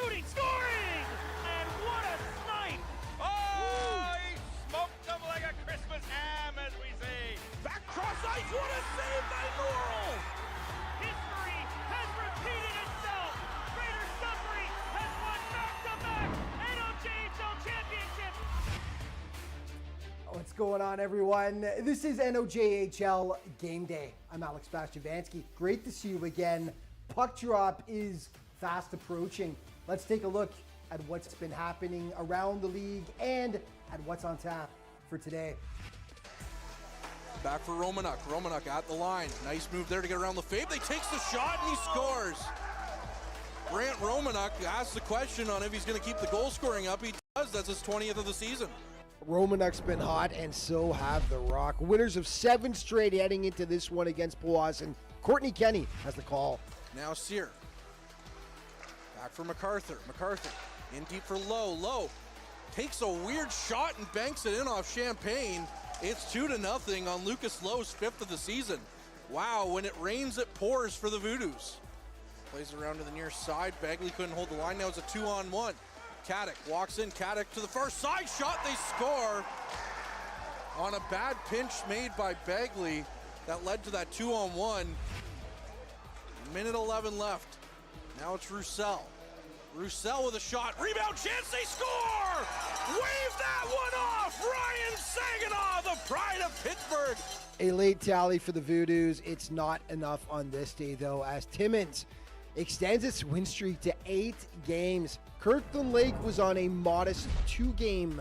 shooting, scoring! And what a snipe! Oh, he smoked them like a Christmas ham, as we say. Back cross ice, what a save by Laurel! History has repeated itself. Greater Sudbury has won back-to-back NOJHL championships. What's going on, everyone? This is NOJHL Game Day. I'm Alex Bastianvansky. Great to see you again. Puck drop is fast approaching. Let's take a look at what's been happening around the league and at what's on tap for today. Back for Romanuk. Romanuk at the line. Nice move there to get around Lefebvre. He takes the shot and he scores. Grant Romanuk asks the question on if he's going to keep the goal scoring up. He does. That's his 20th of the season. Romanuk's been hot, and so have the Rock. Winners of 7 straight heading into this one against Powassan. Courtney Kenny has the call. Now Sear. Back for MacArthur. MacArthur in deep for Lowe. Lowe takes a weird shot and banks it in off Champagne. It's 2-0 on Lucas Lowe's 5th of the season. Wow, when it rains, it pours for the Voodoos. Plays it around to the near side. Bagley couldn't hold the line. Now it's a 2-on-1. Caddick walks in. Caddick to the far side shot. They score on a bad pinch made by Bagley that led to that 2-on-1. Minute 11 left. Now it's Roussel. Roussel with a shot. Rebound chance. They score! Wave that one off! Ryan Saginaw, the pride of Pittsburgh. A late tally for the Voodoos. It's not enough on this day, though, as Timmins extends its win streak to 8 games. Kirkland Lake was on a modest 2-game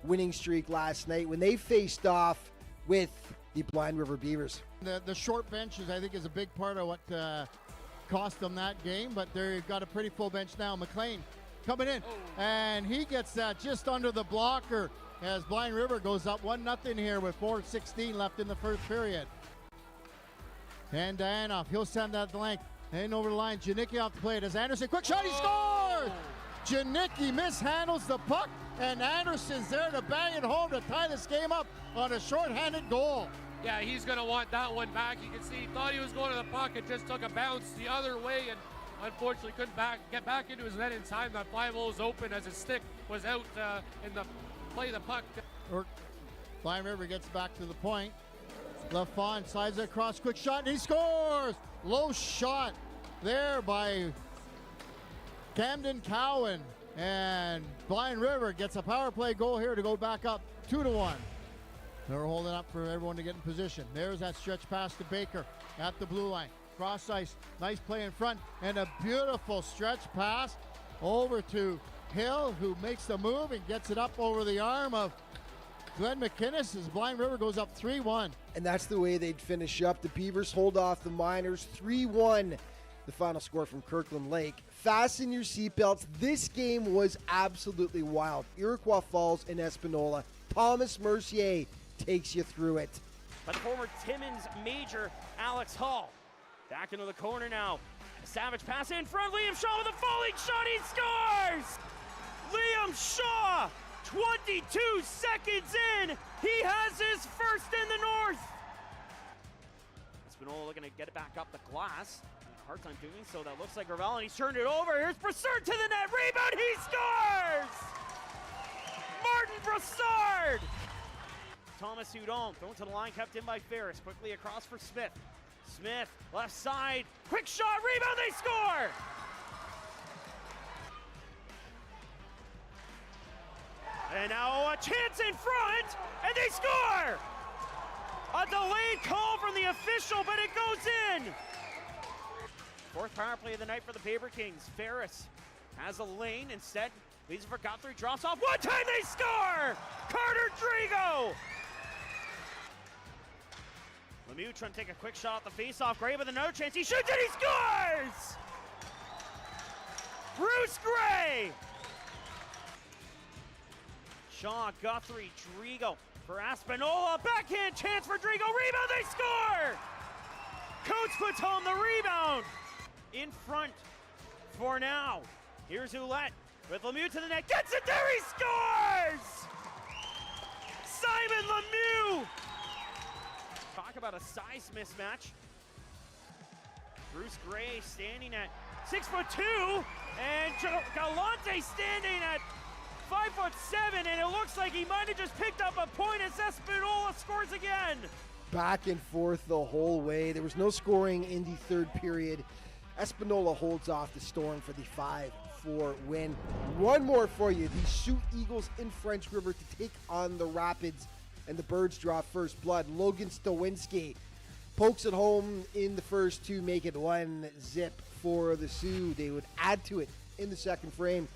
winning streak last night when they faced off with the Blind River Beavers. The short benches, I think, is a big part of what cost them that game, but they've got a pretty full bench now. McLean coming in, and he gets that just under the blocker as Blind River goes up 1-0 here with 4:16 left in the first period. And Dianoff, he'll send that length. And over the line, Janicki off the plate as Anderson, quick shot, he scores! Janicki mishandles the puck, and Anderson's there to bang it home to tie this game up on a shorthanded goal. Yeah, he's going to want that one back. You can see he thought he was going to the puck and just took a bounce the other way and unfortunately couldn't get back into his net in time. That 5-0 was open as his stick was out in the play of the puck. Blind River gets back to the point. Lafont slides it across, quick shot, and he scores! Low shot there by Camden Cowan. And Blind River gets a power play goal here to go back up 2-1. They're holding up for everyone to get in position. There's that stretch pass to Baker at the blue line. Cross ice, nice play in front, and a beautiful stretch pass over to Hill, who makes the move and gets it up over the arm of Glenn McInnes as Blind River goes up 3-1. And that's the way they'd finish up. The Beavers hold off the Miners 3-1. The final score from Kirkland Lake. Fasten your seatbelts. This game was absolutely wild. Iroquois Falls and Espanola. Thomas Mercier takes you through it. By the former Timmins major, Alex Hall. Back into the corner now. A savage pass in front. Liam Shaw with a falling shot. He scores! Liam Shaw, 22 seconds in. He has his first in the North. Espanola looking to get it back up the glass. Hard time doing so. That looks like Gravel, and he's turned it over. Here's Brassard to the net. Rebound. He scores! Martin Brassard! Thomas Hudon thrown to the line, kept in by Ferris. Quickly across for Smith. Smith, left side. Quick shot. Rebound. They score! And now a chance in front, and they score! A delayed call from the official, but it goes in. 4th power play of the night for the Beaver Kings. Ferris has a lane, instead leaves it for Guthrie, drops off. One time they score! Carter Drigo! Lemieux trying to take a quick shot at the faceoff. Gray with another chance. He shoots and he scores! Bruce Gray! Shaw, Guthrie, Drigo for Espanola. Backhand chance for Drigo. Rebound, they score! Coates puts home the rebound. In front for now. Here's Ouellette with Lemieux to the net. Gets it there, he scores! Simon Lemieux! Talk about a size mismatch. Bruce Gray standing at 6'2", and Galante standing at 5'7", and it looks like he might have just picked up a point as Espinola scores again. Back and forth the whole way. There was no scoring in the third period. Espinola holds off the Storm for the 5-4 win. One more for you. The Sioux Eagles in French River to take on the Rapids, and the Birds draw first blood. Logan Stawinski pokes it home in the first to make it 1-0 for the Sioux. They would add to it in the second frame.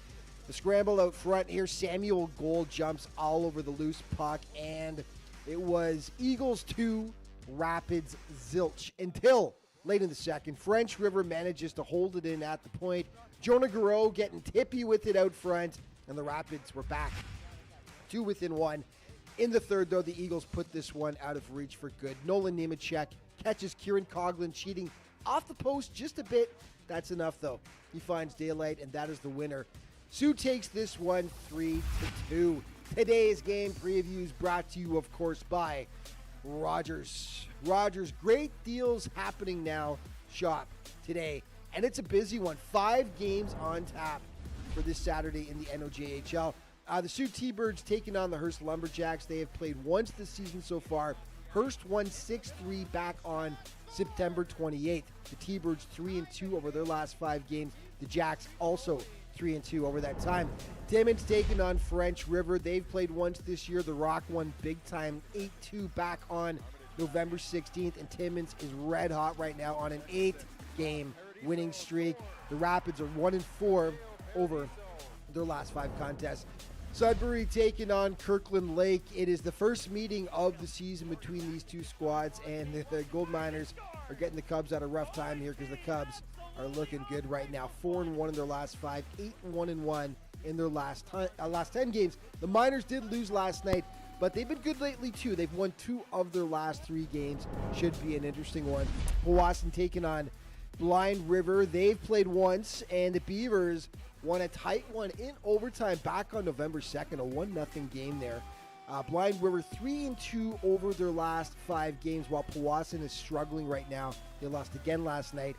The scramble out front here. Samuel Gold jumps all over the loose puck, and it was Eagles 2, Rapids zilch until late in the second. French River manages to hold it in at the point. Jonah Garreau getting tippy with it out front, and the Rapids were back 2 within 1. In the third, though, the Eagles put this one out of reach for good. Nolan Nemechek catches Kieran Coughlin cheating off the post just a bit. That's enough, though. He finds daylight, and that is the winner. Sioux takes this one 3-2. Today's game previews brought to you, of course, by Rogers. Rogers, great deals happening now. Shop today. And it's a busy one. 5 games on tap for this Saturday in the NOJHL. The Sioux T-Birds taking on the Hearst Lumberjacks. They have played once this season so far. Hearst won 6-3 back on September 28th. The T-Birds 3-2 over their last 5 games. The Jacks also 3-2 over that time. Timmins taking on French River. They've played once this year. The Rock won big time 8-2 back on November 16th, and Timmins is red hot right now on an 8-game winning streak. The Rapids are 1-4 over their last 5 contests. Sudbury taking on Kirkland Lake. It is the first meeting of the season between these two squads, and the Gold Miners are getting the Cubs at a rough time here because the Cubs are looking good right now. 4-1 in their last 5, 8-1 in their last 10 games. The Miners did lose last night, but they've been good lately too. They've won 2 of their last 3 games. Should be an interesting one. Powassan taking on Blind River. They've played once, and the Beavers won a tight one in overtime back on November 2nd, a 1-0 game there. Blind River 3-2 over their last 5 games, while Powassan is struggling right now. They lost again last night.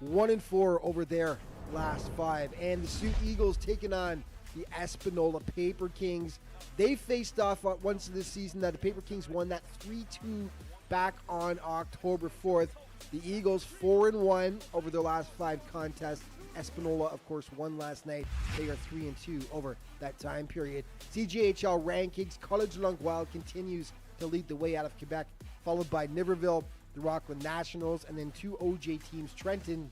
1-4 over their last 5. And the Sioux Eagles taking on the Espinola Paper Kings. They faced off once this season. That the Paper Kings won that 3-2 back on October 4th. The Eagles 4-1 over their last 5 contests. Espinola, of course, won last night. They are 3-2 over that time period. CJHL rankings, College Longueuil continues to lead the way out of Quebec, followed by Niverville, the Rockland Nationals, and then 2 OJ teams, Trenton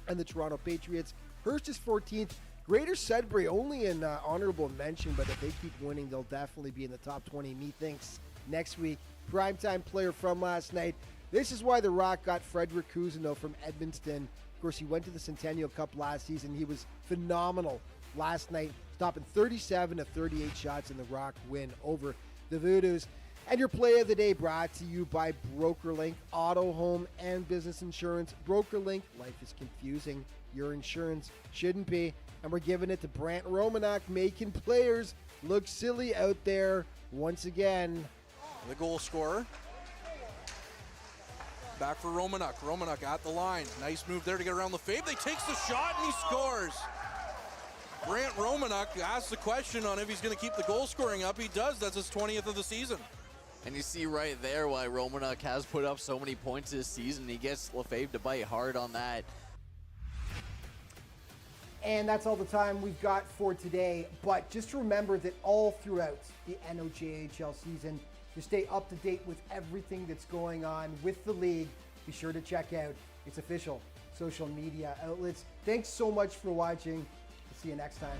and the Toronto Patriots. Hearst is 14th. Greater Sudbury only an honorable mention, but if they keep winning, they'll definitely be in the top 20, methinks, next week. Primetime player from last night. This is why the Rock got Frederick Cousineau from Edmundston. Of course, he went to the Centennial Cup last season. He was phenomenal last night, stopping 37 of 38 shots in the Rock win over the Voodoos. And your play of the day brought to you by BrokerLink, auto, home, and business insurance. BrokerLink, life is confusing. Your insurance shouldn't be. And we're giving it to Brant Romanok, making players look silly out there once again. The goal scorer. Back for Romanuk. Romanuk at the line. Nice move there to get around Lefebvre. They takes the shot and he scores. Brant Romanuk asks the question on if he's going to keep the goal scoring up. He does. That's his 20th of the season. And you see right there why Romanuk has put up so many points this season. He gets Lefebvre to bite hard on that. And that's all the time we've got for today. But just remember that all throughout the NOJHL season, to stay up to date with everything that's going on with the league, be sure to check out its official social media outlets. Thanks so much for watching. We'll see you next time.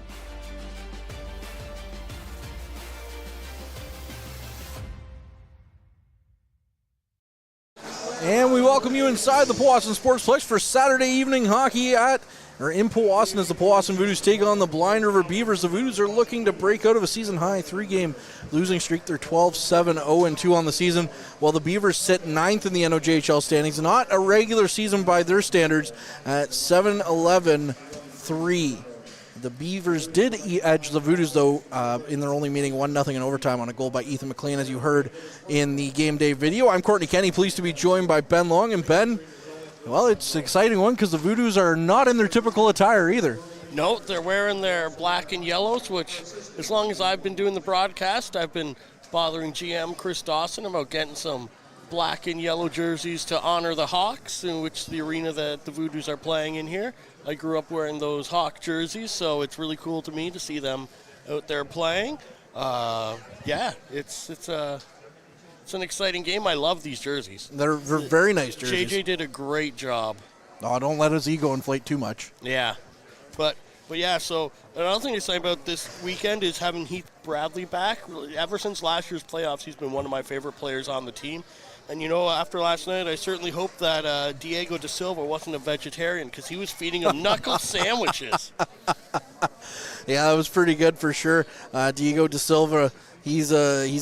And we welcome you inside the Powassan Sportsplex for Saturday evening hockey in Powassan as the Powassan Voodoos take on the Blind River Beavers. The Voodoos are looking to break out of a season-high 3-game losing streak. They're 12-7-0-2 on the season, while the Beavers sit 9th in the NOJHL standings. Not a regular season by their standards at 7-11-3. The Beavers did edge the Voodoos, though, in their only meeting 1-0 in overtime on a goal by Ethan McLean, as you heard in the game day video. I'm Courtney Kenny, pleased to be joined by Ben Long. And Ben, Well, it's an exciting one because the Voodoos are not in their typical attire either. No, they're wearing their black and yellows, which as long as I've been doing the broadcast, I've been bothering GM Chris Dawson about getting some black and yellow jerseys to honor the Hawks, in which the arena that the Voodoos are playing in here. I grew up wearing those Hawk jerseys, so it's really cool to me to see them out there playing. It's an exciting game. I love these jerseys. They're very nice jerseys. JJ did a great job. Oh, don't let his ego inflate too much. Yeah. But yeah, so another thing to say about this weekend is having Heath Bradley back. Ever since last year's playoffs, he's been one of my favorite players on the team. And, after last night, I certainly hope that Diego Da Silva wasn't a vegetarian because he was feeding him knuckle sandwiches. Yeah, that was pretty good for sure. Diego Da Silva, he's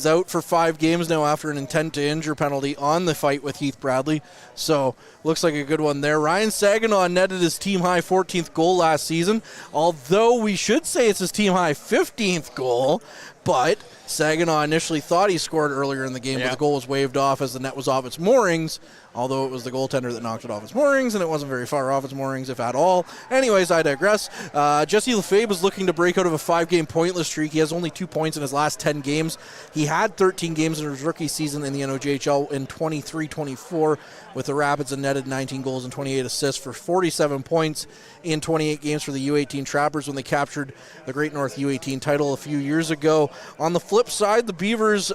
out for 5 games now after an intent to injure penalty on the fight with Heath Bradley. So looks like a good one there. Ryan Saginaw netted his team-high 14th goal last season, although we should say it's his team-high 15th goal. But Saginaw initially thought he scored earlier in the game, but the goal was waved off as the net was off its moorings, although it was the goaltender that knocked it off its moorings, and it wasn't very far off its moorings, if at all. Anyways, I digress. Jesse Lefebvre is looking to break out of a 5-game pointless streak. He has only 2 points in his last 10 games. He had 13 games in his rookie season in the NOJHL in 23-24 with the Rapids and netted 19 goals and 28 assists for 47 points in 28 games for the U18 Trappers when they captured the Great North U18 title a few years ago. On the flip side, the Beavers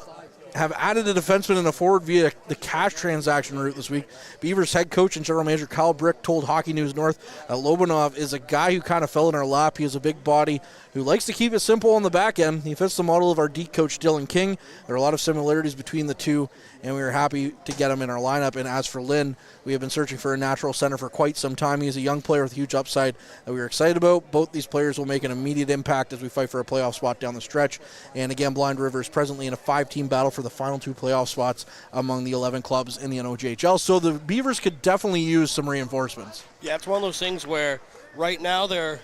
have added a defenseman and a forward via the cash transaction route this week. Beavers head coach and general manager Kyle Brick told Hockey News North that Lobanov is a guy who kind of fell in our lap. He has a big body who likes to keep it simple on the back end. He fits the model of our D coach Dylan King. There are a lot of similarities between the two, and we were happy to get him in our lineup. And as for Lynn, we have been searching for a natural center for quite some time. He's a young player with huge upside that we are excited about. Both these players will make an immediate impact as we fight for a playoff spot down the stretch. And again, Blind River is presently in a 5-team battle for the final 2 playoff spots among the 11 clubs in the NOJHL. So the Beavers could definitely use some reinforcements. Yeah, it's one of those things where right now they're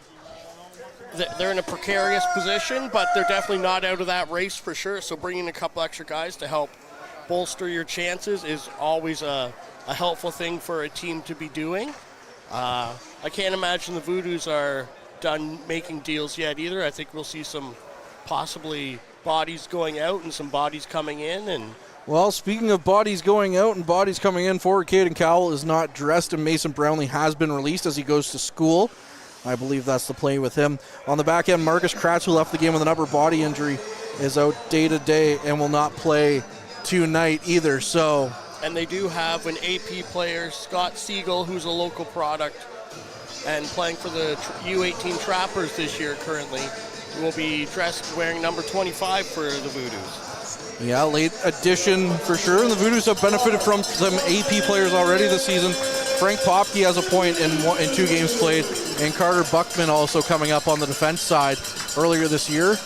in a precarious position, but they're definitely not out of that race for sure. So bringing a couple extra guys to help bolster your chances is always a helpful thing for a team to be doing. I can't imagine the Voodoos are done making deals yet either. I think we'll see some possibly bodies going out and some bodies coming in. And well, speaking of bodies going out and bodies coming in, forward Caden Cowell is not dressed, and Mason Brownlee has been released as he goes to school. I believe that's the play with him. On the back end, Marcus Kratz, who left the game with an upper body injury, is out day-to-day and will not play tonight either. So, and they do have an AP player, Scott Siegel, who's a local product and playing for the U18 Trappers this year currently, who will be dressed wearing number 25 for the Voodoos. Yeah, late addition for sure. And the Voodoos have benefited from some AP players already this season. Frank Popke has a point in 2 games played, and Carter Buckman also coming up on the defense side earlier this year.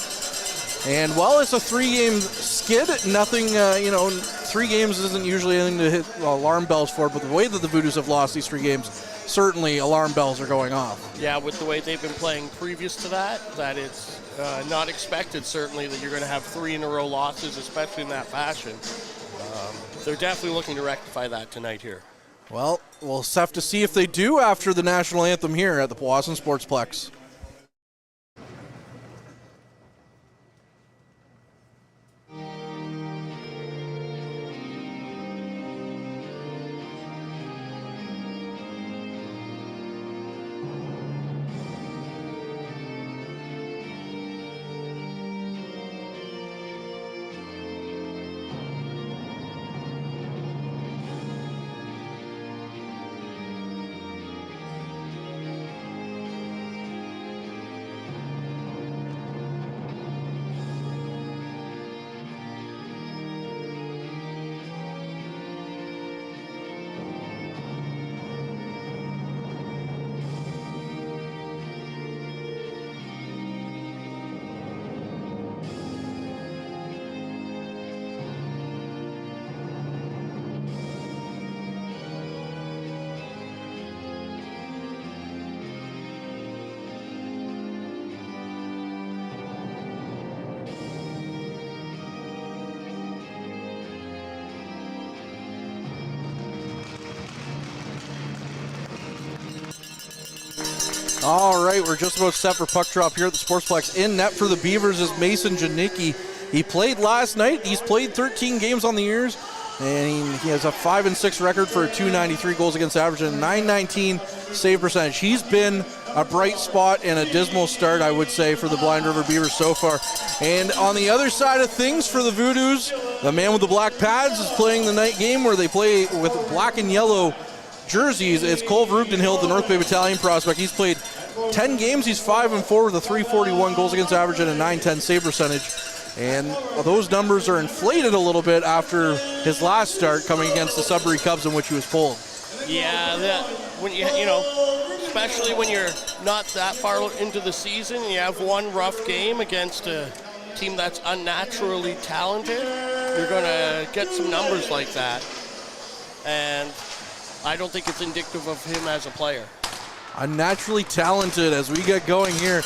And while it's a 3-game skid, nothing, 3 games isn't usually anything to hit alarm bells for, but the way that the Voodoos have lost these 3 games, certainly alarm bells are going off. Yeah, with the way they've been playing previous to that it's not expected, certainly, that you're going to have 3 in a row losses, especially in that fashion. They're definitely looking to rectify that tonight here. Well, we'll have to see if they do after the national anthem here at the Powassan Sportsplex. All right, we're just about set for puck drop here at the Sportsplex. In net for the Beavers is Mason Janicki. He played last night. He's played 13 games on the years, and he has a 5-6 record for a .293 goals against average and a .919 save percentage. He's been a bright spot and a dismal start, I would say, for the Blind River Beavers so far. And on the other side of things for the Voodoos, the man with the black pads is playing the night game where they play with black and yellow jerseys. It's Cole Vroogdenhill, the North Bay Battalion prospect. He's played 10 games. He's 5-4 with a .341 goals against average and a .910 save percentage. And those numbers are inflated a little bit after his last start coming against the Sudbury Cubs, in which he was pulled. Yeah, when you know, especially when you're not that far into the season, and you have one rough game against a team that's unnaturally talented, you're going to get some numbers like that. And I don't think it's indicative of him as a player. Unnaturally talented as we get going here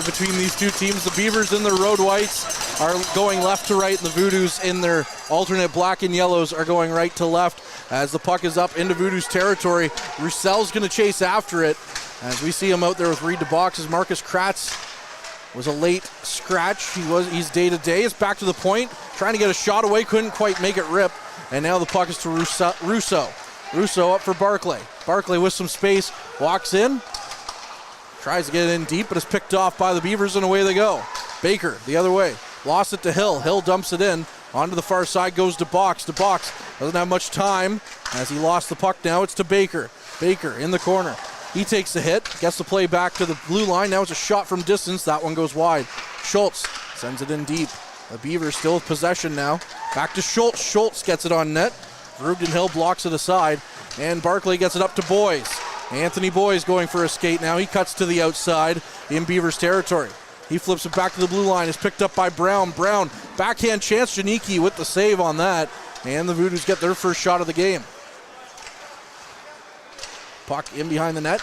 between these two teams. The Beavers in their road whites are going left to right, and the Voodoos in their alternate black and yellows are going right to left as the puck is up into Voodoos territory. Roussel's going to chase after it as we see him out there with Reed DeBox as Marcus Kratz was a late scratch. He's day-to-day. It's back to the point, trying to get a shot away, couldn't quite make it rip, and now the puck is to Rousseau. Rousseau up for Barclay. Barclay with some space, walks in, tries to get it in deep, but is picked off by the Beavers, and away they go. Baker the other way, lost it to Hill. Hill dumps it in. Onto the far side goes DeBox. DeBox doesn't have much time as he lost the puck now. It's to Baker. Baker in the corner. He takes the hit, gets the play back to the blue line. Now it's a shot from distance. That one goes wide. Schultz sends it in deep. The Beavers still with possession now. Back to Schultz. Schultz gets it on net. Vroogdenhill blocks it aside, and Barclay gets it up to Boys. Anthony Boys going for a skate now. He cuts to the outside in Beavers territory. He flips it back to the blue line. Is picked up by Brown. Brown, backhand chance. Janicki with the save on that, and the Voodoos get their first shot of the game. Puck in behind the net,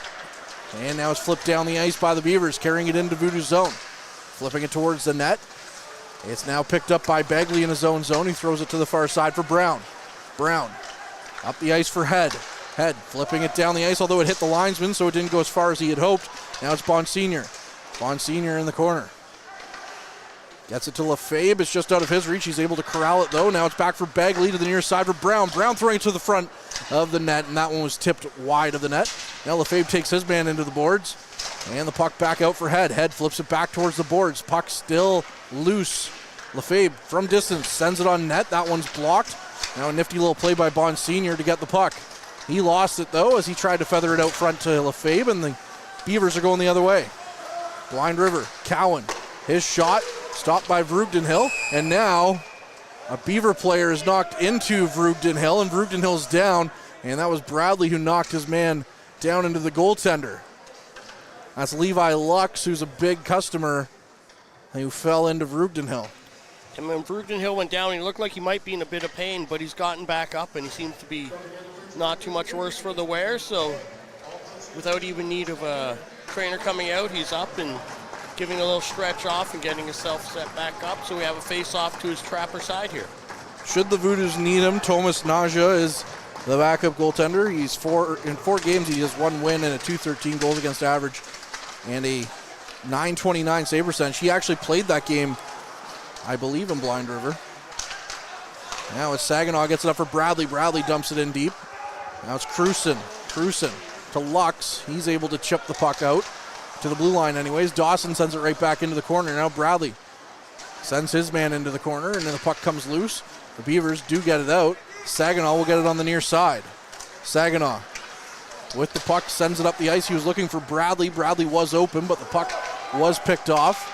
and now it's flipped down the ice by the Beavers, carrying it into Voodoos zone. Flipping it towards the net. It's now picked up by Begley in his own zone. He throws it to the far side for Brown. Brown up the ice for Head. Head flipping it down the ice, although it hit the linesman, so it didn't go as far as he had hoped. Now it's Bonsignor. Bonsignor in the corner. Gets it to Lefebvre. It's just out of his reach. He's able to corral it, though. Now it's back for Begley to the near side for Brown. Brown throwing it to the front of the net, and that one was tipped wide of the net. Now Lefebvre takes his man into the boards, and the puck back out for Head. Head flips it back towards the boards. Puck still loose. Lefebvre from distance sends it on net. That one's blocked. Now a nifty little play by Bonsignor to get the puck. He lost it, though, as he tried to feather it out front to Lefebvre, and the Beavers are going the other way. Blind River, Cowan, his shot stopped by Vroogdenhill, and now a Beaver player is knocked into Vroogdenhill, and Vroogdenhill's down, and that was Bradley who knocked his man down into the goaltender. That's Levi Lux, who's a big customer, who fell into Vroogdenhill. And when Vroogdenhill went down, he looked like he might be in a bit of pain, but he's gotten back up, and he seems to be not too much worse for the wear. So without even need of a trainer coming out, he's up and giving a little stretch off and getting himself set back up. So we have a face-off to his trapper side here. Should the Voodoos need him, Thomas Naja is the backup goaltender. He's in four games. He has one win and a .213 goals against average and a .929 save percentage. He actually played that game, I believe, in Blind River. Now it's Saginaw, gets it up for Bradley. Bradley dumps it in deep. Now it's Cruson. Cruson to Lux. He's able to chip the puck out to the blue line anyways. Dawson sends it right back into the corner. Now Bradley sends his man into the corner, and then the puck comes loose. The Beavers do get it out. Saginaw will get it on the near side. Saginaw with the puck sends it up the ice. He was looking for Bradley. Bradley was open, but the puck was picked off.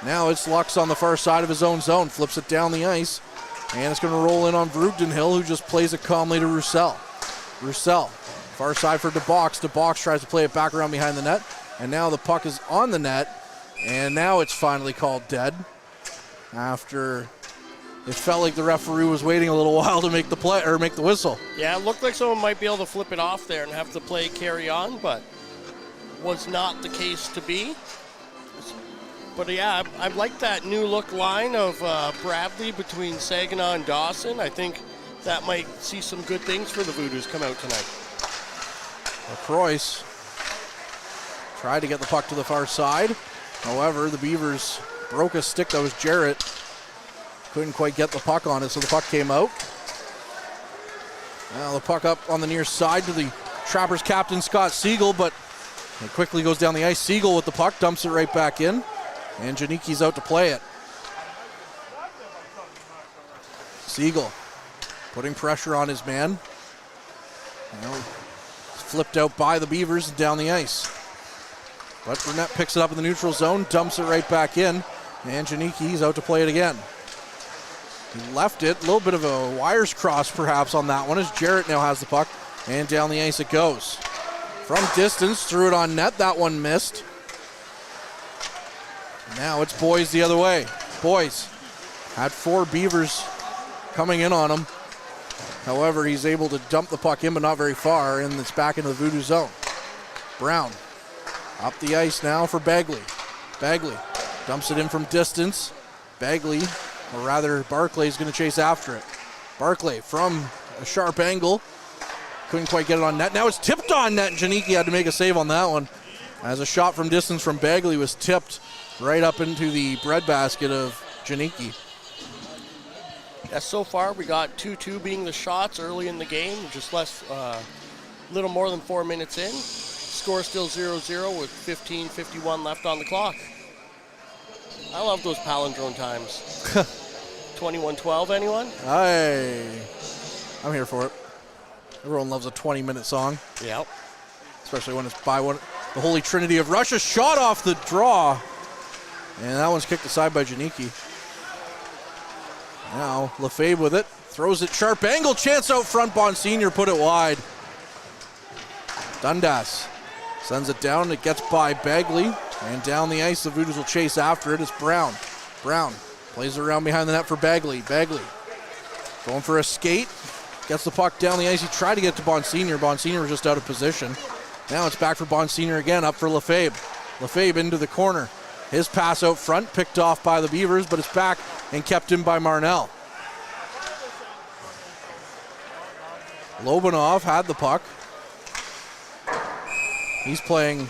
Now it's Lux on the far side of his own zone. Flips it down the ice, and it's going to roll in on Vroogdenhill, who just plays it calmly to Roussel. Roussel, far side for DeBox. DeBox tries to play it back around behind the net, and now the puck is on the net, and now it's finally called dead after it felt like the referee was waiting a little while to make the play or make the whistle. Yeah, it looked like someone might be able to flip it off there and have the play carry on, but was not the case to be. But yeah, I like that new look line of Bradley between Saginaw and Dawson. I think that might see some good things for the Voodoos come out tonight. Croix tried to get the puck to the far side. However, the Beavers broke a stick that was Jarrett. Couldn't quite get the puck on it, so the puck came out. Now the puck up on the near side to the Trappers captain, Scott Siegel, but it quickly goes down the ice. Siegel with the puck, dumps it right back in, and Janicki's out to play it. Siegel putting pressure on his man. Now, flipped out by the Beavers and down the ice. But Burnett picks it up in the neutral zone, dumps it right back in, and Janicki's out to play it again. He left it, a little bit of a wires cross perhaps on that one as Jarrett now has the puck, and down the ice it goes. From distance, threw it on net, that one missed. Now it's Boys the other way. Boys had 4 Beavers coming in on him. However, he's able to dump the puck in, but not very far, and it's back into the Voodoo zone. Brown up the ice now for Bagley. Bagley dumps it in from distance. Bagley, or rather Barclay, is going to chase after it. Barclay from a sharp angle. Couldn't quite get it on net. Now it's tipped on net, and Janicki had to make a save on that one, as a shot from distance from Bagley was tipped right up into the breadbasket of Janicki. Yeah, so far we got 2-2 being the shots early in the game, just little more than 4 minutes in. Score still 0-0 with 15:51 left on the clock. I love those palindrome times. 21-12, anyone? I'm here for it. Everyone loves a 20-minute song. Yep. Especially when it's by the Holy Trinity of Russia. Shot off the draw. And that one's kicked aside by Janicki. Now Lefebvre with it. Throws it sharp angle. Chance out front. Bonsignor put it wide. Dundas sends it down. It gets by Bagley. And down the ice, the Voodoos will chase after it. It's Brown. Brown plays it around behind the net for Bagley. Bagley going for a skate. Gets the puck down the ice. He tried to get to Bonsignor. Bonsignor was just out of position. Now it's back for Bonsignor again, up for Lefebvre. Lefebvre into the corner. His pass out front, picked off by the Beavers, but it's back and kept in by Marnell. Lobanov had the puck. He's playing,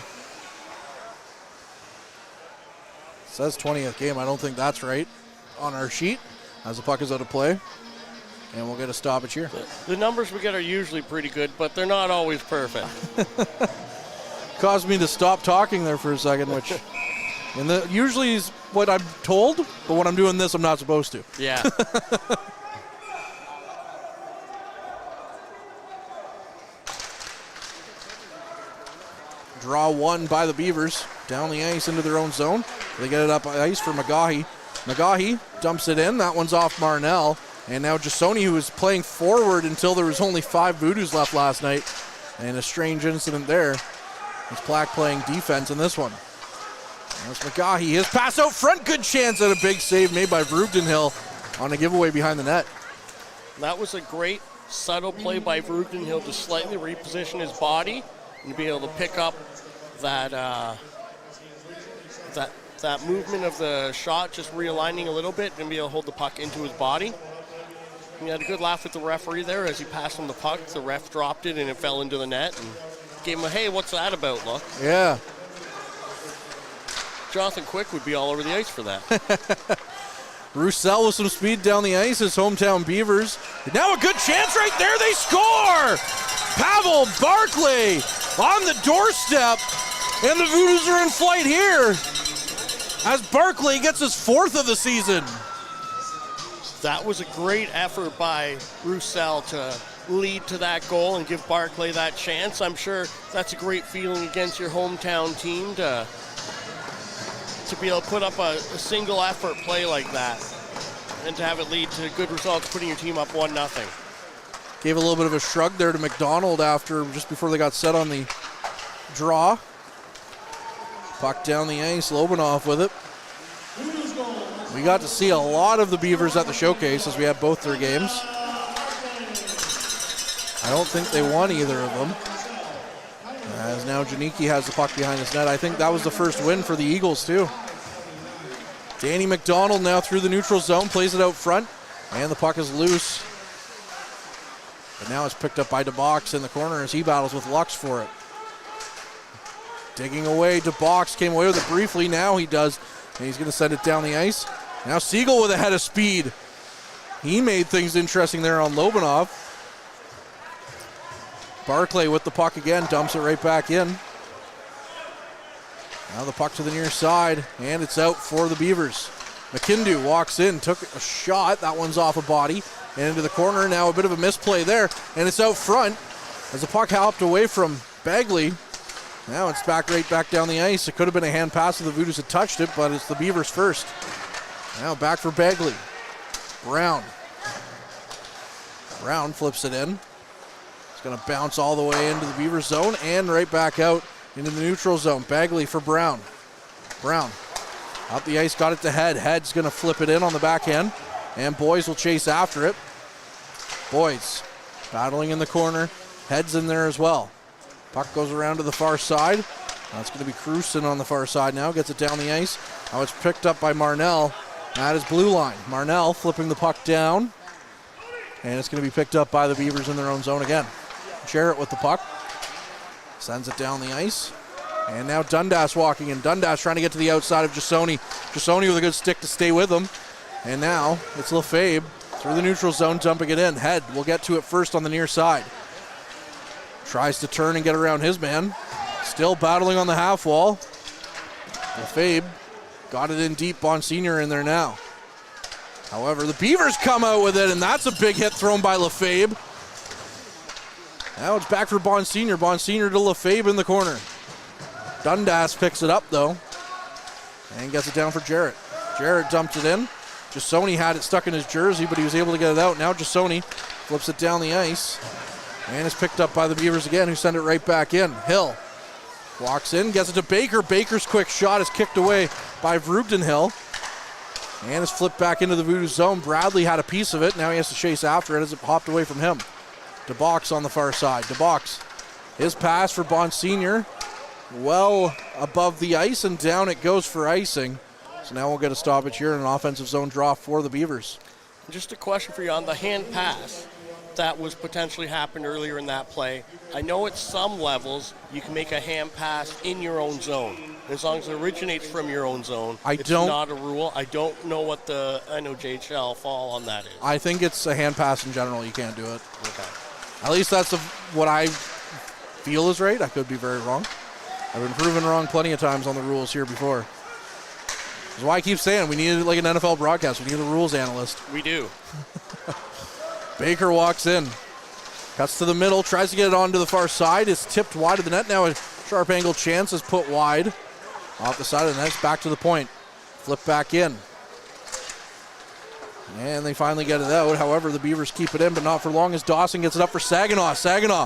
says 20th game. I don't think that's right on our sheet, as the puck is out of play. And we'll get a stoppage here. The numbers we get are usually pretty good, but they're not always perfect. Caused me to stop talking there for a second, which usually is what I'm told, but when I'm doing this, I'm not supposed to. Yeah. Draw one by the Beavers. Down the ice into their own zone. They get it up ice for McGaughy. McGaughy dumps it in. That one's off Marnell. And now Jasoni, who was playing forward until there was only 5 Voodoos left last night. And a strange incident there. It's Plack playing defense in this one. There's McGaughy. His pass out front. Good chance at a big save made by Vreugdenhill on a giveaway behind the net. That was a great subtle play by Vreugdenhill to slightly reposition his body and be able to pick up that that movement of the shot, just realigning a little bit and be able to hold the puck into his body. He had a good laugh with the referee there as he passed him the puck. The ref dropped it and it fell into the net and gave him a, hey, what's that about look. Yeah. Jonathan Quick would be all over the ice for that. Roussel with some speed down the ice, his hometown Beavers. Now a good chance right there, they score! Pavel Barclay on the doorstep, and the Voodoos are in flight here as Barclay gets his 4th of the season. That was a great effort by Roussel to lead to that goal and give Barclay that chance. I'm sure that's a great feeling against your hometown team to be able to put up a single effort play like that and to have it lead to good results, putting your team up 1-0. Gave a little bit of a shrug there to McDonald after, just before they got set on the draw. Puck down the ice, Lobanov with it. We got to see a lot of the Beavers at the showcase as we had both their games. I don't think they won either of them. As now Janicki has the puck behind his net. I think that was the first win for the Eagles too. Danny McDonald now through the neutral zone, plays it out front, and the puck is loose. But now it's picked up by DeBox in the corner as he battles with Lux for it. Digging away to box, came away with it briefly. Now he does, and he's going to send it down the ice. Now Siegel with a head of speed. He made things interesting there on Lobanov. Barclay with the puck again, dumps it right back in. Now the puck to the near side, and it's out for the Beavers. McKindu walks in, took a shot. That one's off a body and into the corner. Now a bit of a misplay there, and it's out front as the puck hopped away from Bagley. Now it's right back down the ice. It could have been a hand pass if the Voodoos had touched it, but it's the Beavers first. Now back for Bagley. Brown flips it in. It's going to bounce all the way into the Beaver zone and right back out into the neutral zone. Bagley for Brown. Brown out the ice, got it to Head. Head's going to flip it in on the backhand, and Boys will chase after it. Boys battling in the corner. Head's in there as well. Puck goes around to the far side. That's going to be Cruson on the far side now. Gets it down the ice. Now it's picked up by Marnell. That is blue line. Marnell flipping the puck down. And it's going to be picked up by the Beavers in their own zone again. Jarrett with the puck. Sends it down the ice. And now Dundas walking in. Dundas trying to get to the outside of Jasoni. Jasoni with a good stick to stay with him. And now it's Lefebvre through the neutral zone, dumping it in. Head will get to it first on the near side. Tries to turn and get around his man. Still battling on the half wall. Lefebvre got it in deep. Bonsignor in there now. However, the Beavers come out with it, and that's a big hit thrown by Lefebvre. Now it's back for Bonsignor. Bonsignor to Lefebvre in the corner. Dundas picks it up, though, and gets it down for Jarrett. Jarrett dumped it in. Jasoni had it stuck in his jersey, but he was able to get it out. Now Jasoni flips it down the ice. And it's picked up by the Beavers again, who send it right back in. Hill walks in, gets it to Baker. Baker's quick shot is kicked away by Vreugdenhill. And it's flipped back into the Voodoo zone. Bradley had a piece of it. Now he has to chase after it as it hopped away from him. DeBox on the far side. DeBox, his pass for Bonsignor. Well above the ice, and down it goes for icing. So now we'll get a stoppage here and an offensive zone draw for the Beavers. Just a question for you on the hand pass that was potentially happened earlier in that play. I know at some levels you can make a hand pass in your own zone. As long as it originates from your own zone, it's not a rule. I don't know what the NOJHL fall on that is. I think it's a hand pass in general. You can't do it. Okay. At least that's what I feel is right. I could be very wrong. I've been proven wrong plenty of times on the rules here before. That's why I keep saying we need like an NFL broadcast. We need a rules analyst. We do. Baker walks in. Cuts to the middle. Tries to get it onto the far side. It's tipped wide of the net. Now a sharp angle chance is put wide. Off the side of the net. Back to the point. Flip back in. And they finally get it out. However, the Beavers keep it in, but not for long as Dawson gets it up for Saginaw. Saginaw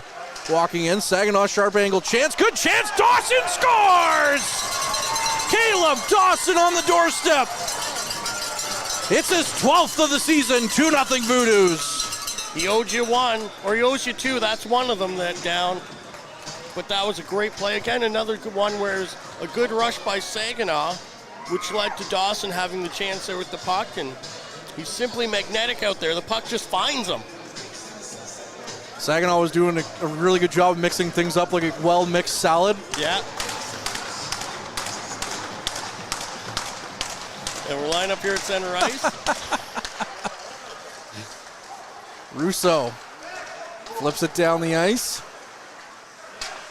walking in. Saginaw sharp angle chance. Good chance. Dawson scores! Caleb Dawson on the doorstep. It's his 12th of the season. 2-0 Voodoos. He owed you one, or he owes you two. That's one of them that down. But that was a great play. Again, another good one where it's a good rush by Saginaw, which led to Dawson having the chance there with the puck. And he's simply magnetic out there. The puck just finds him. Saginaw was doing a really good job of mixing things up like a well-mixed salad. Yeah. And we're lined up here at center ice. Russo flips it down the ice.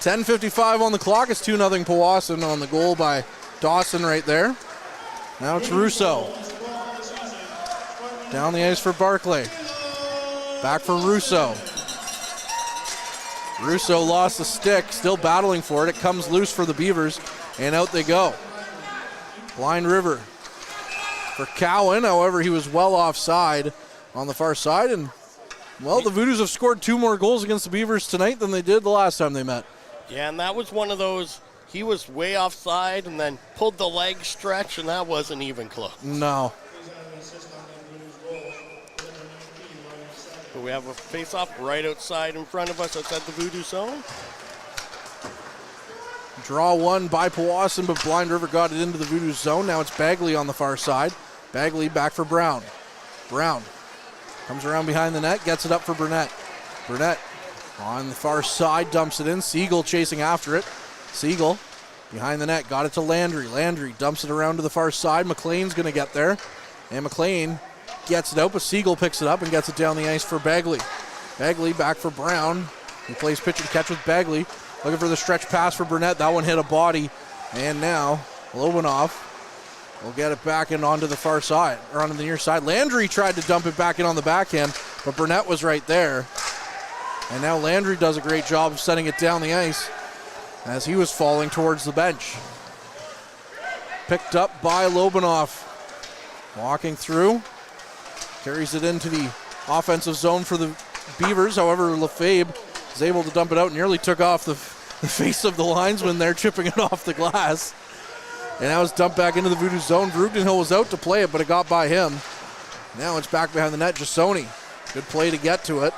10:55 on the clock. It's 2-0 Powassan on the goal by Dawson right there. Now it's Russo. Down the ice for Barclay. Back for Russo. Russo lost the stick, still battling for it. It comes loose for the Beavers, and out they go. Blind River for Cowan. However, he was well offside on the far side, and well, the Voodoos have scored 2 more goals against the Beavers tonight than they did the last time they met. Yeah, and that was one of those, he was way offside and then pulled the leg stretch, and that wasn't even close. No. But we have a face-off right outside in front of us, outside the Voodoo zone. Draw one by Powassan, but Blind River got it into the Voodoo zone. Now it's Bagley on the far side. Bagley back for Brown. Brown comes around behind the net, gets it up for Burnett. Burnett on the far side, dumps it in. Siegel chasing after it. Siegel Behind the net, got it to Landry. Landry dumps it around to the far side. McLean's going to get there. And McLean gets it out, but Siegel picks it up and gets it down the ice for Bagley. Bagley back for Brown. He plays pitch and catch with Bagley. Looking for the stretch pass for Burnett. That one hit a body. And now Lobanov will get it back in onto the far side, or onto the near side. Landry tried to dump it back in on the backhand, but Burnett was right there. And now Landry does a great job of setting it down the ice as he was falling towards the bench. Picked up by Lobanov. Walking through. Carries it into the offensive zone for the Beavers. However, Lefebvre is able to dump it out. Nearly took off the face of the linesman there, chipping it off the glass. And now it's dumped back into the Voodoo zone. Vrugdenhill was out to play it, but it got by him. Now it's back behind the net. Jasoni. Good play to get to it.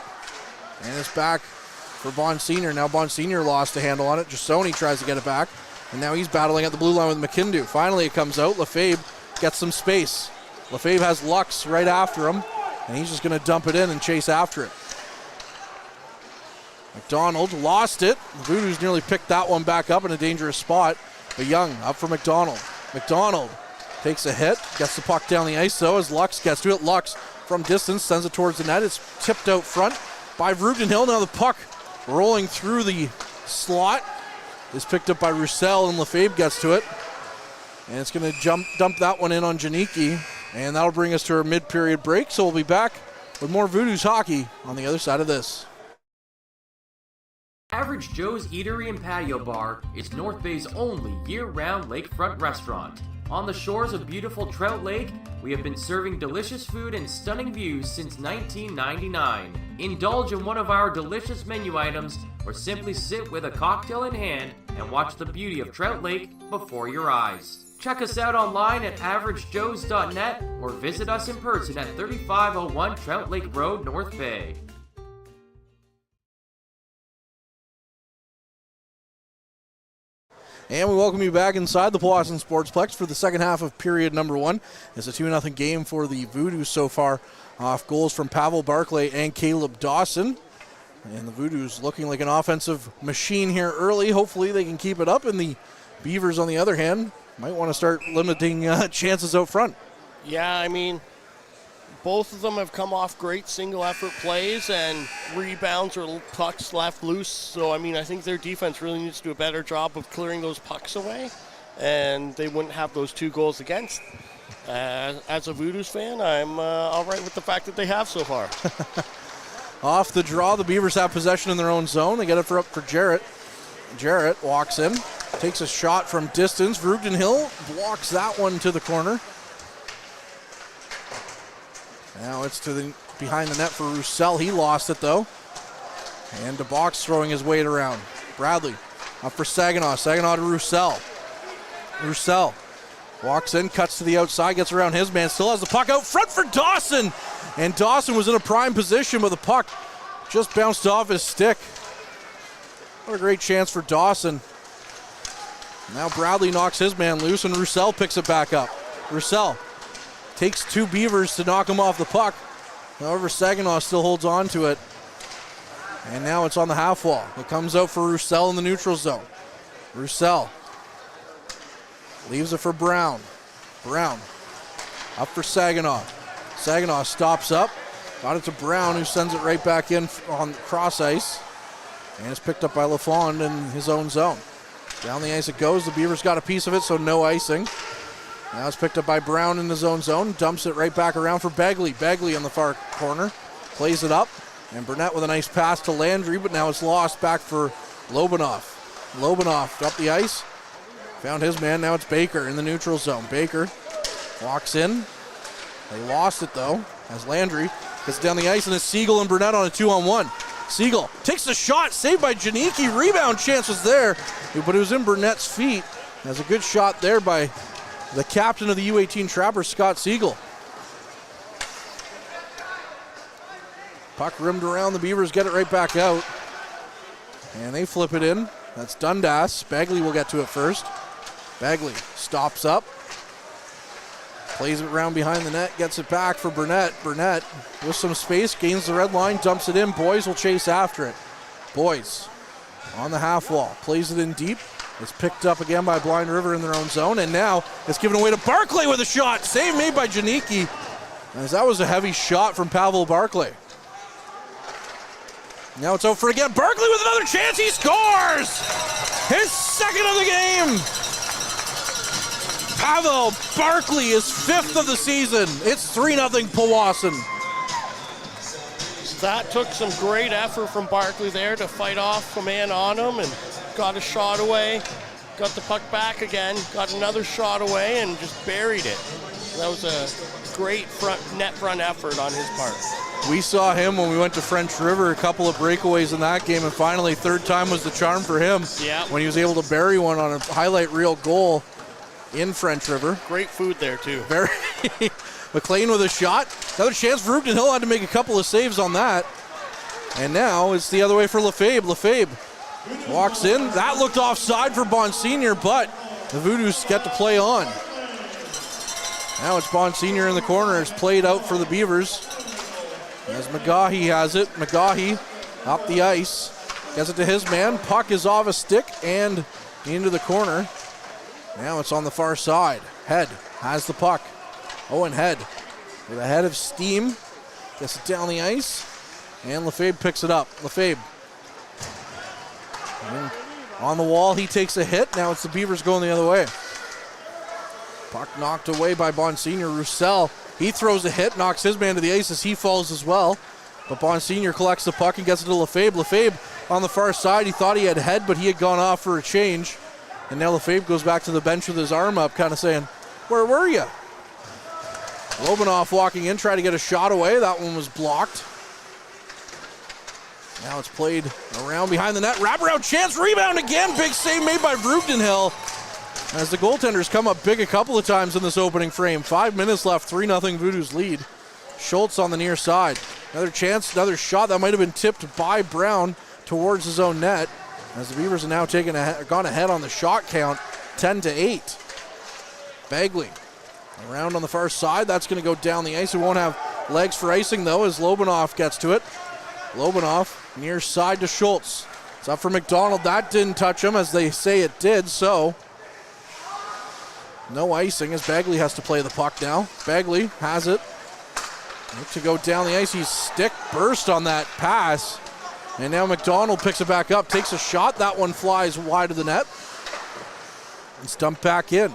And it's back for Bond Senior. Now Bond Senior lost a handle on it. Jasoni tries to get it back. And now he's battling at the blue line with McKindu. Finally it comes out. Lefebvre gets some space. Lefebvre has Lux right after him. And he's just going to dump it in and chase after it. McDonald lost it. The Voodoos nearly picked that one back up in a dangerous spot. But Young up for McDonald. McDonald takes a hit, gets the puck down the ice though as Lux gets to it. Lux from distance sends it towards the net. It's tipped out front by Vrugdenhill. Now the puck rolling through the slot is picked up by Roussel, and Lefebvre gets to it. And it's going to dump that one in on Janicki. And that'll bring us to our mid-period break. So we'll be back with more Voodoos hockey on the other side of this. Average Joe's Eatery and Patio Bar is North Bay's only year-round lakefront restaurant. On the shores of beautiful Trout Lake, we have been serving delicious food and stunning views since 1999. Indulge in one of our delicious menu items or simply sit with a cocktail in hand and watch the beauty of Trout Lake before your eyes. Check us out online at averagejoes.net or visit us in person at 3501 Trout Lake Road, North Bay. And we welcome you back inside the Powassan Sportsplex for the second half of period number one. It's a 2-0 game for the Voodoos so far, off goals from Pavel Barclay and Caleb Dawson. And the Voodoos looking like an offensive machine here early. Hopefully they can keep it up, and the Beavers, on the other hand, might want to start limiting chances out front. Yeah, I mean, both of them have come off great single-effort plays and rebounds or pucks left loose. So, I mean, I think their defense really needs to do a better job of clearing those pucks away, and they wouldn't have those 2 goals against. As a Voodoos fan, I'm all right with the fact that they have so far. Off the draw, the Beavers have possession in their own zone. They get it up for Jarrett. Jarrett walks in, takes a shot from distance. Vrugdenhill blocks that one to the corner. Now it's to the behind the net for Roussel. He lost it though. And DeBox throwing his weight around. Bradley up for Saginaw. Saginaw to Roussel. Roussel walks in, cuts to the outside, gets around his man. Still has the puck out front for Dawson. And Dawson was in a prime position, but the puck just bounced off his stick. What a great chance for Dawson. Now Bradley knocks his man loose, and Roussel picks it back up. Roussel takes 2 Beavers to knock him off the puck. However, Saginaw still holds on to it. And now it's on the half wall. It comes out for Roussel in the neutral zone. Roussel leaves it for Brown. Brown up for Saginaw. Saginaw stops up. Got it to Brown, who sends it right back in on cross ice. And it's picked up by LaFond in his own zone. Down the ice it goes. The Beavers got a piece of it, so no icing. Now it's picked up by Brown in his own zone. Dumps it right back around for Bagley. Bagley on the far corner. Plays it up. And Burnett with a nice pass to Landry, but now it's lost back for Lobanov. Lobanov up the ice. Found his man. Now it's Baker in the neutral zone. Baker walks in. They lost it though, as Landry gets down the ice, and it's Siegel and Burnett on a 2-on-1. Siegel takes the shot, saved by Janicki. Rebound chance was there, but it was in Burnett's feet. That's a good shot there by the captain of the U18 Trappers, Scott Siegel. Puck rimmed around, the Beavers get it right back out. And they flip it in. That's Dundas. Bagley will get to it first. Bagley stops up. Plays it around behind the net, gets it back for Burnett. Burnett with some space, gains the red line, dumps it in. Boys will chase after it. Boys on the half wall, plays it in deep. It's picked up again by Blind River in their own zone, and now it's given away to Barclay with a shot. Save made by Janicki, as that was a heavy shot from Pavel Barclay. Now it's over again. Barclay with another chance. He scores! His second of the game. Pavel Barclay is 5th of the season. It's 3-0 Powassan. That took some great effort from Barclay there to fight off a man on him and got a shot away. Got the puck back again, got another shot away and just buried it. That was a great net front effort on his part. We saw him when we went to French River, a couple of breakaways in that game, and finally third time was the charm for him. Yeah. When he was able to bury one on a highlight reel goal in French River. Great food there too. Very McLean with a shot. Another chance for Rupton Hill, had to make a couple of saves on that. And now it's the other way for Lefebvre. Lefebvre walks in. That looked offside for Bonsignor, but the Voodoos get to play on. Now it's Bonsignor in the corner. It's played out for the Beavers. As McGahey has it. McGahey up the ice. Gets it to his man. Puck is off a stick and into the corner. Now it's on the far side. Head has the puck. Owen Head with a head of steam. Gets it down the ice. And Lefebvre picks it up. Lefebvre. And on the wall, he takes a hit. Now it's the Beavers going the other way. Puck knocked away by Bonsignor. Roussel, he throws a hit, knocks his man to the ice as he falls as well. But Bonsignor collects the puck and gets it to Lefebvre. Lefebvre on the far side. He thought he had Head, but he had gone off for a change. And now Lefebvre goes back to the bench with his arm up, kind of saying, "Where were you?" Lobanoff walking in, trying to get a shot away. That one was blocked. Now it's played around behind the net. Wraparound chance, rebound again. Big save made by Rupton Hill. As the goaltenders come up big a couple of times in this opening frame. 5 minutes left, 3-0 Voodoos lead. Schultz on the near side. Another chance, another shot that might have been tipped by Brown towards his own net. As the Beavers are now gone ahead on the shot count, 10-8. Bagley around on the far side. That's going to go down the ice. It won't have legs for icing though as Lobanoff gets to it. Lobanoff near side to Schultz. It's up for McDonald. That didn't touch him as they say it did, so no icing as Bagley has to play the puck now. Bagley has it. Look to go down the ice. He's stick burst on that pass. And now McDonald picks it back up, takes a shot. That one flies wide of the net. It's dumped back in.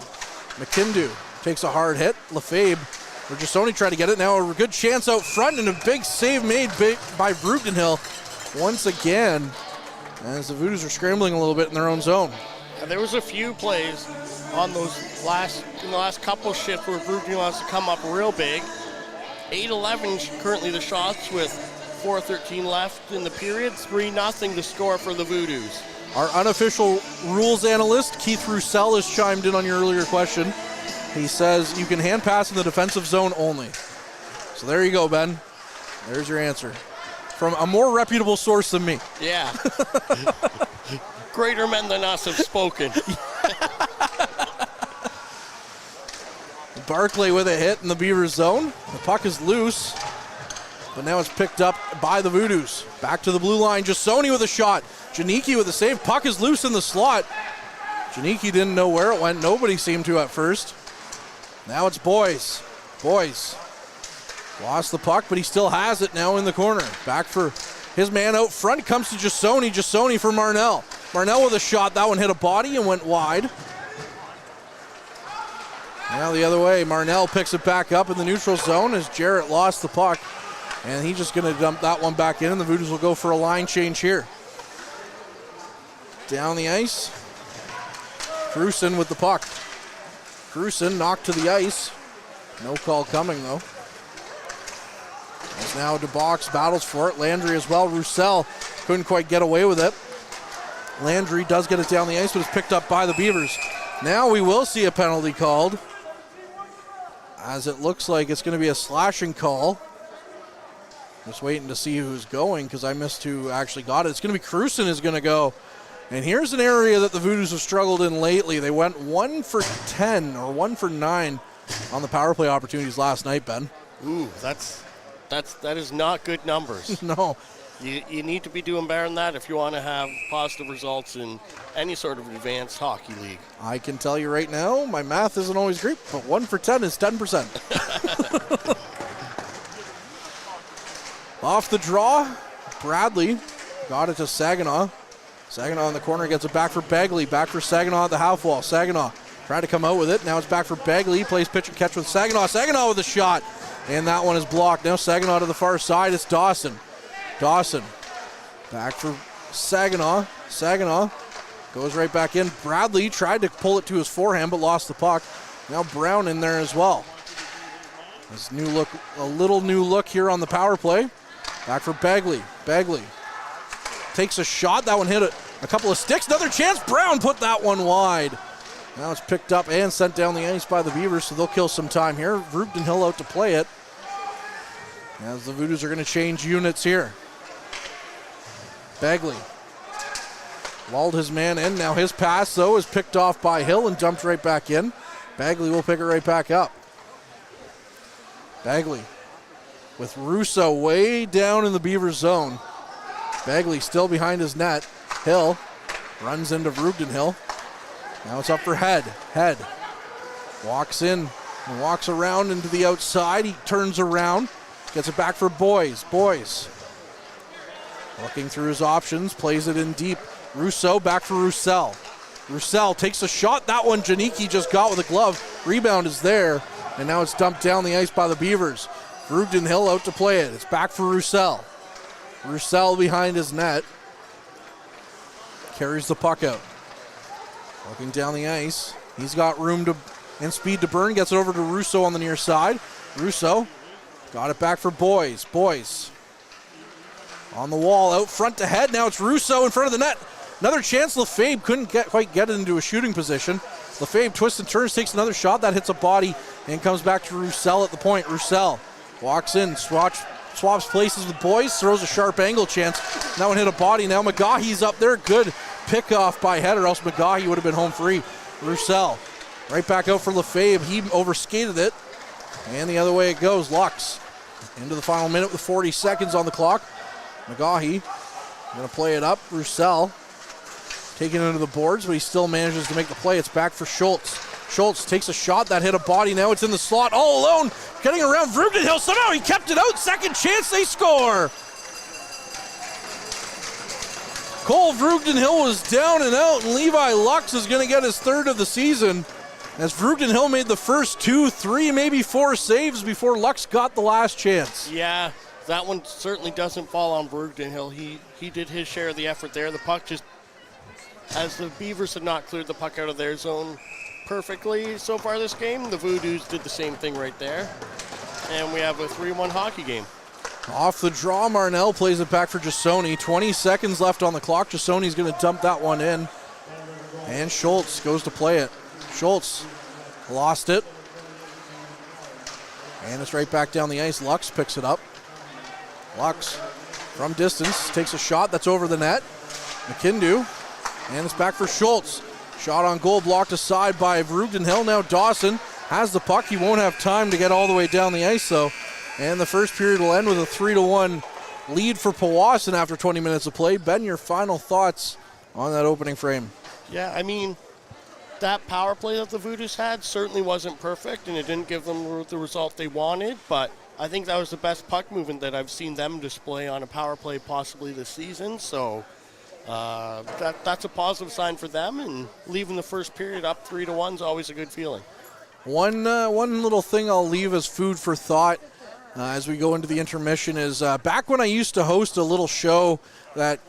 McKindu takes a hard hit. Lefebvre, or Jasoni trying to get it. Now a good chance out front and a big save made by Rupton Hill once again as the Voodoos are scrambling a little bit in their own zone. And there was a few plays on those in the last couple shifts where Rupton Hill has to come up real big. 8-11 currently the shots with 4:13 left in the period. 3-0 to score for the Voodoos. Our unofficial rules analyst, Keith Roussel, has chimed in on your earlier question. He says you can hand pass in the defensive zone only. So there you go, Ben. There's your answer. From a more reputable source than me. Yeah. Greater men than us have spoken. Barclay with a hit in the Beavers zone. The puck is loose, but now it's picked up by the Voodoos. Back to the blue line. Jasoni with a shot. Janicki with a save. Puck is loose in the slot. Janicki didn't know where it went. Nobody seemed to at first. Now it's Boyce. Boyce lost the puck, but he still has it now in the corner. Back for his man out front. Comes to Jasoni. Jasoni for Marnell. Marnell with a shot. That one hit a body and went wide. Now the other way. Marnell picks it back up in the neutral zone as Jarrett lost the puck. And he's just going to dump that one back in, and the Voodoos will go for a line change here. Down the ice. Cruson with the puck. Cruson knocked to the ice. No call coming, though. As now DeBox battles for it. Landry as well. Roussel couldn't quite get away with it. Landry does get it down the ice, but it's picked up by the Beavers. Now we will see a penalty called, as it looks like it's going to be a slashing call. Just waiting to see who's going because I missed who actually got it. It's going to be Cruson is going to go. And here's an area that the Voodoos have struggled in lately. They went 1 for 10 or 1 for 9 on the power play opportunities last night, Ben. Ooh, that is not good numbers. No. You need to be doing better than that if you want to have positive results in any sort of advanced hockey league. I can tell you right now, my math isn't always great, but 1 for 10 is 10%. Off the draw, Bradley got it to Saginaw. Saginaw in the corner gets it back for Bagley. Back for Saginaw at the half wall. Saginaw trying to come out with it. Now it's back for Bagley. He plays pitch and catch with Saginaw. Saginaw with a shot. And that one is blocked. Now Saginaw to the far side. It's Dawson. Dawson back for Saginaw. Saginaw goes right back in. Bradley tried to pull it to his forehand but lost the puck. Now Brown in there as well. This new look, a little new look here on the power play. Back for Bagley. Bagley takes a shot. That one hit a couple of sticks. Another chance. Brown put that one wide. Now it's picked up and sent down the ice by the Beavers, so they'll kill some time here. Vroogden Hill out to play it. As the Voodoos are going to change units here. Bagley lulled his man in. Now his pass, though, is picked off by Hill and dumped right back in. Bagley will pick it right back up. Bagley with Russo way down in the Beaver zone. Bagley still behind his net. Hill runs into Vroogden Hill. Now it's up for Head. Head walks in and walks around into the outside. He turns around, gets it back for Boys. Boys looking through his options, plays it in deep. Russo back for Roussel. Roussel takes a shot. That one Janicki just got with a glove. Rebound is there, and now it's dumped down the ice by the Beavers. Vroogden Hill out to play it. It's back for Roussel. Roussel behind his net. Carries the puck out. Looking down the ice. He's got room and speed to burn. Gets it over to Russo on the near side. Russo got it back for Boys. Boys on the wall, out front to Head. Now it's Russo in front of the net. Another chance. Lefebvre couldn't quite get it into a shooting position. Lefebvre twists and turns, takes another shot. That hits a body and comes back to Roussel at the point. Roussel walks in, swaps places with Boys, throws a sharp angle chance. That one hit a body. Now McGaughy's up there. Good pick off by Head, or else McGaughy would have been home free. Roussel right back out for Lefebvre. He overskated it, and the other way it goes. Lux into the final minute with 40 seconds on the clock. McGaughy going to play it up. Roussel taking it into the boards, but he still manages to make the play. It's back for Schultz. Schultz takes a shot. That hit a body. Now it's in the slot all alone. Getting around Vroogden Hill. Somehow he kept it out. Second chance. They score. Cole Vroogden Hill was down and out, and Levi Lux is going to get his third of the season, as Vroogden Hill made the first 2, 3, maybe 4 saves before Lux got the last chance. Yeah, that one certainly doesn't fall on Vroogden Hill. He did his share of the effort there. The puck just, as the Beavers had not cleared the puck out of their zone perfectly so far this game, the Voodoos did the same thing right there. And we have a 3-1 hockey game. Off the draw, Marnell plays it back for Jasoni. 20 seconds left on the clock. Jasoni's going to dump that one in. And Schultz goes to play it. Schultz lost it. And it's right back down the ice. Lux picks it up. Lux from distance takes a shot that's over the net. McKindu. And it's back for Schultz. Shot on goal blocked aside by Vroogden Hill. Now Dawson has the puck. He won't have time to get all the way down the ice though. And the first period will end with a 3-1 lead for Powassan after 20 minutes of play. Ben, your final thoughts on that opening frame? Yeah, I mean, that power play that the Voodoos had certainly wasn't perfect, and it didn't give them the result they wanted, but I think that was the best puck movement that I've seen them display on a power play possibly this season, so that's a positive sign for them, and leaving the first period up 3-1 is always a good feeling. One little thing I'll leave as food for thought as we go into the intermission is back when I used to host a little show that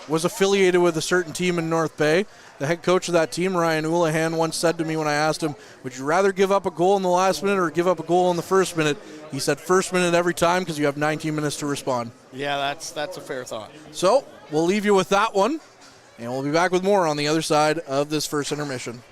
was affiliated with a certain team in North Bay, the head coach of that team, Ryan Oulahan, once said to me when I asked him, would you rather give up a goal in the last minute or give up a goal in the first minute? He said first minute every time because you have 19 minutes to respond. Yeah, that's a fair thought. So we'll leave you with that one, and we'll be back with more on the other side of this first intermission.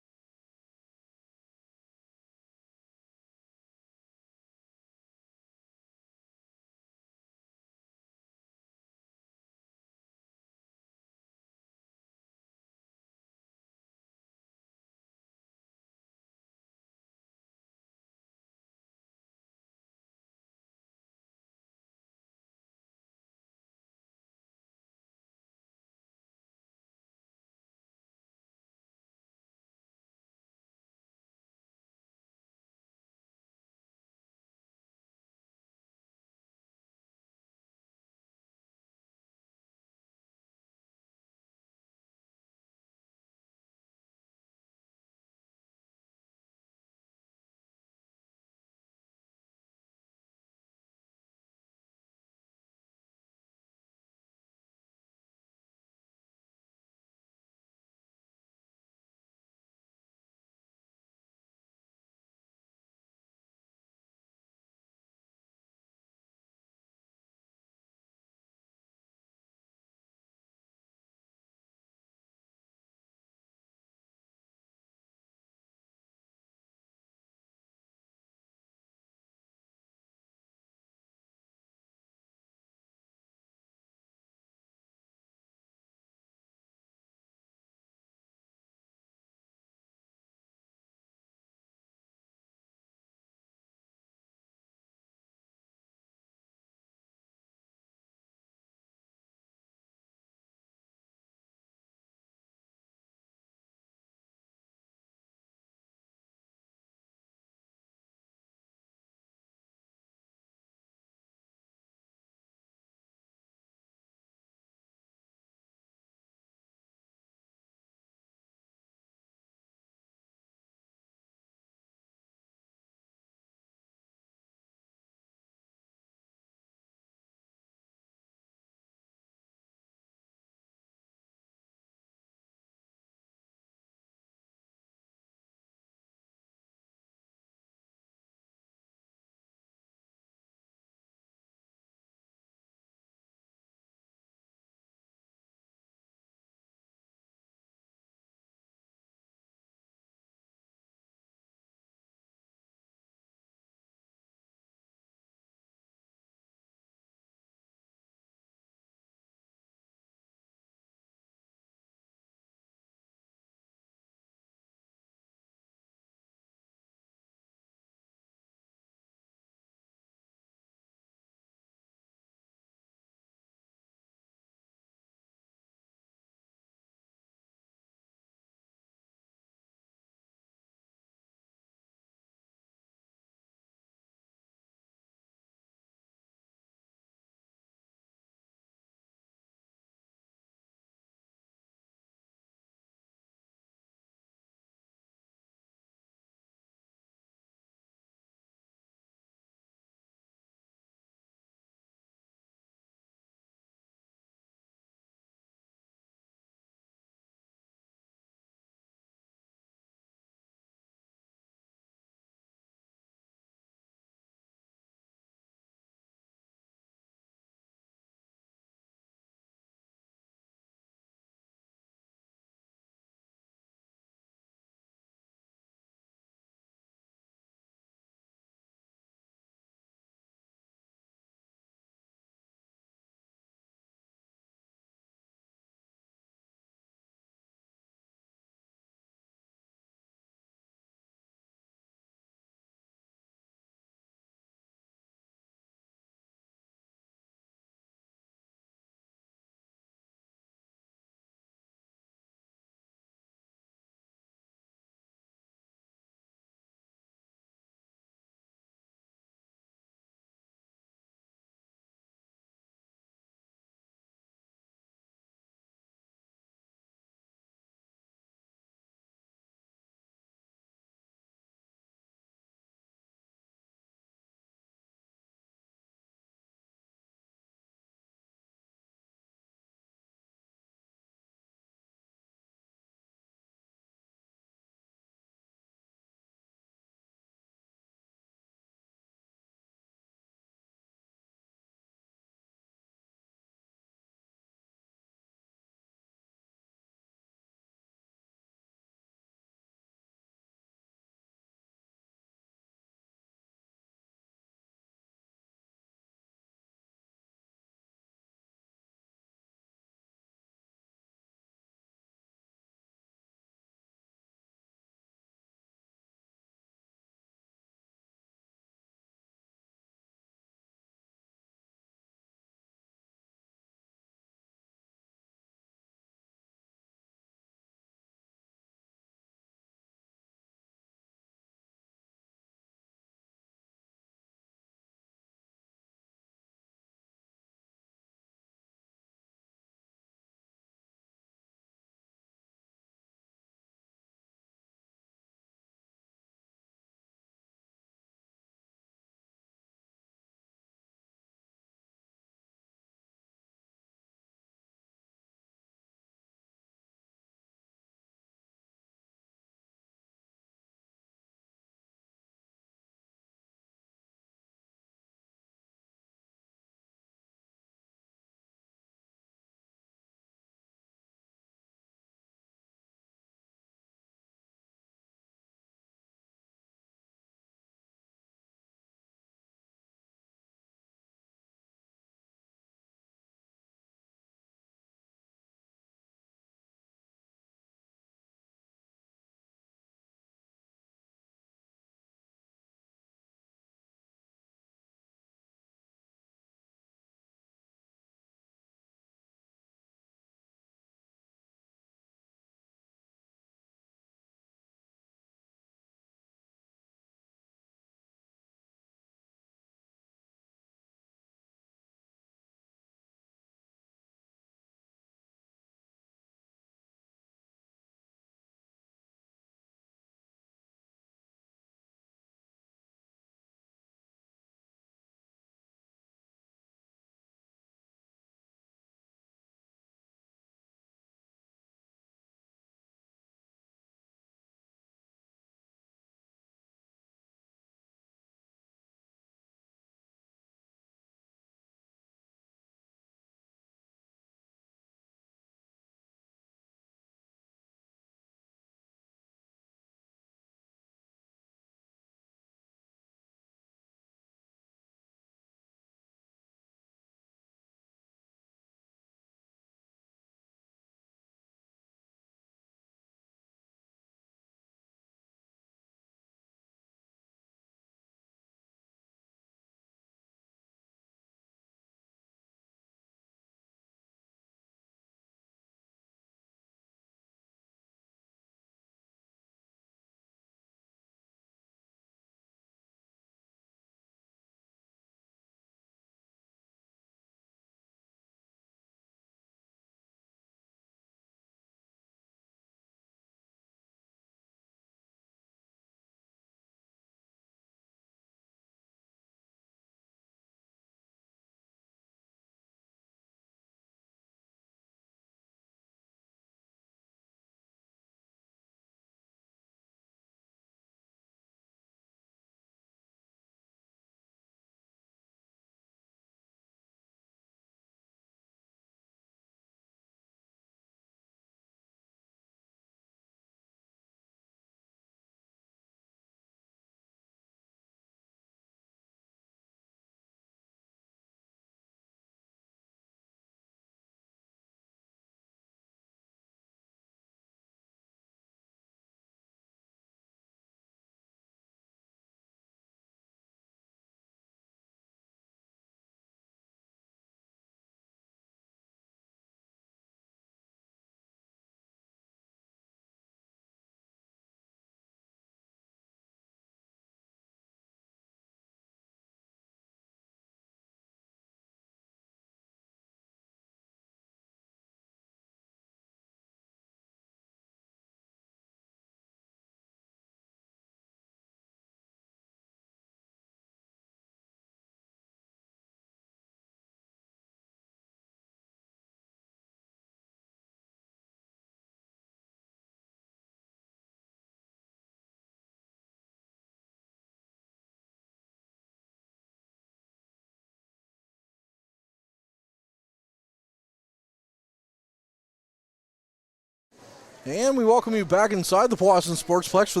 And we welcome you back inside the Powassan Sportsplex for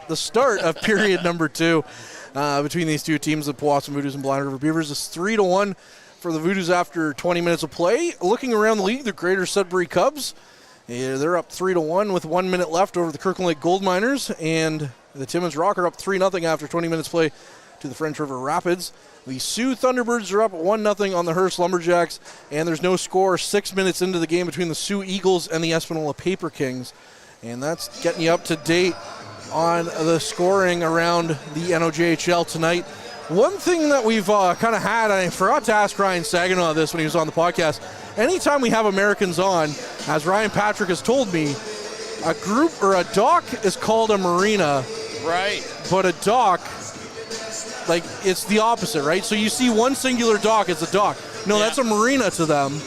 the start of period number 2 between these two teams, the Powassan Voodoos and Blind River Beavers. It's 3-1 for the Voodoos after 20 minutes of play. Looking around the league, the Greater Sudbury Cubs, they're up 3-1 with 1 minute left over the Kirkland Lake Gold Miners, and the Timmins Rock are up 3-0 after 20 minutes play to the French River Rapids. The Sioux Thunderbirds are up 1-0 on the Hearst Lumberjacks, and there's no score 6 minutes into the game between the Sioux Eagles and the Espanola Paper Kings. And that's getting you up to date on the scoring around the NOJHL tonight. One thing that we've kind of had, I forgot to ask Ryan Saginaw this when he was on the podcast, anytime we have Americans on, as Ryan Patrick has told me, a group or a dock is called a marina. Right. But a dock, like, it's the opposite, right? So you see one singular dock, it's a dock. No, that's a marina to them.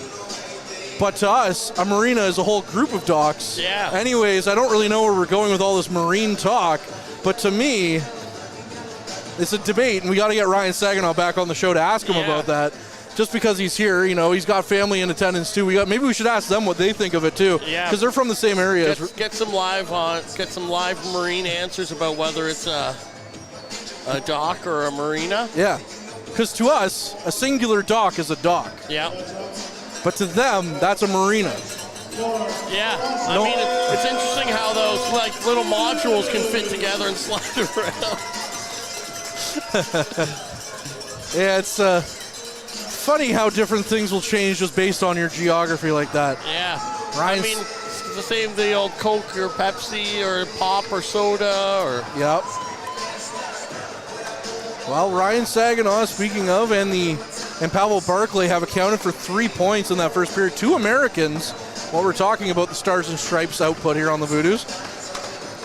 But to us, a marina is a whole group of docks. Yeah. Anyways, I don't really know where we're going with all this marine talk, but to me, it's a debate, and we got to get Ryan Saginaw back on the show to ask him about that. Just because he's here, you know, he's got family in attendance too. Maybe we should ask them what they think of it too, because they're from the same area. Get some live marine answers about whether it's a dock or a marina. Yeah, because to us, a singular dock is a dock. Yeah. But to them, that's a marina. Yeah, I mean, it's interesting how those like little modules can fit together and slide around. Yeah, it's funny how different things will change just based on your geography like that. Yeah, Ryan's, I mean, it's the same, the old Coke or Pepsi or pop or soda or. Yep. Well, Ryan Saginaw, speaking of, and Pavel Barclay have accounted for 3 points in that first period. 2 Americans, while we're talking about the Stars and Stripes output here on the Voodoos.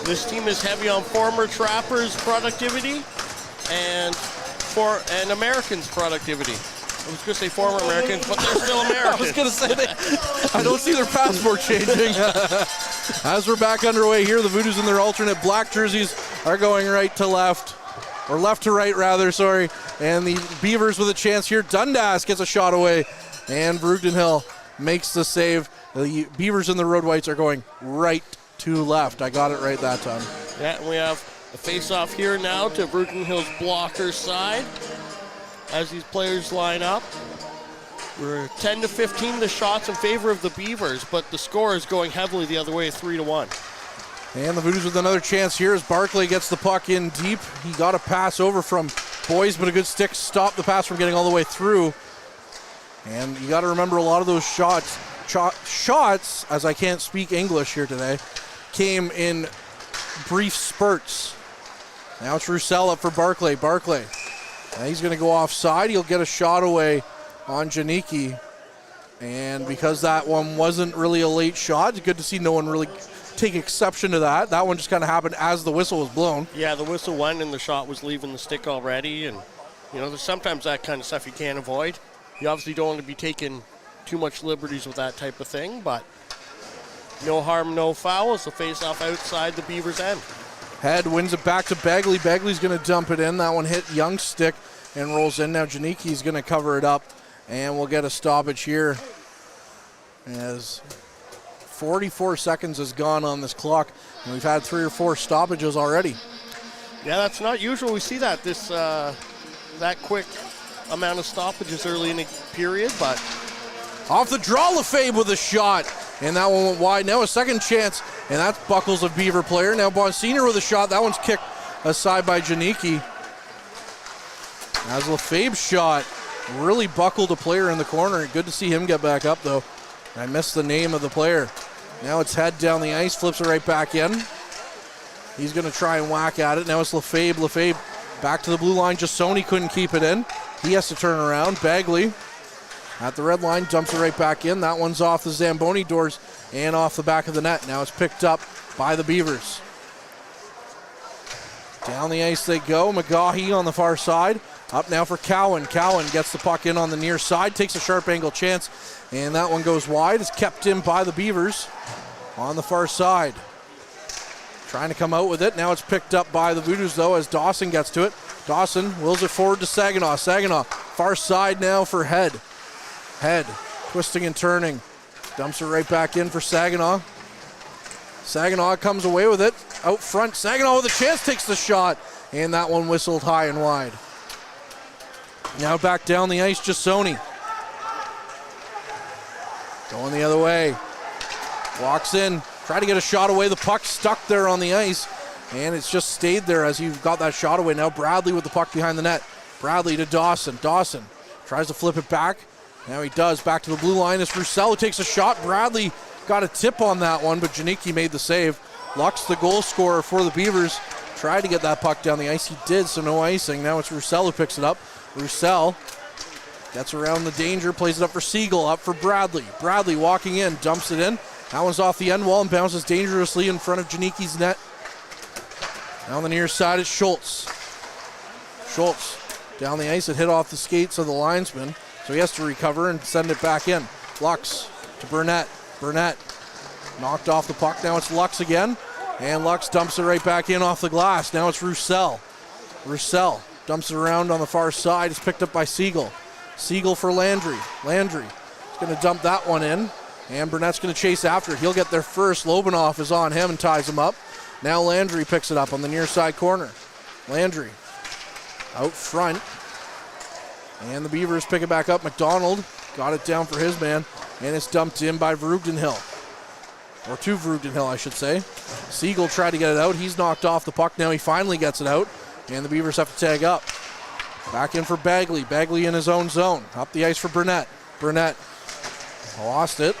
This team is heavy on former Trappers productivity and Americans productivity. I was going to say former Americans, but they're still Americans. I was going to say I don't see their passport changing. As we're back underway here, the Voodoos in their alternate black jerseys are going right to left. Or left to right, rather, sorry. And the Beavers with a chance here. Dundas gets a shot away. And Brugden Hill makes the save. The Beavers and the Road Whites are going right to left. I got it right that time. Yeah, and we have a face-off here now to Brugden Hill's blocker side as these players line up. We're 10-15 the shots in favor of the Beavers, but the score is going heavily the other way, 3-1. And the Voodoos with another chance here as Barclay gets the puck in deep. He got a pass over from Boys, but a good stick stopped the pass from getting all the way through. And you got to remember, a lot of those shots, as I can't speak English here today, came in brief spurts. Now it's Roussel up for Barclay. Barclay, now he's going to go offside. He'll get a shot away on Janicki. And because that one wasn't really a late shot, it's good to see no one really take exception to that. That one just kind of happened as the whistle was blown. Yeah, the whistle went and the shot was leaving the stick already. And, you know, there's sometimes that kind of stuff you can't avoid. You obviously don't want to be taking too much liberties with that type of thing, but no harm, no foul. It's a face-off outside the Beavers' end. Head wins it back to Begley. Begley's going to dump it in. That one hit Young's stick and rolls in. Now Janicki's going to cover it up, and we'll get a stoppage here as 44 seconds has gone on this clock, and we've had 3 or 4 stoppages already. Yeah, that's not usual. We see that that quick amount of stoppages early in the period, but off the draw, Lefebvre with a shot, and that one went wide. Now a second chance, and that's Buckles, a Beaver player. Now Bonsignor with a shot. That one's kicked aside by Janicki. As Lefebvre's shot really buckled a player in the corner. Good to see him get back up, though. I missed the name of the player. Now it's Head down the ice, flips it right back in. He's going to try and whack at it. Now it's Lefebvre. Lefebvre back to the blue line. Jassoni couldn't keep it in. He has to turn around. Bagley at the red line, dumps it right back in. That one's off the Zamboni doors and off the back of the net. Now it's picked up by the Beavers. Down the ice they go. McGahee on the far side. Up now for Cowan. Cowan gets the puck in on the near side, takes a sharp angle chance, and that one goes wide. It's kept in by the Beavers on the far side. Trying to come out with it. Now it's picked up by the Voodoos, though, as Dawson gets to it. Dawson wills it forward to Saginaw. Saginaw, far side now for Head. Head, twisting and turning. Dumps it right back in for Saginaw. Saginaw comes away with it. Out front, Saginaw with a chance, takes the shot. And that one whistled high and wide. Now back down the ice, Jasoni. Going the other way. Walks in, try to get a shot away. The puck stuck there on the ice. And it's just stayed there as he got that shot away. Now Bradley with the puck behind the net. Bradley to Dawson. Dawson tries to flip it back. Now he does. Back to the blue line. It's Roussel who takes a shot. Bradley got a tip on that one, but Janicki made the save. Lux, the goal scorer for the Beavers, tried to get that puck down the ice. He did, so no icing. Now it's Roussel who picks it up. Roussel gets around the danger, plays it up for Siegel, up for Bradley. Bradley walking in, dumps it in. That one's off the end wall and bounces dangerously in front of Janicki's net. Now on the near side, it's Schultz. Schultz down the ice. It hit off the skates of the linesman, so he has to recover and send it back in. Lux to Burnett. Burnett knocked off the puck. Now it's Lux again, and Lux dumps it right back in off the glass. Now it's Roussel. Roussel dumps it around on the far side. It's picked up by Siegel. Siegel for Landry. Landry is going to dump that one in, and Burnett's going to chase after it. He'll get there first. Lobanoff is on him and ties him up. Now Landry picks it up on the near side corner. Landry out front, and the Beavers pick it back up. McDonald got it down for his man, and it's dumped in by Vrugdenhill. Or to Vrugdenhill, I should say. Siegel tried to get it out. He's knocked off the puck. Now he finally gets it out, and the Beavers have to tag up. Back in for Bagley. Bagley in his own zone. Up the ice for Burnett. Burnett lost it,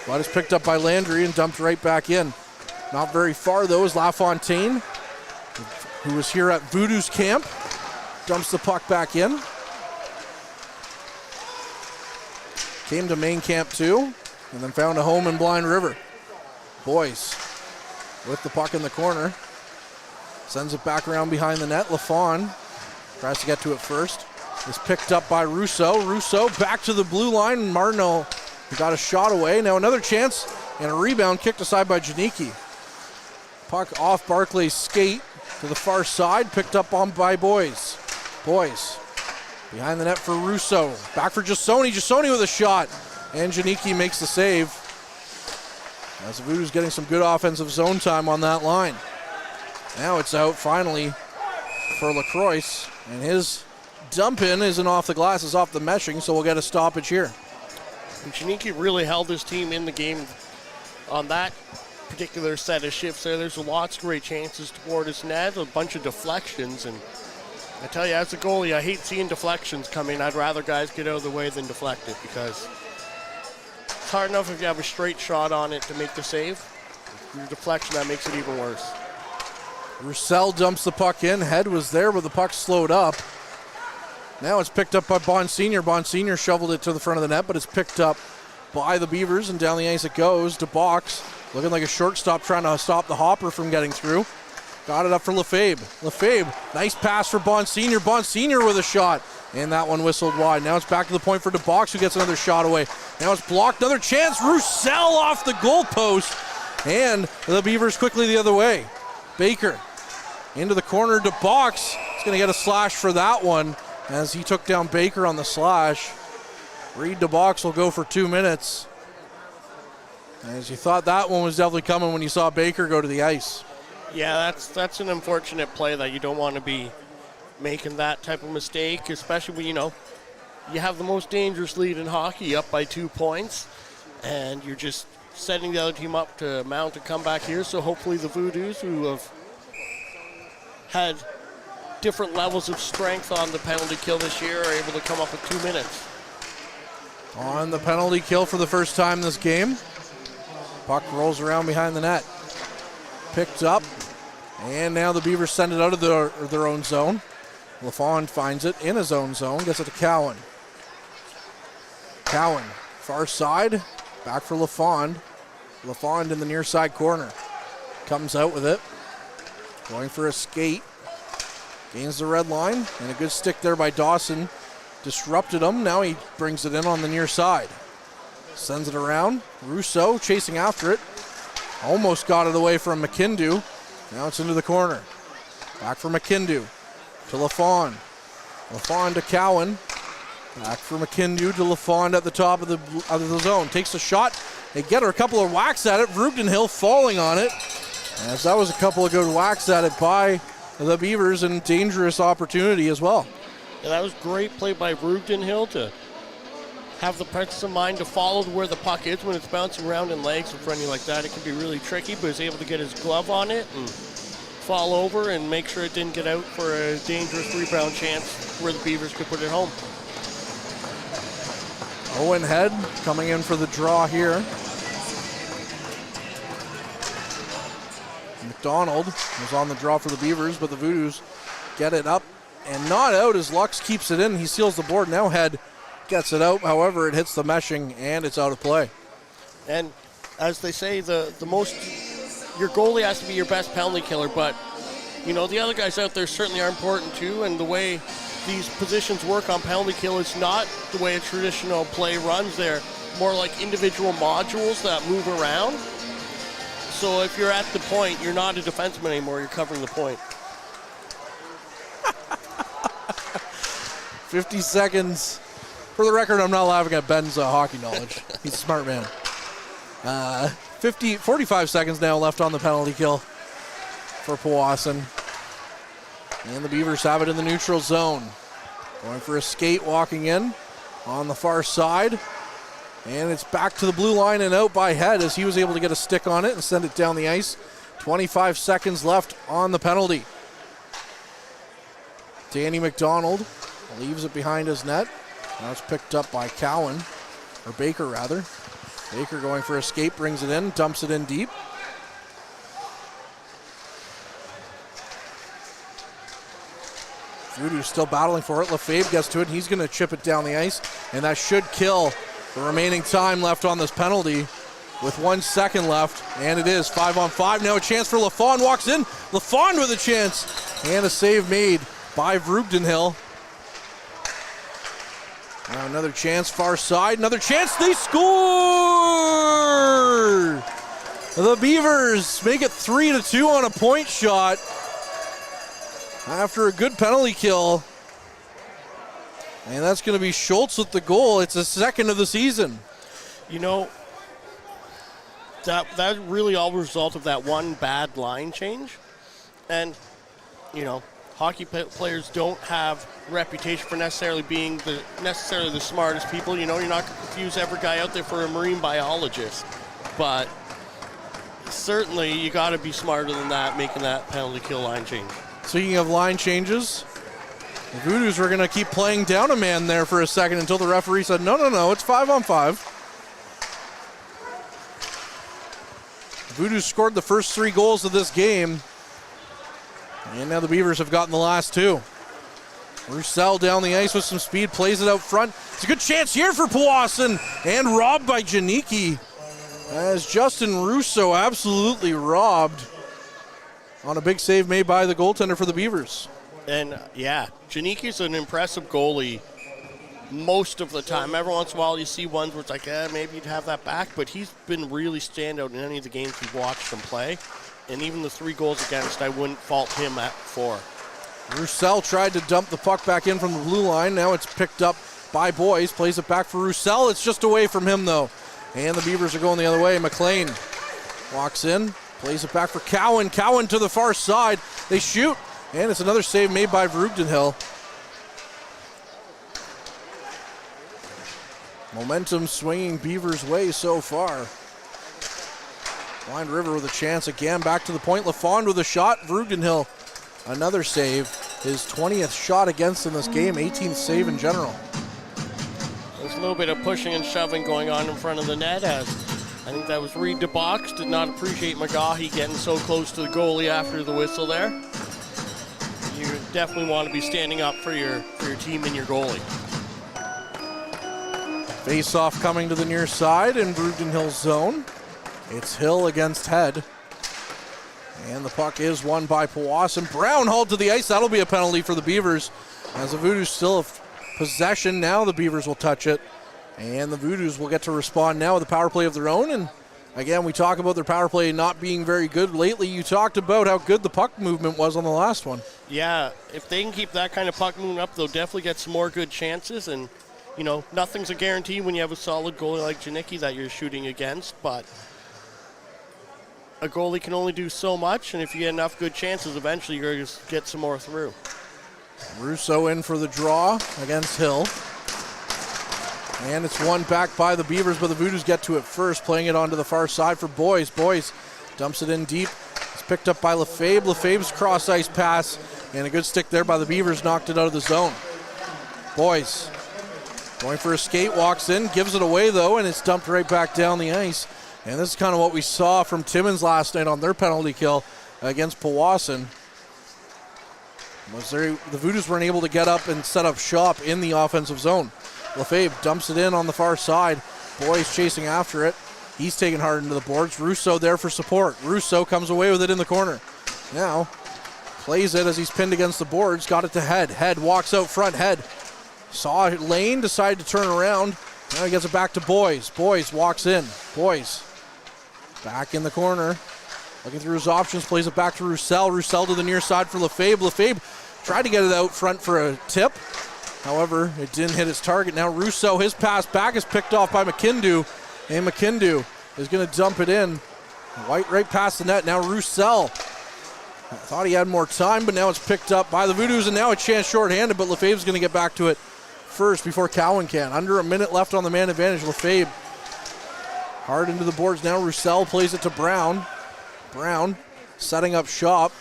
but it's picked up by Landry and dumped right back in. Not very far, though, is LaFontaine, who was here at Voodoo's camp. Dumps the puck back in. Came to main camp, too, and then found a home in Blind River. Boyce with the puck in the corner. Sends it back around behind the net. LaFawn tries to get to it first. Is picked up by Rousseau. Rousseau back to the blue line. Martineau got a shot away. Now another chance and a rebound kicked aside by Janicki. Puck off Barclay's skate to the far side. Picked up on by Boyce. Boyce behind the net for Rousseau. Back for Jasoni. Jasoni with a shot. And Janicki makes the save. As the Voodoo's getting some good offensive zone time on that line. Now it's out finally for Lacroix. And his dump in isn't off the glass, it's off the meshing, so we'll get a stoppage here. And Janicki really held his team in the game on that particular set of shifts there. There's lots of great chances toward his net, a bunch of deflections, and I tell you, as a goalie, I hate seeing deflections come in. I'd rather guys get out of the way than deflect it, because it's hard enough if you have a straight shot on it to make the save. Your deflection, that makes it even worse. Roussel dumps the puck in. Head was there, but the puck slowed up. Now it's picked up by Bonsignor. Bonsignor shoveled it to the front of the net, but it's picked up by the Beavers, and down the ice it goes to Box. Looking like a shortstop trying to stop the hopper from getting through. Got it up for Lefebvre. Lefebvre, nice pass for Bonsignor. Bonsignor with a shot, and that one whistled wide. Now it's back to the point for DeBox, who gets another shot away. Now it's blocked. Another chance. Roussel off the goalpost, and the Beavers quickly the other way. Baker into the corner. DeBox is going to get a slash for that one as he took down Baker on the slash. Reed DeBox will go for 2 minutes. As you thought that one was definitely coming when you saw Baker go to the ice. Yeah, that's an unfortunate play that you don't want to be making that type of mistake, especially when, you have the most dangerous lead in hockey up by 2 points, and you're just setting the other team up to mount a comeback here. So hopefully the Voodoos, who have had different levels of strength on the penalty kill this year, are able to come up with 2 minutes. On the penalty kill for the first time this game. Puck rolls around behind the net. Picked up, and now the Beavers send it out of their own zone. LaFawn finds it in his own zone, gets it to Cowan. Cowan, far side, back for LaFawn. LaFawn in the near side corner. Comes out with it, going for a skate. Gains the red line, and a good stick there by Dawson. Disrupted him, now he brings it in on the near side. Sends it around. Rousseau chasing after it. Almost got it away from McKindu. Now it's into the corner. Back for McKindu to LaFawn. LaFawn to Cowan. Back for McKindu to LaFawn at the top of the zone. Takes a shot, They get a couple of whacks at it. Vreugdenhill falling on it. As that was a couple of good whacks at it by the Beavers, and dangerous opportunity as well. Yeah, that was great play by Vreugdenhill to have the presence of mind to follow where the puck is when it's bouncing around in legs in front of you like that. It can be really tricky, but he's able to get his glove on it and fall over and make sure it didn't get out for a dangerous rebound chance where the Beavers could put it home. Owen Head coming in for the draw here. McDonald was on the draw for the Beavers, but the Voodoos get it up and not out as Lux keeps it in. He seals the board. Now Head gets it out. However, it hits the meshing and it's out of play. And as they say, your goalie has to be your best penalty killer, but the other guys out there certainly are important too, and the way these positions work on penalty kill is not the way a traditional play runs. They're more like individual modules that move around. So if you're at the point, you're not a defenseman anymore, you're covering the point. 50 seconds. For the record, I'm not laughing at Ben's hockey knowledge. He's a smart man. 45 seconds now left on the penalty kill for Powassan. And the Beavers have it in the neutral zone. Going for a skate, walking in on the far side. And it's back to the blue line and out by Head as he was able to get a stick on it and send it down the ice. 25 seconds left on the penalty. Danny McDonald leaves it behind his net. Now it's picked up by Cowan, or Baker rather. Baker going for a skate, brings it in, dumps it in deep. Voodoos still battling for it. Lefebvre gets to it, and he's going to chip it down the ice, and that should kill the remaining time left on this penalty with 1 second left, and it is 5-on-5. Now a chance for Lafond, walks in. Lafond with a chance, and a save made by Vreugdenhill. Now another chance, far side, another chance, they score! The Beavers make it 3-2 on a point shot after a good penalty kill. And that's going to be Schultz with the goal. It's the second of the season. That really all result of that one bad line change. And, hockey players don't have a reputation for necessarily being the smartest people. You're not going to confuse every guy out there for a marine biologist. But certainly you got to be smarter than that, making that penalty kill line change. Speaking of line changes, the Voodoos were going to keep playing down a man there for a second until the referee said, no, it's 5-on-5. The Voodoos scored the first 3 goals of this game, and now the Beavers have gotten the last 2. Roussel down the ice with some speed, plays it out front. It's a good chance here for Powassan, and robbed by Janicki, as Justin Russo absolutely robbed on a big save made by the goaltender for the Beavers. And Janicki's an impressive goalie most of the time. Every once in a while you see ones where it's like, maybe you'd have that back, but he's been really standout in any of the games we've watched him play. And even the 3 goals against, I wouldn't fault him for. Roussel tried to dump the puck back in from the blue line. Now it's picked up by Boyce, plays it back for Roussel. It's just away from him though. And the Beavers are going the other way. McLean walks in, plays it back for Cowan. Cowan to the far side. They shoot. And it's another save made by Vreugdenhill. Momentum swinging Beavers' way so far. Blind River with a chance again. Back to the point. Lafond with a shot. Vreugdenhill, another save. His 20th shot against in this game. 18th save in general. There's a little bit of pushing and shoving going on in front of the net, as I think that was Reed DeBox. Did not appreciate McGaughy getting so close to the goalie after the whistle there. You definitely want to be standing up for your team and your goalie. Face-off coming to the near side in Vreugdenhill's zone. It's Hill against Head. And the puck is won by Powassan. Brown hauled to the ice. That'll be a penalty for the Beavers. As the Voodoos still have possession, now the Beavers will touch it. And the Voodoos will get to respond now with a power play of their own. And again, we talk about their power play not being very good lately. You talked about how good the puck movement was on the last one. Yeah, if they can keep that kind of puck movement up, they'll definitely get some more good chances. And, nothing's a guarantee when you have a solid goalie like Janicki that you're shooting against, but a goalie can only do so much, and if you get enough good chances, eventually you're going to get some more through. Russo in for the draw against Hill. And it's won back by the Beavers, but the Voodoos get to it first, playing it onto the far side for Boys. Boys dumps it in deep. It's picked up by Lefebvre. Lefebvre's cross-ice pass, and a good stick there by the Beavers knocked it out of the zone. Boys going for a skate, walks in, gives it away though, and it's dumped right back down the ice. And this is kind of what we saw from Timmins last night on their penalty kill against Powassan. The Voodoos weren't able to get up and set up shop in the offensive zone. Lefebvre dumps it in on the far side. Boys chasing after it. He's taken hard into the boards. Russo there for support. Russo comes away with it in the corner. Now plays it as he's pinned against the boards. Got it to Head. Head walks out front. Head saw Lane, decided to turn around. Now he gets it back to Boys. Boys walks in. Boys back in the corner. Looking through his options, plays it back to Roussel. Roussel to the near side for Lefebvre. Lefebvre tried to get it out front for a tip. However, it didn't hit its target. Now Russo, his pass back is picked off by McKindu. And McKindu is going to dump it in. White right past the net. Now Roussel. I thought he had more time, but now it's picked up by the Voodoos, and now a chance shorthanded, but Lefebvre's going to get back to it first before Cowan can. Under a minute left on the man advantage. Lefebvre hard into the boards now. Roussel plays it to Brown. Brown setting up shop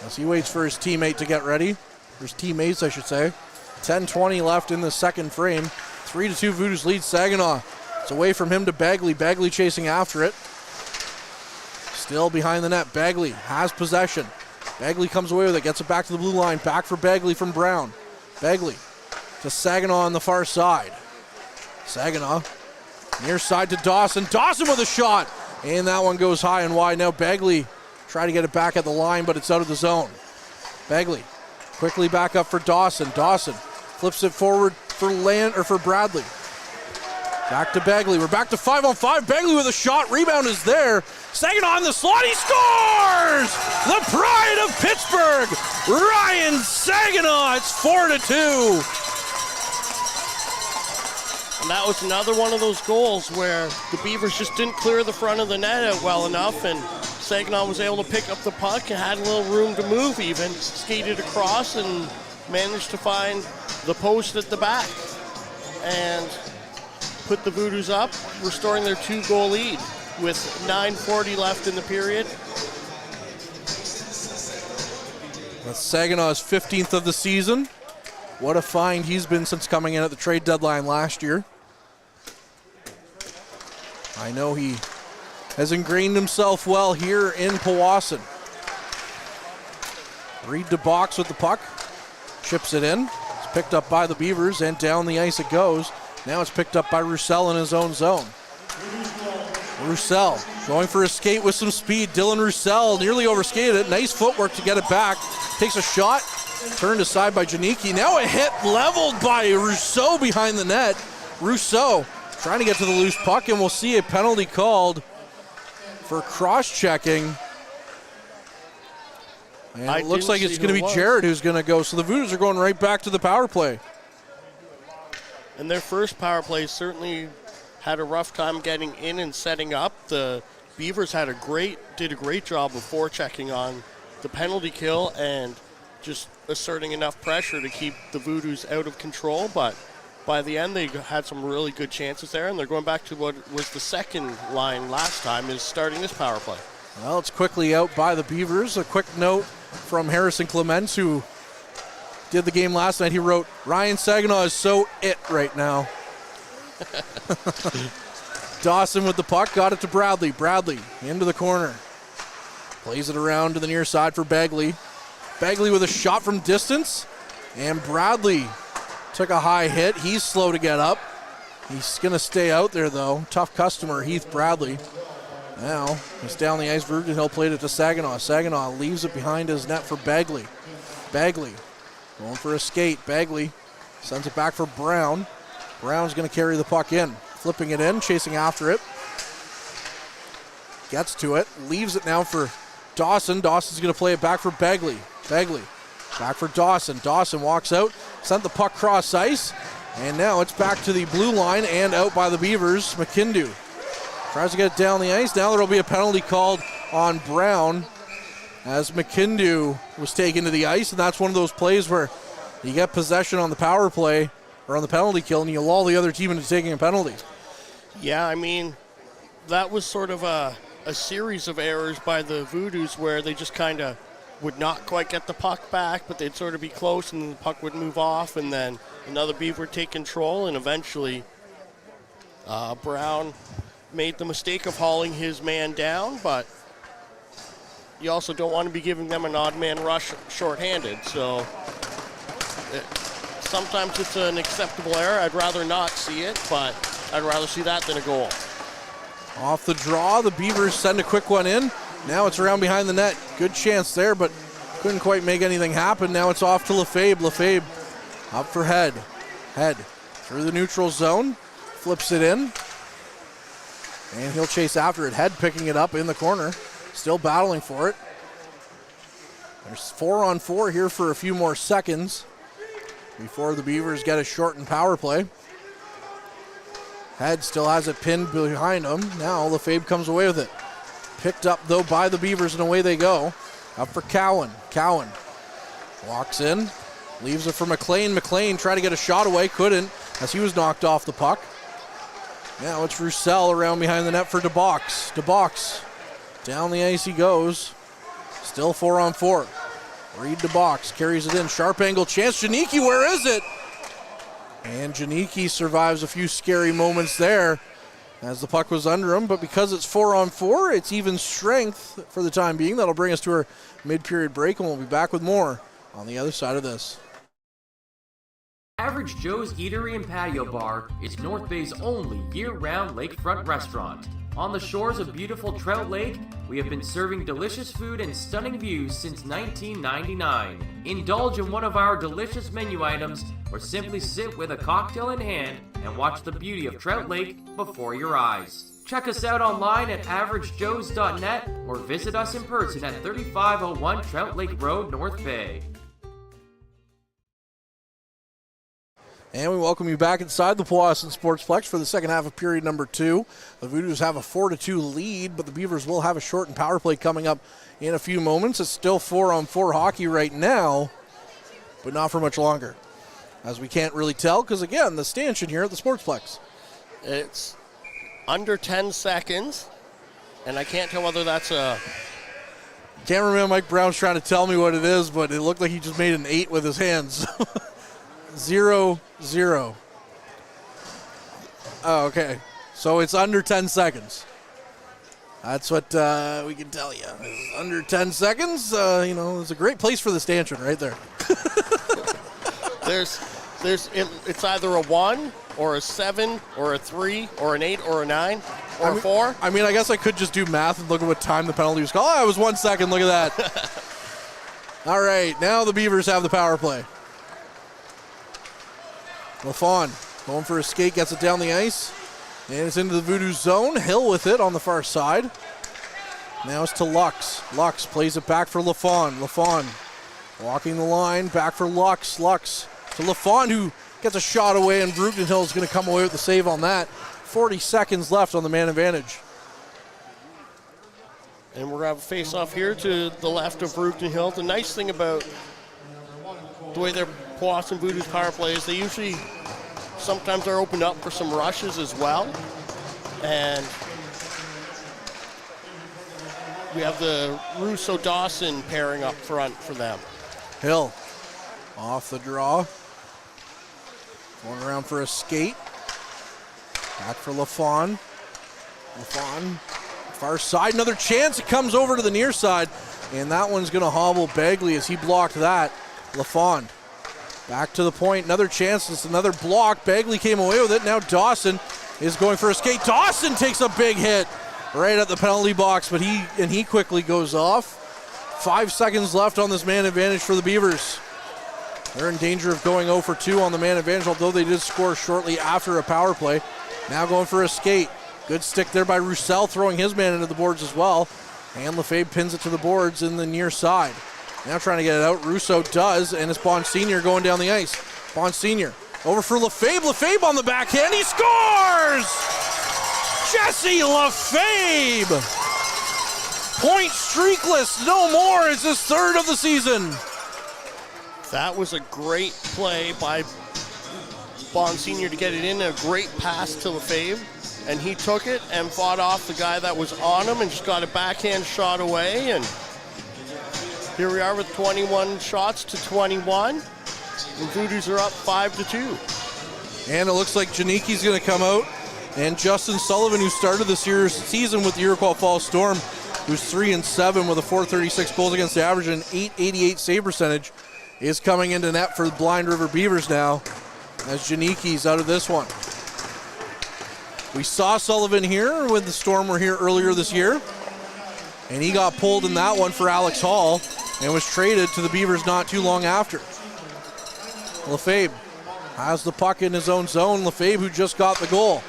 as he waits for his teammate to get ready. For his teammates, I should say. 10:20 left in the second frame. 3-2 Voodoos lead Saginaw. It's away from him to Bagley. Bagley chasing after it. Still behind the net. Bagley has possession. Bagley comes away with it. Gets it back to the blue line. Back for Bagley from Brown. Bagley to Saginaw on the far side. Saginaw near side to Dawson. Dawson with a shot. And that one goes high and wide. Now Bagley trying to get it back at the line, but it's out of the zone. Bagley quickly back up for Dawson. Dawson flips it forward for Bradley. Back to Bagley. We're back to 5-on-5. Bagley with a shot. Rebound is there. Saginaw on the slot. He scores! The pride of Pittsburgh, Ryan Saginaw. It's 4-2. And that was another one of those goals where the Beavers just didn't clear the front of the net out well enough, and Saginaw was able to pick up the puck and had a little room to move even, skated across and managed to find the post at the back and put the Voodoos up, restoring their 2-goal lead with 9:40 left in the period. That's Saginaw's 15th of the season. What a find he's been since coming in at the trade deadline last year. I know he has ingrained himself well here in Powassan. Reed to box with the puck. Chips it in. It's picked up by the Beavers, and down the ice it goes. Now it's picked up by Roussel in his own zone. Roussel going for a skate with some speed. Dylan Roussel nearly overskated it. Nice footwork to get it back. Takes a shot. Turned aside by Janicki. Now a hit leveled by Rousseau behind the net. Rousseau trying to get to the loose puck, and we'll see a penalty called for cross-checking. And it looks like it's going to be Jared who's going to go. So the Voodoos are going right back to the power play. And their first power play certainly had a rough time getting in and setting up. The Beavers did a great job of forechecking on the penalty kill and just asserting enough pressure to keep the Voodoos out of control, but by the end they had some really good chances there, and they're going back to what was the second line last time, is starting this power play. Well, it's quickly out by the Beavers. A quick note from Harrison Clements, who did the game last night. He wrote, Ryan Saginaw is so it right now. Dawson with the puck, got it to Bradley. Bradley into the corner. Plays it around to the near side for Bagley. Bagley with a shot from distance, and Bradley took a high hit. He's slow to get up. He's going to stay out there, though. Tough customer, Heath Bradley. Now, he's down the ice. Virginhill played it to Saginaw. Saginaw leaves it behind his net for Bagley. Bagley going for a skate. Bagley sends it back for Brown. Brown's going to carry the puck in. Flipping it in, chasing after it. Gets to it, leaves it now for Dawson. Dawson's going to play it back for Bagley. Bagley back for Dawson. Dawson walks out, sent the puck cross ice, And now it's back to the blue line and out by the Beavers. McKindu tries to get it down the ice. Now there will be a penalty called on Brown as McKindu was taken to the ice, and that's one of those plays where you get possession on the power play or on the penalty kill and you lull the other team into taking a penalty. Yeah, I mean, that was sort of a series of errors by the Voodoos where they just kind of would not quite get the puck back, but they'd sort of be close and the puck would move off, and then another Beaver would take control, and eventually Brown made the mistake of hauling his man down, but you also don't want to be giving them an odd man rush shorthanded, so sometimes it's an acceptable error. I'd rather not see it, but I'd rather see that than a goal. Off the draw, the Beavers send a quick one in. Now it's around behind the net. Good chance there, but couldn't quite make anything happen. Now it's off to Lefebvre. Lefebvre up for Head. Head through the neutral zone, flips it in, and he'll chase after it. Head picking it up in the corner, still battling for it. There's 4-on-4 here for a few more seconds before the Beavers get a shortened power play. Head still has it pinned behind him. Now Lefebvre comes away with it. Picked up, though, by the Beavers, and away they go. Up for Cowan. Cowan walks in, leaves it for McLean. McLean tried to get a shot away, couldn't, as he was knocked off the puck. Now it's Roussel around behind the net for DeBox. DeBox, down the ice he goes. Still 4-on-4. Reed DeBox carries it in. Sharp angle chance. Janicki, where is it? And Janicki survives a few scary moments there as the puck was under him, but because it's 4-on-4, it's even strength for the time being. That'll bring us to our mid-period break, and we'll be back with more on the other side of this. Average Joe's Eatery and Patio Bar is North Bay's only year-round lakefront restaurant. On the shores of beautiful Trout Lake, we have been serving delicious food and stunning views since 1999. Indulge in one of our delicious menu items or simply sit with a cocktail in hand and watch the beauty of Trout Lake before your eyes. Check us out online at averagejoes.net or visit us in person at 3501 Trout Lake Road, North Bay. And we welcome you back inside the Powassan Sportsplex for the second half of period number 2. The Voodoos have a 4-2 lead, but the Beavers will have a shortened power play coming up in a few moments. It's still 4-on-4 hockey right now, but not for much longer, as we can't really tell because, again, the stanchion here at the Sportsplex. It's under 10 seconds, and I can't tell whether that's a... Can't remember. Mike Brown's trying to tell me what it is, but it looked like he just made an 8 with his hands. 0-0. Oh, okay. So it's under 10 seconds. That's what we can tell you. It's under 10 seconds. It's a great place for the stanchion right there. It's either a 1 or a 7 or a 3 or an 8 or a 9 or a 4. I mean, I guess I could just do math and look at what time the penalty was called. Oh, it was 1 second. Look at that. All right, now the Beavers have the power play. LaFawn going for a skate, gets it down the ice, and it's into the Voodoo zone. Hill with it on the far side. Now it's to Lux. Lux plays it back for LaFawn. LaFawn walking the line, back for Lux. Lux to LaFawn, who gets a shot away, and Brugden Hill is going to come away with the save on that. 40 seconds left on the man advantage. And we're going to have a face-off here to the left of Brugden Hill. The nice thing about the way their Powassan Voodoos power play is they usually sometimes are opened up for some rushes as well. And we have the Russo-Dawson pairing up front for them. Hill off the draw. Going around for a skate. Back for LaFawn. LaFawn, far side, another chance. It comes over to the near side, and that one's going to hobble Bagley as he blocked that. LaFawn back to the point, another chance. It's another block. Bagley came away with it. Now Dawson is going for a skate. Dawson takes a big hit right at the penalty box, but he quickly goes off. 5 seconds left on this man advantage for the Beavers. They're in danger of going 0 for 2 on the man advantage, although they did score shortly after a power play. Now going for a skate. Good stick there by Roussel, throwing his man into the boards as well. And Lefebvre pins it to the boards in the near side. Now trying to get it out. Russo does, and it's Bond Sr. going down the ice. Bond Sr. Over for Lefebvre. Lefebvre on the backhand. He scores! Jesse Lefebvre! Point streakless. No more. It's his third of the season. That was a great play by Bond Sr. to get it in. A great pass to Lefebvre. And he took it and fought off the guy that was on him and just got a backhand shot away. And here we are with 21 shots to 21. And Voodoos are up 5-2. And it looks like Janicki's going to come out. And Justin Sullivan, who started this year's season with the Iroquois Falls Storm, who's 3-7 with a .436 goals against average and .888 save percentage, is coming into net for the Blind River Beavers now as Janicki's out of this one. We saw Sullivan here when the Storm were here earlier this year, and he got pulled in that one for Alex Hall and was traded to the Beavers not too long after. Lefebvre has the puck in his own zone. Lefebvre, who just got the goal.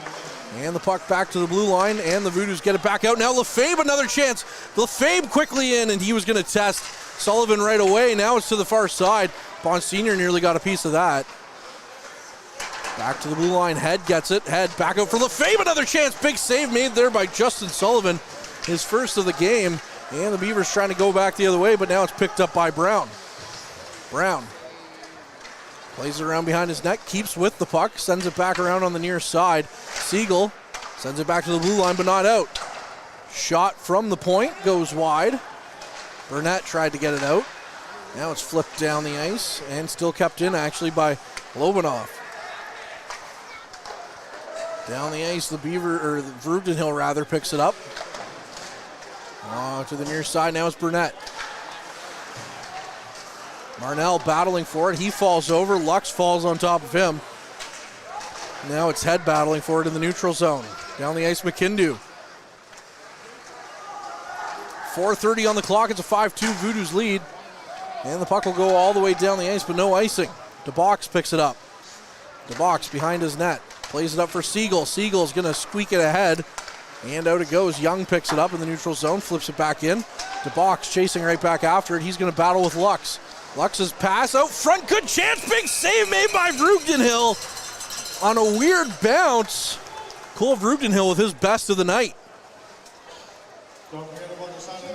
And the puck back to the blue line, and the Voodoos get it back out. Now Lefebvre, another chance. Lefebvre quickly in, and he was going to test Sullivan right away. Now it's to the far side. Bond Sr. nearly got a piece of that. Back to the blue line. Head gets it. Head back out for Lefebvre. Another chance. Big save made there by Justin Sullivan. His first of the game. And the Beavers trying to go back the other way, but now it's picked up by Brown. Brown plays it around behind his net. Keeps with the puck. Sends it back around on the near side. Siegel sends it back to the blue line, but not out. Shot from the point. Goes wide. Burnett tried to get it out. Now it's flipped down the ice and still kept in actually by Lobanov. Down the ice, the Vroogdenhill rather picks it up. To the near side, now it's Burnett. Marnell battling for it. He falls over. Lux falls on top of him. Now it's Head battling for it in the neutral zone. Down the ice, McKindu. 4:30 on the clock. It's a 5-2 Voodoos lead. And the puck will go all the way down the ice, but no icing. DeBox picks it up. DeBox behind his net. Plays it up for Siegel. Siegel's going to squeak it ahead. And out it goes. Young picks it up in the neutral zone. Flips it back in. DeBox chasing right back after it. He's going to battle with Lux. Lux's pass out front. Good chance. Big save made by Vroogdenhill on a weird bounce. Cole Vroogdenhill with his best of the night.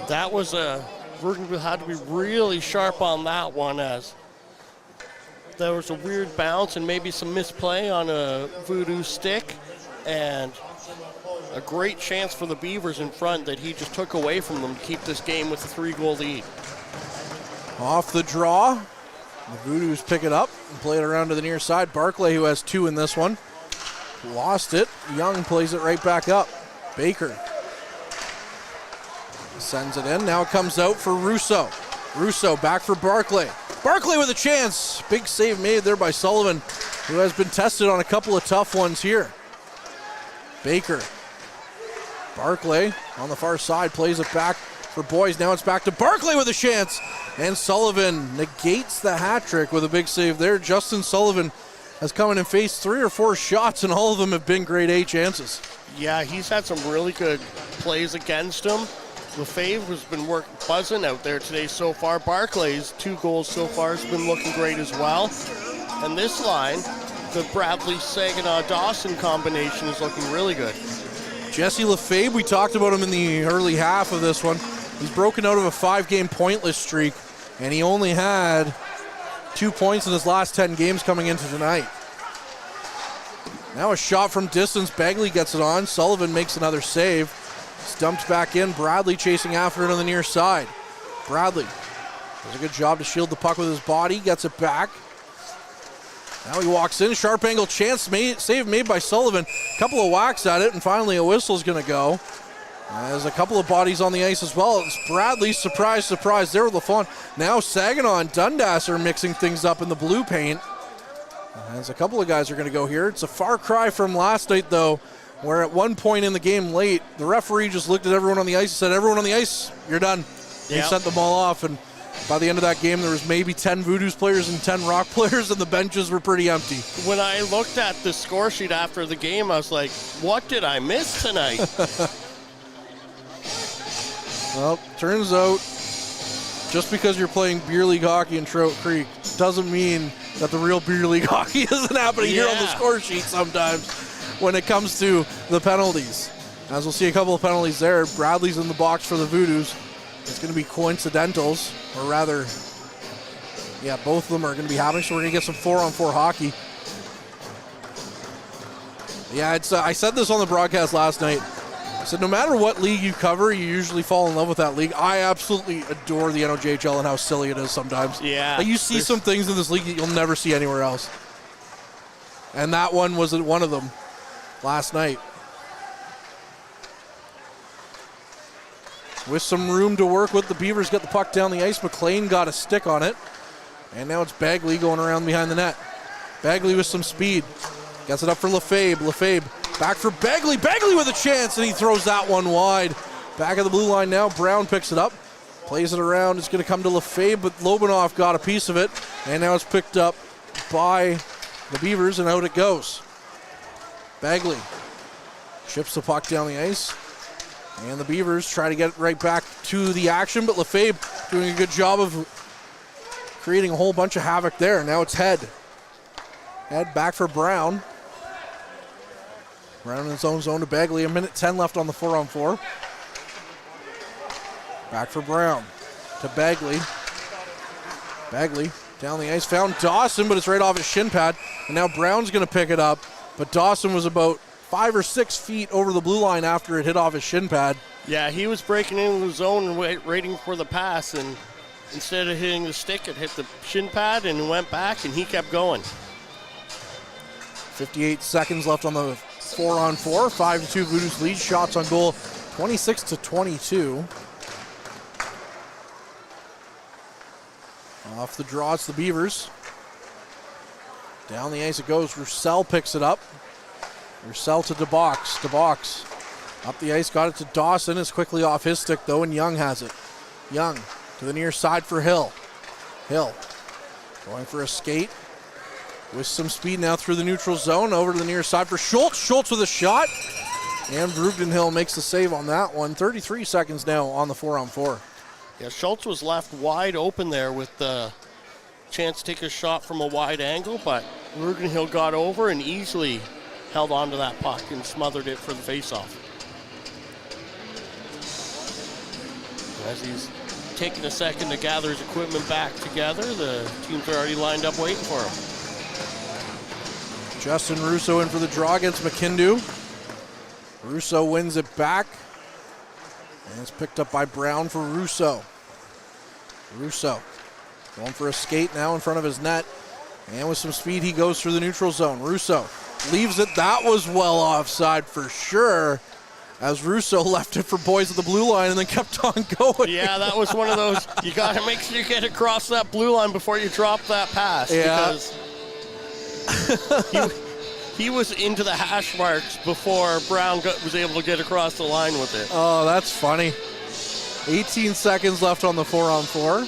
That was Vroogdenhill had to be really sharp on that one, as there was a weird bounce and maybe some misplay on a Voodoo stick, and a great chance for the Beavers in front that he just took away from them to keep this game with a 3-goal lead. Off the draw, the Voodoos pick it up and play it around to the near side. Barclay, who has 2 in this one, lost it. Young plays it right back up. Baker sends it in. Now it comes out for Russo. Russo back for Barclay. Barclay with a chance. Big save made there by Sullivan, who has been tested on a couple of tough ones here. Baker. Barclay on the far side plays it back for Boys. Now it's back to Barclay with a chance. And Sullivan negates the hat trick with a big save there. Justin Sullivan has come in and faced 3 or 4 shots, and all of them have been grade A chances. Yeah, he's had some really good plays against him. Lefebvre has been buzzing out there today so far. Barclay's 2 goals so far has been looking great as well. And this line, the Bradley-Saginaw-Dawson combination is looking really good. Jesse Lefebvre, we talked about him in the early half of this one. He's broken out of a 5-game pointless streak, and he only had 2 points in his last 10 games coming into tonight. Now a shot from distance. Bagley gets it on. Sullivan makes another save. Stumped back in. Bradley chasing after it on the near side. Bradley does a good job to shield the puck with his body. Gets it back. Now he walks in. Sharp angle chance. Save made by Sullivan. A couple of whacks at it, and finally a whistle's going to go. There's a couple of bodies on the ice as well. It's Bradley. Surprise, surprise there with LaFawn. Now Saginaw and Dundas are mixing things up in the blue paint. As a couple of guys are going to go here. It's a far cry from last night, though, where at one point in the game late, the referee just looked at everyone on the ice and said, "Everyone on the ice, you're done." Yep. He sent them all off, and by the end of that game, there was maybe 10 Voodoos players and 10 Rock players, and the benches were pretty empty. When I looked at the score sheet after the game, I was like, what did I miss tonight? Well, turns out, just because you're playing beer league hockey in Trout Creek doesn't mean that the real beer league hockey isn't happening here on the score sheet sometimes when it comes to the penalties. As we'll see a couple of penalties there. Bradley's in the box for the Voodoos. It's going to be coincidentals, or rather, yeah, both of them are going to be happening, so we're going to get some 4-on-4 hockey. Yeah, I said this on the broadcast last night. I said no matter what league you cover, you usually fall in love with that league. I absolutely adore the NOJHL and how silly it is sometimes. Yeah. Like you see some things in this league that you'll never see anywhere else. And that one was one of them last night. With some room to work with, the Beavers get the puck down the ice. McLean got a stick on it. And now it's Bagley going around behind the net. Bagley with some speed. Gets it up for Lefebvre. Lefebvre back for Bagley. Bagley with a chance, and he throws that one wide. Back of the blue line now. Brown picks it up. Plays it around. It's going to come to Lefebvre, but Lobanov got a piece of it. And now it's picked up by the Beavers, and out it goes. Bagley chips the puck down the ice. And the Beavers try to get it right back to the action, but Lefebvre doing a good job of creating a whole bunch of havoc there. Now it's Head. Head back for Brown. Brown in his own zone to Bagley. 1:10 left on the 4-on-4. Back for Brown to Bagley. Bagley down the ice. Found Dawson, but it's right off his shin pad. And now Brown's going to pick it up. But Dawson was about 5 or 6 feet over the blue line after it hit off his shin pad. Yeah, he was breaking into the zone and waiting for the pass, and instead of hitting the stick, it hit the shin pad and went back, and he kept going. 58 seconds left on the 4-on-4. 5-2 Voodoos lead. Shots on goal 26-22. Off the draw, it's the Beavers. Down the ice it goes. Roussel picks it up. Roussel to DeBox. DeBox up the ice, got it to Dawson. It's quickly off his stick though, and Young has it. Young to the near side for Hill. Hill going for a skate with some speed now through the neutral zone. Over to the near side for Schultz. Schultz with a shot. And Brugdenhill makes the save on that one. 33 seconds now on the 4-on-4. Yeah, Schultz was left wide open there with the chance to take a shot from a wide angle, but Brugdenhill got over and easily held on to that puck and smothered it for the faceoff. As he's taking a second to gather his equipment back together, the teams are already lined up waiting for him. Justin Russo in for the draw against McKindu. Russo wins it back. And it's picked up by Brown for Russo. Russo going for a skate now in front of his net. And with some speed, he goes through the neutral zone. Russo leaves it. That was well offside for sure, as Russo left it for boys at the blue line and then kept on going. Yeah, that was one of those, you got to make sure you get across that blue line before you drop that pass. Yeah. Because he was into the hash marks before Brown was able to get across the line with it. Oh, that's funny. 18 seconds left on the 4-on-4.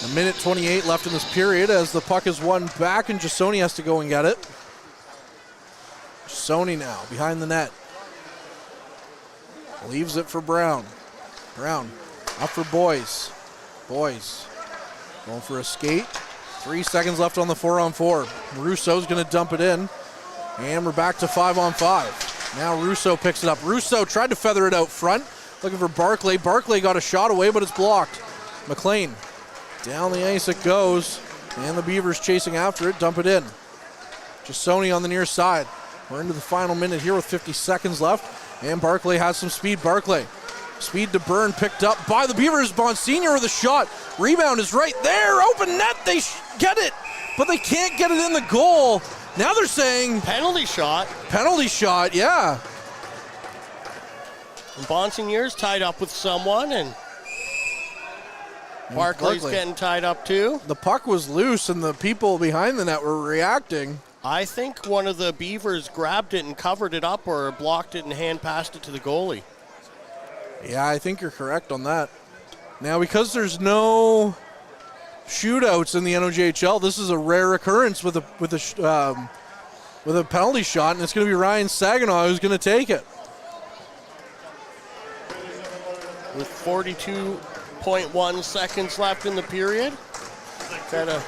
1:28 left in this period as the puck is won back and Jasoni has to go and get it. Jasoni now behind the net. Leaves it for Brown. Brown up for Boys. Boys going for a skate. 3 seconds left on the 4-on-4. Russo's going to dump it in. And we're back to 5-on-5. Now Russo picks it up. Russo tried to feather it out front. Looking for Barclay. Barclay got a shot away, but it's blocked. McLean. Down the ice it goes. And the Beavers chasing after it. Dump it in. Jasoni on the near side. We're into the final minute here with 50 seconds left. And Barclay has some speed. Barclay. Speed to Burn, picked up by the Beavers. Bonsignor with a shot. Rebound is right there. Open net. They get it, but they can't get it in the goal. Now they're saying penalty shot. Penalty shot, yeah. And Bonsignor's tied up with someone, and Barclay's getting tied up too. The puck was loose, and the people behind the net were reacting. I think one of the Beavers grabbed it and covered it up, or blocked it and hand passed it to the goalie. Yeah, I think you're correct on that. Now, because there's no shootouts in the NOJHL, this is a rare occurrence with a penalty shot, and it's going to be Ryan Saginaw who's going to take it. With 42.1 seconds left in the period, got a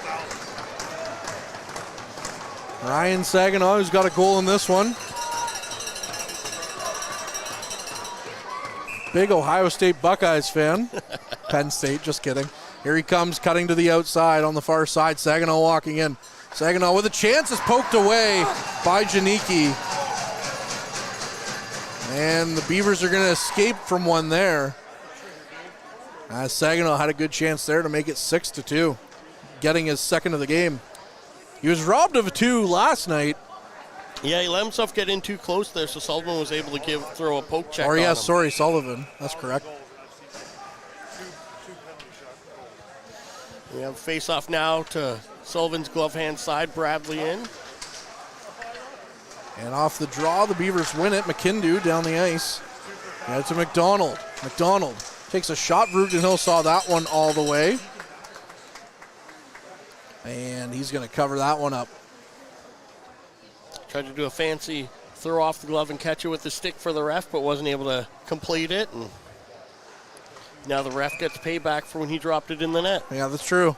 Ryan Saginaw, who's got a goal in this one. Big Ohio State Buckeyes fan. Penn State, just kidding. Here he comes, cutting to the outside on the far side. Saginaw walking in. Saginaw with a chance is poked away by Janicki. And the Beavers are going to escape from one there. As Saginaw had a good chance there to make it 6-2, getting his second of the game. He was robbed of a 2 last night. Yeah, he let himself get in too close there, so Sullivan was able to throw a poke check on him. Sorry, Sullivan. That's correct. We have face-off now to Sullivan's glove hand side, Bradley in. And off the draw, the Beavers win it. McKindu down the ice. Yeah, to McDonald. McDonald takes a shot. Rugenhill saw that one all the way. And he's going to cover that one up. Tried to do a fancy throw off the glove and catch it with the stick for the ref, but wasn't able to complete it. And now the ref gets payback for when he dropped it in the net. Yeah, that's true.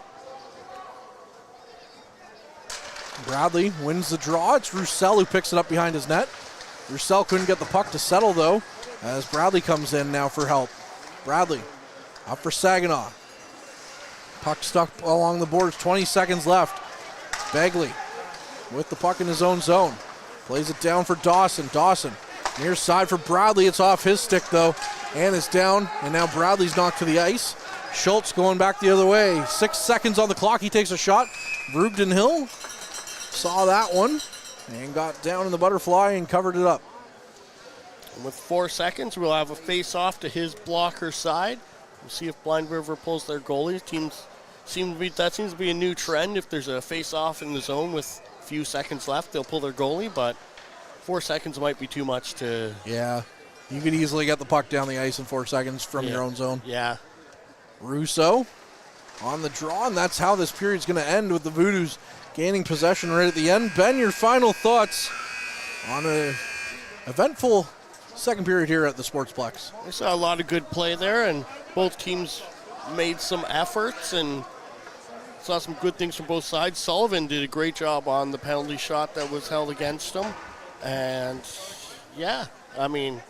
Bradley wins the draw. It's Roussel who picks it up behind his net. Roussel couldn't get the puck to settle, though, as Bradley comes in now for help. Bradley up for Saginaw. Puck stuck along the boards, 20 seconds left. Begley with the puck in his own zone. Plays it down for Dawson. Dawson near side for Bradley. It's off his stick, though, and it's down, and now Bradley's knocked to the ice. Schultz going back the other way. 6 seconds on the clock. He takes a shot. Rugenhill saw that one and got down in the butterfly and covered it up. And with 4 seconds, we'll have a face-off to his blocker side. We'll see if Blind River pulls their goalie. That seems to be a new trend. If there's a face-off in the zone with a few seconds left, they'll pull their goalie, but 4 seconds might be too much to... Yeah, you could easily get the puck down the ice in 4 seconds from your own zone. Yeah. Russo on the draw, and that's how this period's going to end, with the Voodoos gaining possession right at the end. Ben, your final thoughts on an eventful second period here at the Sportsplex? I saw a lot of good play there, and both teams made some efforts and saw some good things from both sides. Sullivan did a great job on the penalty shot that was held against him. And, yeah, I mean,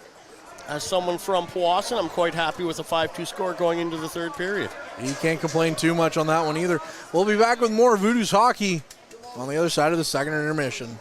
as someone from Powassan, I'm quite happy with a 5-2 score going into the third period. You can't complain too much on that one either. We'll be back with more Voodoos hockey on the other side of the second intermission.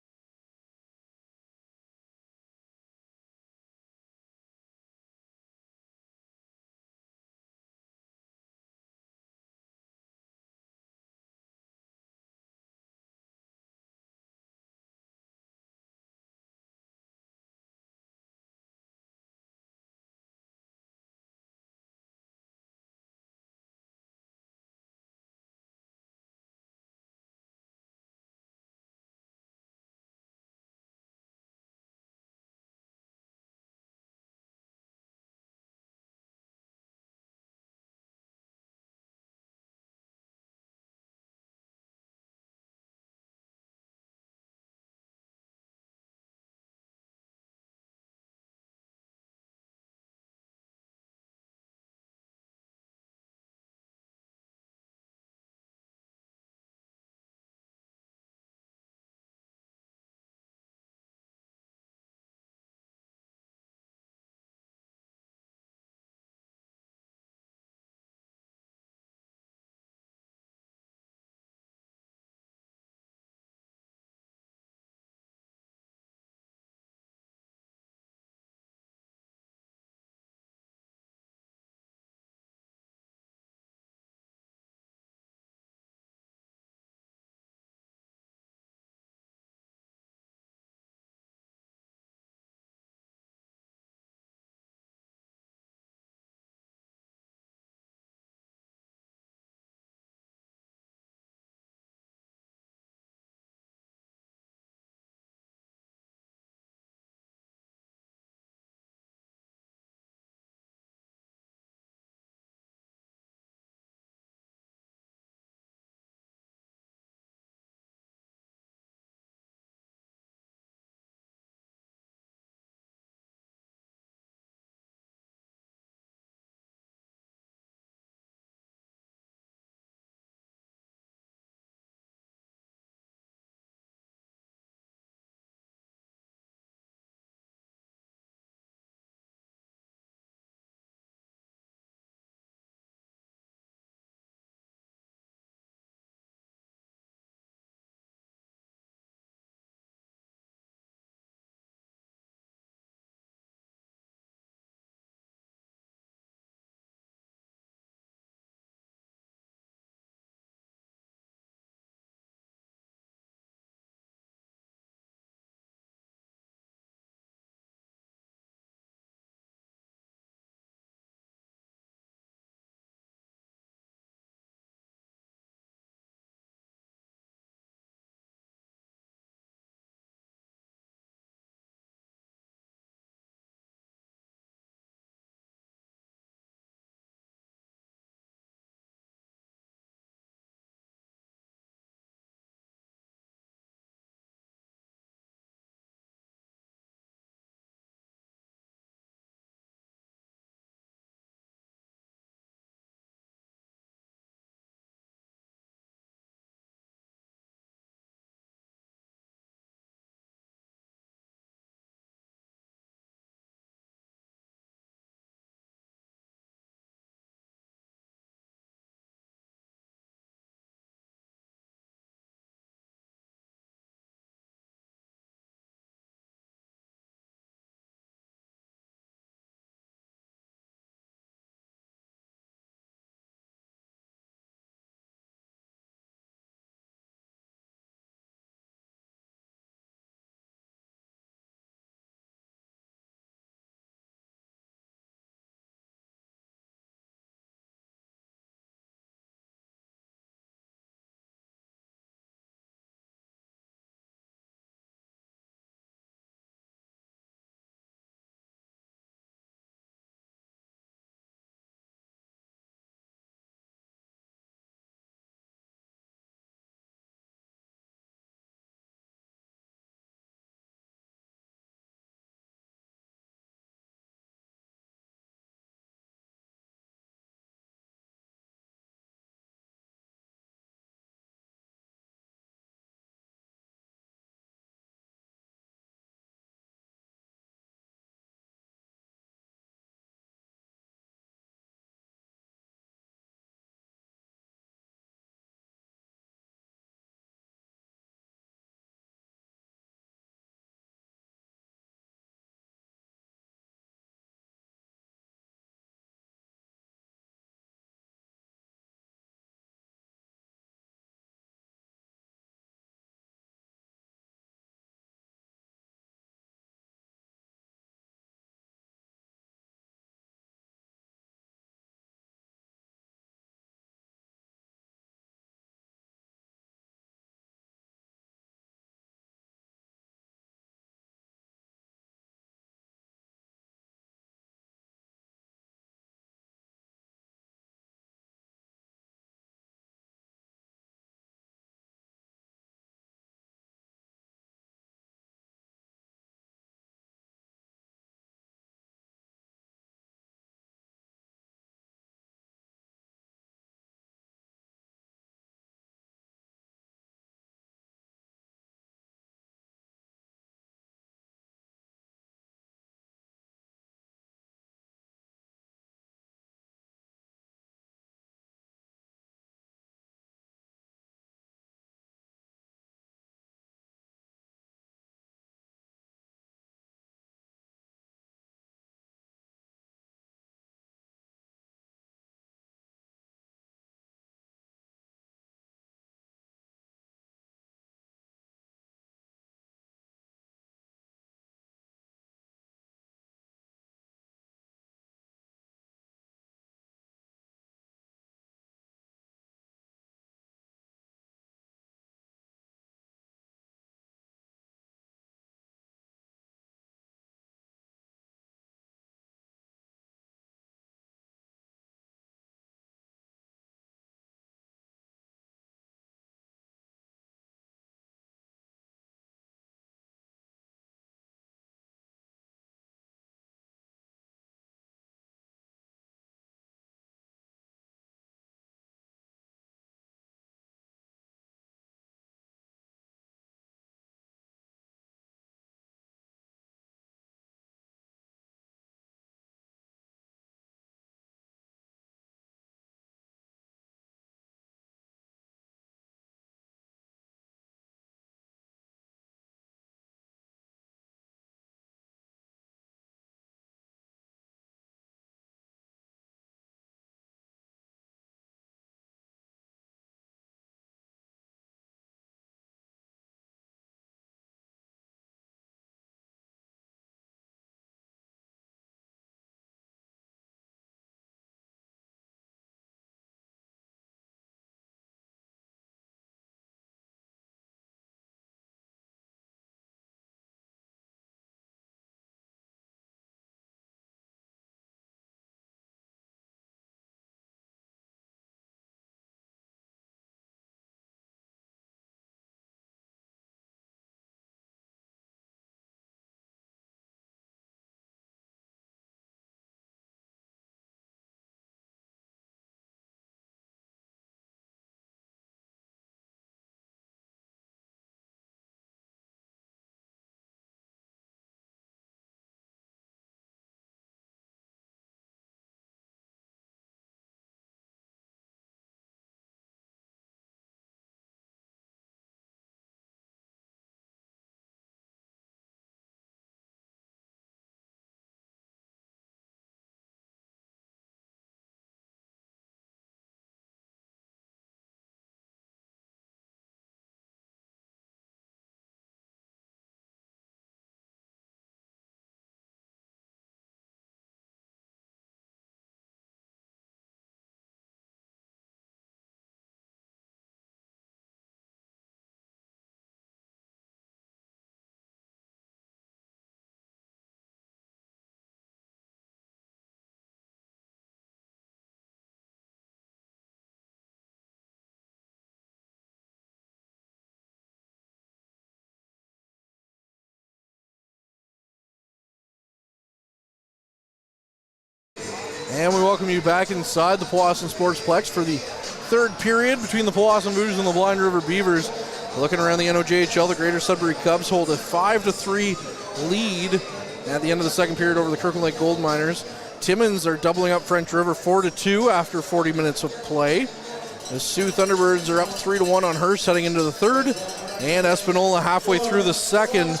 And we welcome you back inside the Powassan Sportsplex for the third period between the Powassan Voodoos and the Blind River Beavers. Looking around the NOJHL, the Greater Sudbury Cubs hold a 5-3 lead at the end of the second period over the Kirkland Lake Gold Miners. Timmins are doubling up French River 4-2 after 40 minutes of play. The Sioux Thunderbirds are up 3-1 on Hearst heading into the third. And Espanola halfway through the second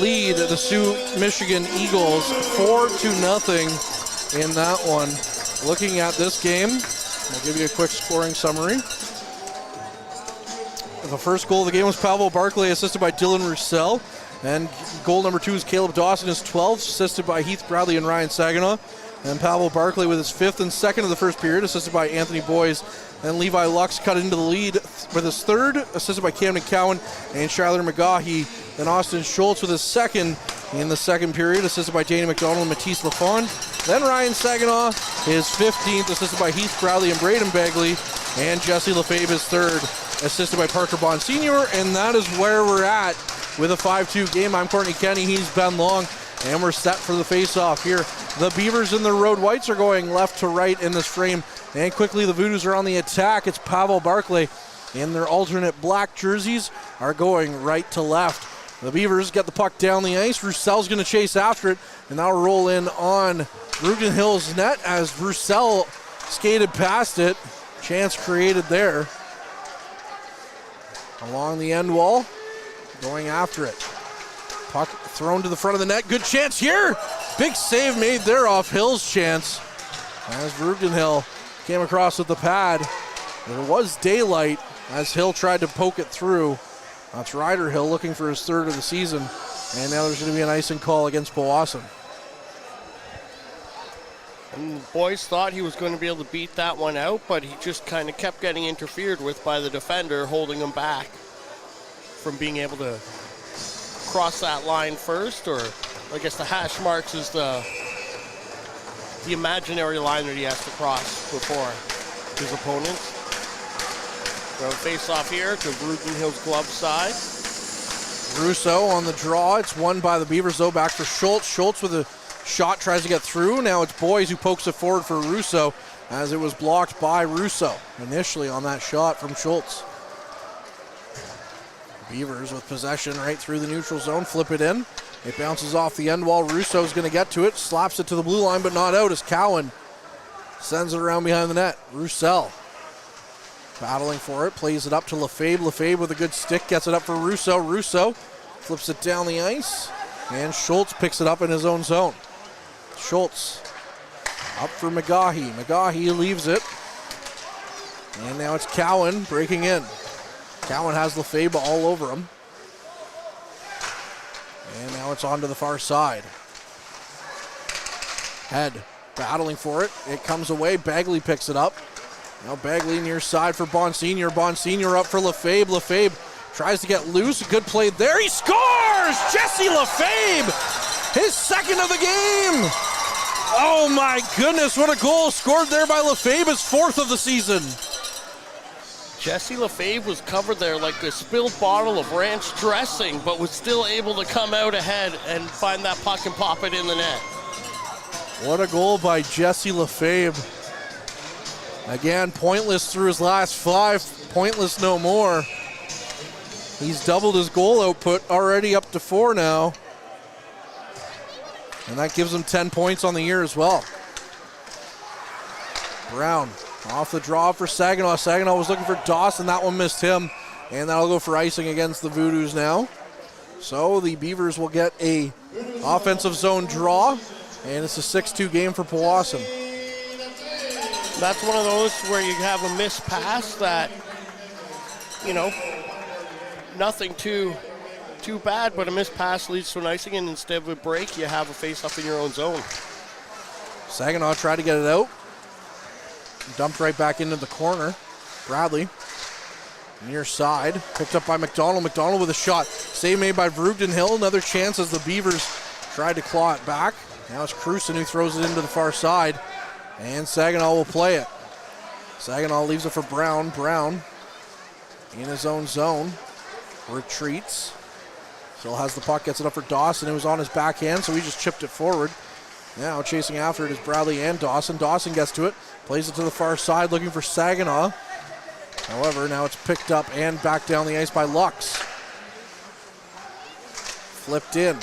lead the Sioux Michigan Eagles 4-0 in that one. Looking at this game, I'll give you a quick scoring summary. The first goal of the game was Pavel Barclay, assisted by Dylan Roussel. And goal number 2 is Caleb Dawson, his 12th, assisted by Heath Bradley and Ryan Saginaw. And Pavel Barclay with his 5th and 2nd of the first period, assisted by Anthony Boyes. And Levi Lux cut into the lead with his 3rd, assisted by Camden Cowan and Shyler McGahee. Then Austin Schultz with his 2nd in the second period, assisted by Danny McDonald and Matisse Lafon. Then Ryan Saginaw, his 15th, assisted by Heath Bradley and Braden Bagley. And Jesse Lefebvre, his 3rd, assisted by Parker Bond Sr. And that is where we're at with a 5-2 game. I'm Courtney Kenny, he's Ben Long, and we're set for the face-off here. The Beavers and the Road Whites are going left to right in this frame. And quickly the Voodoos are on the attack. It's Pavel Barclay in their alternate black jerseys are going right to left. The Beavers get the puck down the ice. Roussel's going to chase after it, and that'll roll in on Brugden Hill's net as Roussel skated past it. Chance created there. Along the end wall, going after it. Puck thrown to the front of the net. Good chance here. Big save made there off Hill's chance. As Brugden Hill came across with the pad. There was daylight as Hill tried to poke it through. That's Ryder Hill looking for his 3rd of the season. And now there's going to be an icing call against Powassan. And the boys thought he was going to be able to beat that one out, but he just kind of kept getting interfered with by the defender, holding him back from being able to cross that line first, or I guess the hash marks is the imaginary line that he has to cross before his opponents. So face off here to Brugden Hill's glove side. Russo on the draw. It's won by the Beavers though, back for Schultz. Schultz with a shot tries to get through. Now it's Boyes who pokes it forward for Russo as it was blocked by Russo initially on that shot from Schultz. Beavers with possession right through the neutral zone, flip it in. It bounces off the end wall. Russo's going to get to it, slaps it to the blue line, but not out as Cowan sends it around behind the net. Roussel battling for it, plays it up to Lefebvre. Lefebvre with a good stick, gets it up for Russo. Russo flips it down the ice, and Schultz picks it up in his own zone. Schultz up for McGahee. McGahee leaves it, and now it's Cowan breaking in. Cowan has Lefebvre all over him. And now it's on to the far side. Head battling for it. It comes away. Bagley picks it up. Now Bagley near side for Bonsignor. Bonsignor up for Lefebvre. Lefebvre tries to get loose. A good play there. He scores! Jesse Lefebvre! His 2nd of the game! Oh my goodness, what a goal scored there by Lefebvre, his 4th of the season. Jesse Lefebvre was covered there like a spilled bottle of ranch dressing, but was still able to come out ahead and find that puck and pop it in the net. What a goal by Jesse Lefebvre. Again, pointless through his last 5, pointless no more. He's doubled his goal output, already up to 4 now. And that gives him 10 points on the year as well. Brown off the draw for Saginaw. Saginaw was looking for Dawson. That one missed him. And that'll go for icing against the Voodoos now. So the Beavers will get a offensive zone draw. And it's a 6-2 game for Powassan. That's one of those where you have a missed pass that, you know, nothing too bad, but a missed pass leads to an icing, and instead of a break, you have a face-up in your own zone. Saginaw tried to get it out. Dumped right back into the corner. Bradley, near side, picked up by McDonald. McDonald with a shot. Save made by Brugden Hill. Another chance as the Beavers tried to claw it back. Now it's Cruson who throws it into the far side. And Saginaw will play it. Saginaw leaves it for Brown. Brown in his own zone. Retreats. Still has the puck, gets it up for Dawson. It was on his backhand, so he just chipped it forward. Now chasing after it is Bradley and Dawson. Dawson gets to it, plays it to the far side, looking for Saginaw. However, now it's picked up and back down the ice by Lux. Flipped in.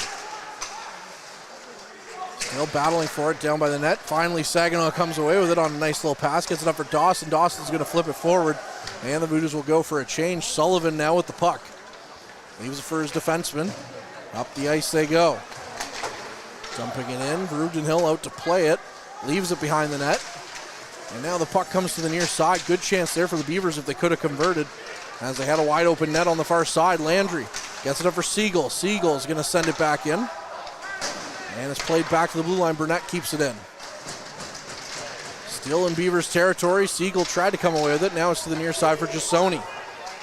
Still battling for it down by the net. Finally, Saginaw comes away with it on a nice little pass. Gets it up for Dawson. Dawson's going to flip it forward. And the Voodoos will go for a change. Sullivan now with the puck. Leaves it for his defenseman. Up the ice they go. Dumping it in. Rudenhill out to play it. Leaves it behind the net. And now the puck comes to the near side. Good chance there for the Beavers if they could have converted, as they had a wide open net on the far side. Landry gets it up for Siegel. Siegel's going to send it back in. And it's played back to the blue line. Burnett keeps it in. Still in Beavers territory. Siegel tried to come away with it. Now it's to the near side for Jasoni.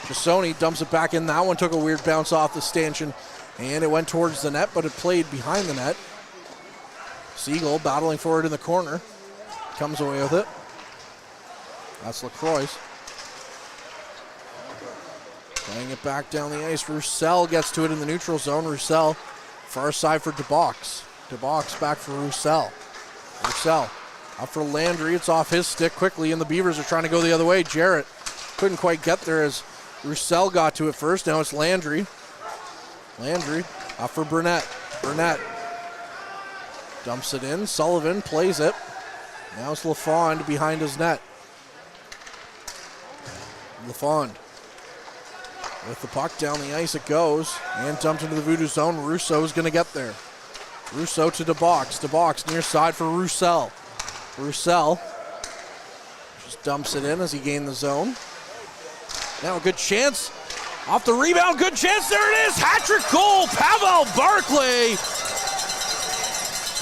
Jasoni dumps it back in. That one took a weird bounce off the stanchion, and it went towards the net, but it played behind the net. Siegel battling for it in the corner. Comes away with it. That's LaCroix. Playing it back down the ice. Roussel gets to it in the neutral zone. Roussel, far side for DeBox. DeBox back for Roussel. Roussel up for Landry. It's off his stick quickly, and the Beavers are trying to go the other way. Jarrett couldn't quite get there as Roussel got to it first. Now it's Landry. Landry up for Burnett. Burnett dumps it in. Sullivan plays it. Now it's LaFond behind his net. LaFond with the puck down the ice it goes, and dumped into the Voodoo zone. Rousseau's going to get there. Rousseau to DeBox. DeBox near side for Roussel. Roussel just dumps it in as he gained the zone. Now a good chance. Off the rebound, good chance. There it is. Hat-trick goal. Pavel Barclay.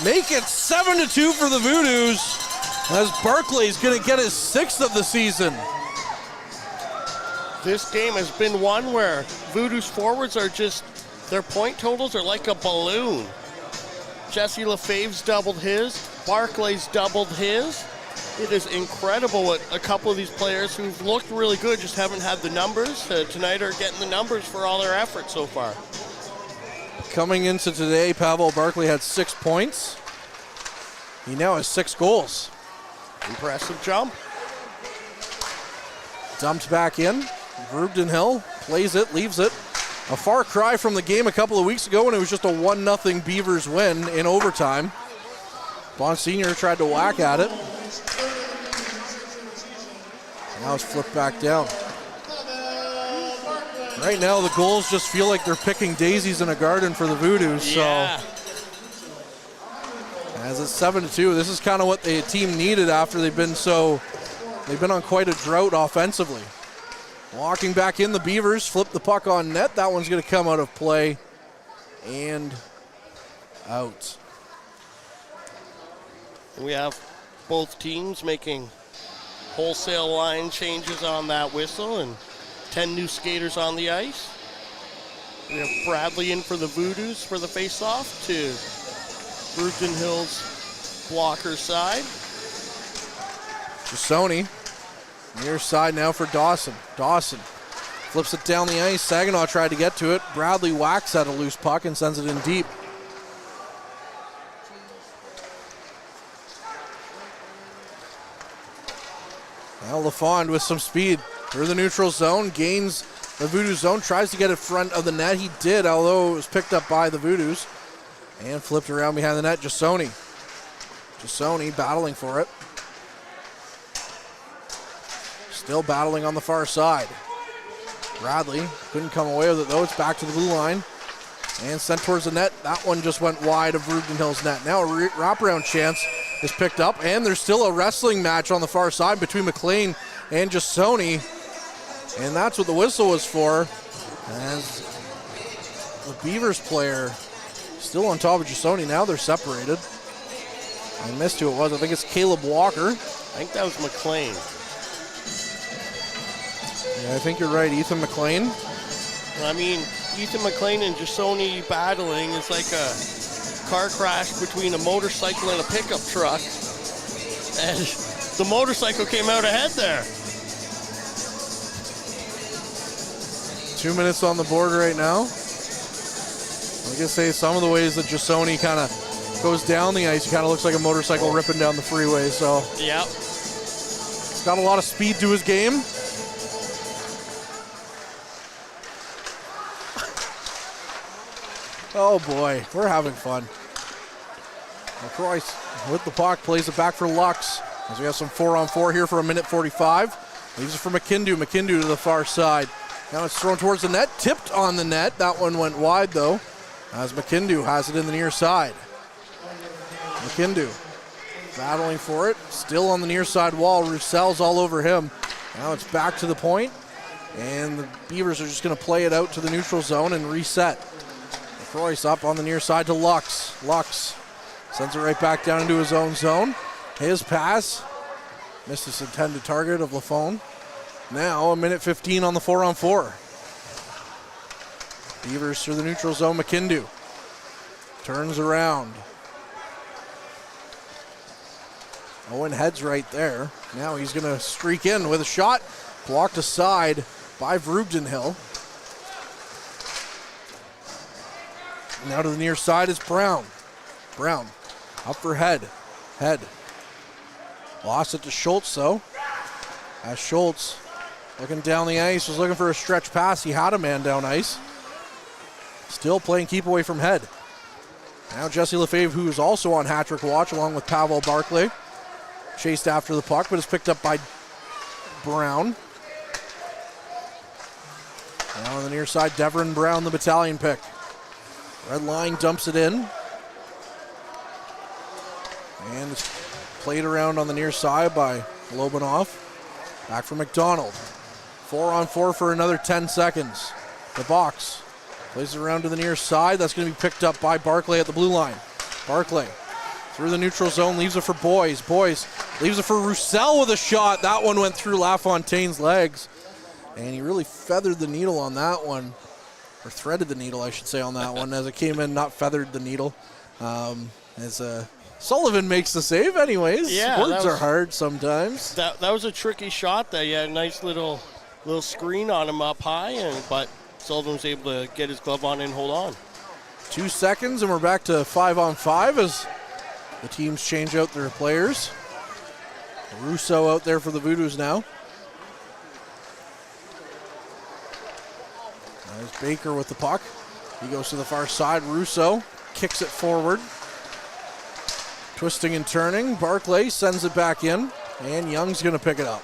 Make it 7-2 for the Voodoos, as Barclay's going to get his 6th of the season. This game has been one where Voodoo's forwards are just, their point totals are like a balloon. Jesse Lefebvre's doubled his, Barclay's doubled his. It is incredible what a couple of these players who've looked really good just haven't had the numbers. Tonight are getting the numbers for all their effort so far. Coming into today, Pavel Barclay had 6 points. He now has 6 goals. Impressive jump. Dumped back in. Rudenhill plays it, leaves it. A far cry from the game a couple of weeks ago when it was just a 1-0 Beavers win in overtime. Bonsignor tried to whack at it. Now it's flipped back down. Right now the goals just feel like they're picking daisies in a garden for the Voodoos. Yeah. So as it's 7-2, this is kind of what the team needed after they've been on quite a drought offensively. Walking back in, the Beavers flip the puck on net. That one's going to come out of play and out. We have both teams making wholesale line changes on that whistle, and 10 new skaters on the ice. We have Bradley in for the Voodoos for the face-off to Rudenhill's blocker side. Jasoni near side now for Dawson. Dawson flips it down the ice. Saginaw tried to get to it. Bradley whacks at a loose puck and sends it in deep. Now LaFond with some speed through the neutral zone, gains the Voodoo zone, tries to get it front of the net. He did, although it was picked up by the Voodoos and flipped around behind the net. Jasoni battling for it. Still battling on the far side. Bradley couldn't come away with it though. It's back to the blue line and sent towards the net. That one just went wide of Rudenhill's net. Now a wraparound chance is picked up, and there's still a wrestling match on the far side between McLean and Jasoni, and that's what the whistle was for, as the Beavers player still on top of Jasoni. Now they're separated. I missed who it was. I think it's Caleb Walker. I think that was McLean. Yeah, I think you're right, Ethan McLean. I mean, Ethan McLean and Jasoni battling is like a car crash between a motorcycle and a pickup truck, and the motorcycle came out ahead there. 2 minutes on the board right now. I can say some of the ways that Jasoni kind of goes down the ice, he kind of looks like a motorcycle ripping down the freeway. So Yep. he's got a lot of speed to his game. Oh boy, we're having fun. LaCroix with the puck, plays it back for Lux. As we have some 4-on-4 here for a minute 45. Leaves it for McKindu. McKindu to the far side. Now it's thrown towards the net, tipped on the net. That one went wide though, as McKindu has it in the near side. McKindu battling for it, still on the near side wall. Roussel's all over him. Now it's back to the point, and the Beavers are just going to play it out to the neutral zone and reset. LaCroix up on the near side to Lux. Lux sends it right back down into his own zone. His pass missed his intended target of Lafone. Now a minute 15 on the 4-on-4. Beavers through the neutral zone. McKindu turns around. Owen heads right there. Now he's going to streak in with a shot. Blocked aside by Vroogdenhill. Now to the near side is Brown. Brown up for Head. Head. Lost it to Schultz though. As Schultz looking down the ice, was looking for a stretch pass. He had a man down ice. Still playing keep away from Head. Now Jesse Lefebvre, who is also on hat-trick watch along with Pavel Barclay. Chased after the puck, but is picked up by Brown. Now on the near side, Deveron Brown, the battalion pick. Red line dumps it in. And it's played around on the near side by Lobanov. Back for McDonald. 4-on-4 for another 10 seconds. The box plays it around to the near side. That's going to be picked up by Barclay at the blue line. Barclay through the neutral zone, leaves it for Boys. Boys leaves it for Roussel with a shot. That one went through LaFontaine's legs. And he really feathered the needle on that one. Or threaded the needle, I should say, on that one. As it came in, not feathered the needle. Sullivan makes the save anyways. Yeah, words are hard sometimes. That was a tricky shot. That he had a nice little screen on him up high, but Sullivan was able to get his glove on and hold on. 2 seconds, and we're back to 5-on-5 as the teams change out their players. Russo out there for the Voodoos now. There's Baker with the puck. He goes to the far side. Russo kicks it forward. Twisting and turning. Barclay sends it back in, and Young's going to pick it up.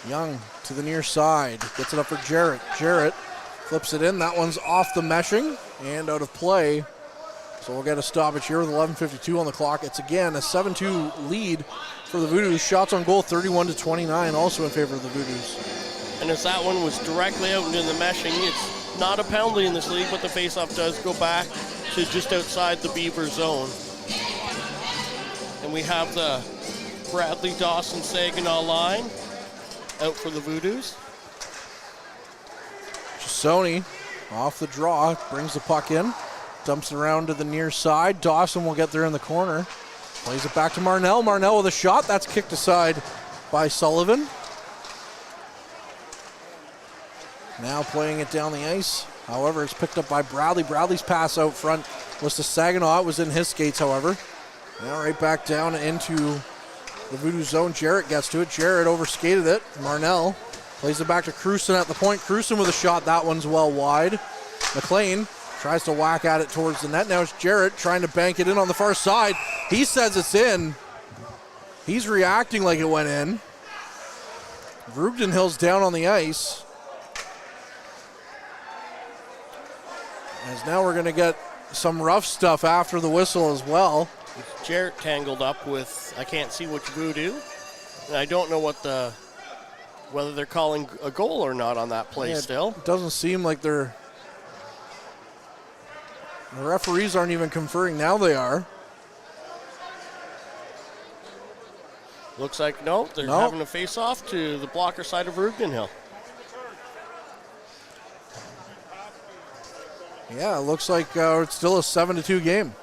Young to the near side. Gets it up for Jarrett. Jarrett flips it in. That one's off the meshing and out of play. So we'll get a stoppage here with 11:52 on the clock. It's again a 7-2 lead for the Voodoos. Shots on goal 31-29, also in favor of the Voodoos. And as that one was directly out into the meshing, it's not a penalty in this league, but the faceoff does go back to just outside the Beaver zone. And we have the Bradley Dawson Saginaw line out for the Voodoos. Chisoni off the draw, brings the puck in, dumps it around to the near side. Dawson will get there in the corner. Plays it back to Marnell. Marnell with a shot. That's kicked aside by Sullivan. Now playing it down the ice. However, it's picked up by Bradley. Bradley's pass out front was to Saginaw. It was in his skates, however. Now right back down into the Voodoo zone. Jarrett gets to it. Jarrett overskated it. Marnell plays it back to Cruson at the point. Cruson with a shot. That one's well wide. McLean tries to whack at it towards the net. Now it's Jarrett trying to bank it in on the far side. He says it's in. He's reacting like it went in. Vroogdenhill's down on the ice. As now we're going to get some rough stuff after the whistle as well. Jarrett tangled up with, I can't see which Voodoo. And I don't know whether they're calling a goal or not on that play still. It doesn't seem like the referees aren't even conferring. Now they are. Looks like no, they're having a face-off to the blocker side of Vroogdenhill. Yeah, it looks like it's still a 7-2 game.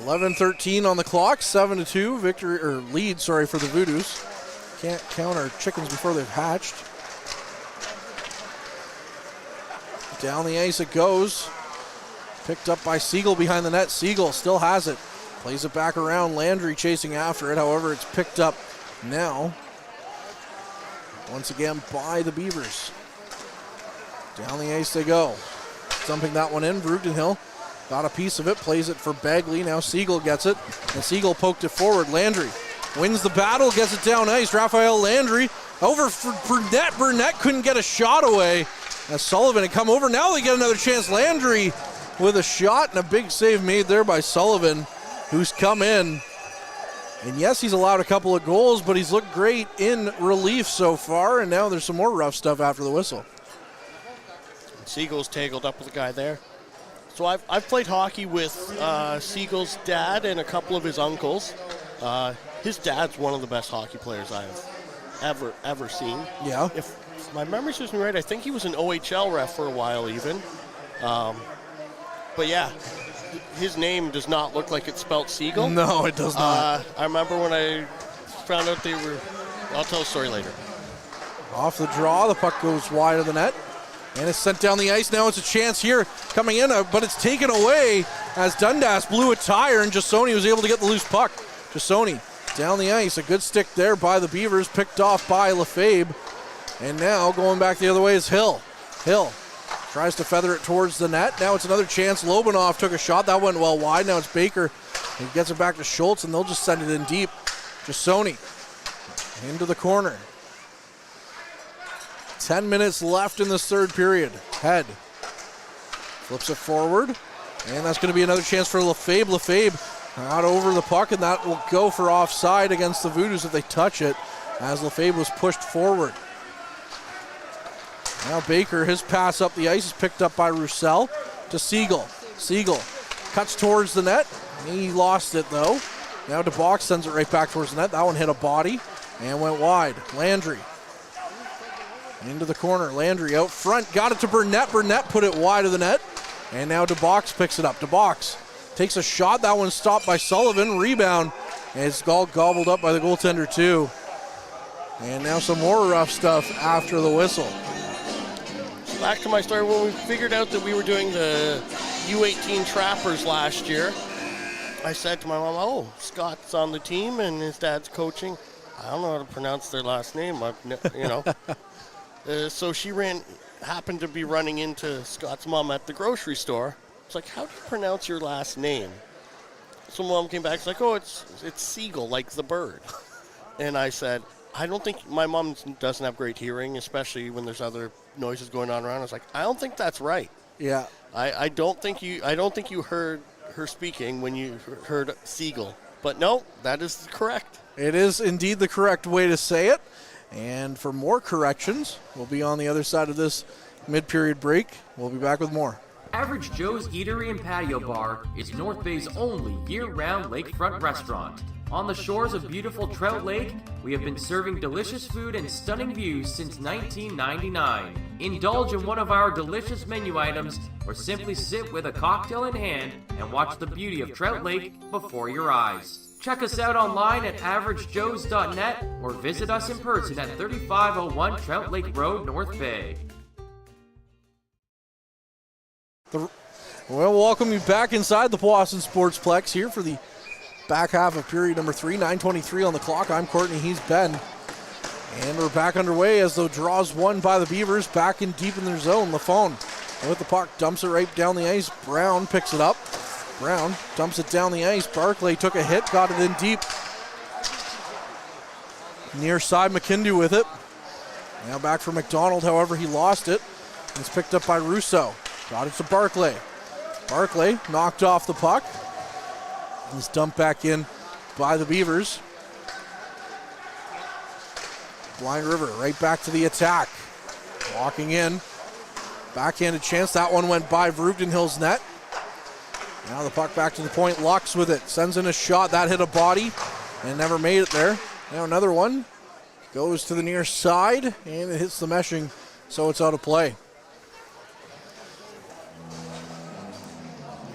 $11:13 on the clock, 7-2 victory or lead, sorry, for the Voodoos. Can't count our chickens before they've hatched. Down the ice it goes. Picked up by Siegel behind the net. Siegel still has it. Plays it back around. Landry chasing after it. However, it's picked up now. Once again by the Beavers. Down the ice they go. Dumping that one in. Vrugdenhill got a piece of it. Plays it for Bagley. Now Siegel gets it. And Siegel poked it forward. Landry wins the battle. Gets it down ice. Raphael Landry over for Burnett. Burnett couldn't get a shot away. As Sullivan had come over. Now they get another chance. Landry with a shot and a big save made there by Sullivan, who's come in. And yes, he's allowed a couple of goals, but he's looked great in relief so far. And now there's some more rough stuff after the whistle. Siegel's tangled up with a guy there. So I've played hockey with Siegel's dad and a couple of his uncles. His dad's one of the best hockey players I've ever seen. Yeah. If my memory serves me right, I think he was an OHL ref for a while even. But yeah, his name does not look like it's spelled Siegel. No, it does not. I remember when I found out they were, I'll tell a story later. Off the draw, the puck goes wide of the net. And it's sent down the ice. Now it's a chance here coming in, but it's taken away as Dundas blew a tire and Jasoni was able to get the loose puck. Jasoni down the ice. A good stick there by the Beavers, picked off by Lefebvre. And now going back the other way is Hill. Hill tries to feather it towards the net. Now it's another chance. Lobanov took a shot. That went well wide. Now it's Baker. He gets it back to Schultz, and they'll just send it in deep. Jasoni into the corner. 10 minutes left in this third period. Head flips it forward, and that's going to be another chance for Lefebvre. Lefebvre out over the puck, and that will go for offside against the Voodoos if they touch it, as Lefebvre was pushed forward. Now Baker, his pass up the ice is picked up by Roussel to Siegel. Siegel cuts towards the net. He lost it though. Now DeBox sends it right back towards the net. That one hit a body and went wide. Landry into the corner. Landry out front. Got it to Burnett. Burnett put it wide of the net. And now DeBox picks it up. DeBox takes a shot. That one's stopped by Sullivan. Rebound. And it's all gobbled up by the goaltender too. And now some more rough stuff after the whistle. Back to my story, when we figured out that we were doing the U18 Trappers last year, I said to my mom, oh, Scott's on the team and his dad's coaching. I don't know how to pronounce their last name, so she happened to be running into Scott's mom at the grocery store. It's like, how do you pronounce your last name? So mom came back, she's like, oh, it's Siegel, like the bird. And I said, I don't think, my mom doesn't have great hearing, especially when there's other noises going on around. I was like, I don't think that's right. Yeah. I don't think you heard her speaking when you heard Siegel. But no, that is correct. It is indeed the correct way to say it. And for more corrections, we'll be on the other side of this mid-period break. We'll be back with more. Average Joe's Eatery and Patio Bar is North Bay's only year-round lakefront restaurant. On the shores of beautiful Trout Lake, we have been serving delicious food and stunning views since 1999. Indulge in one of our delicious menu items, or simply sit with a cocktail in hand and watch the beauty of Trout Lake before your eyes. Check us out online at averagejoes.net or visit us in person at 3501 Trout Lake Road, North Bay. Well, welcome you back inside the Powassan Sportsplex here for the back half of period number 3, 9:23 on the clock. I'm Courtney, he's Ben. And we're back underway as though draws one by the Beavers, back in deep in their zone. Lafone with the puck, dumps it right down the ice. Brown picks it up. Brown dumps it down the ice. Barclay took a hit, got it in deep. Near side, McKindy with it. Now back for McDonald, however, he lost it. It's picked up by Russo. Got it to Barclay. Barclay knocked off the puck. It's dumped back in by the Beavers. Blind River right back to the attack. Walking in. Backhanded chance. That one went by Vrugdenhill's net. Now the puck back to the point. Lux with it. Sends in a shot. That hit a body and never made it there. Now another one. Goes to the near side and it hits the meshing, so it's out of play.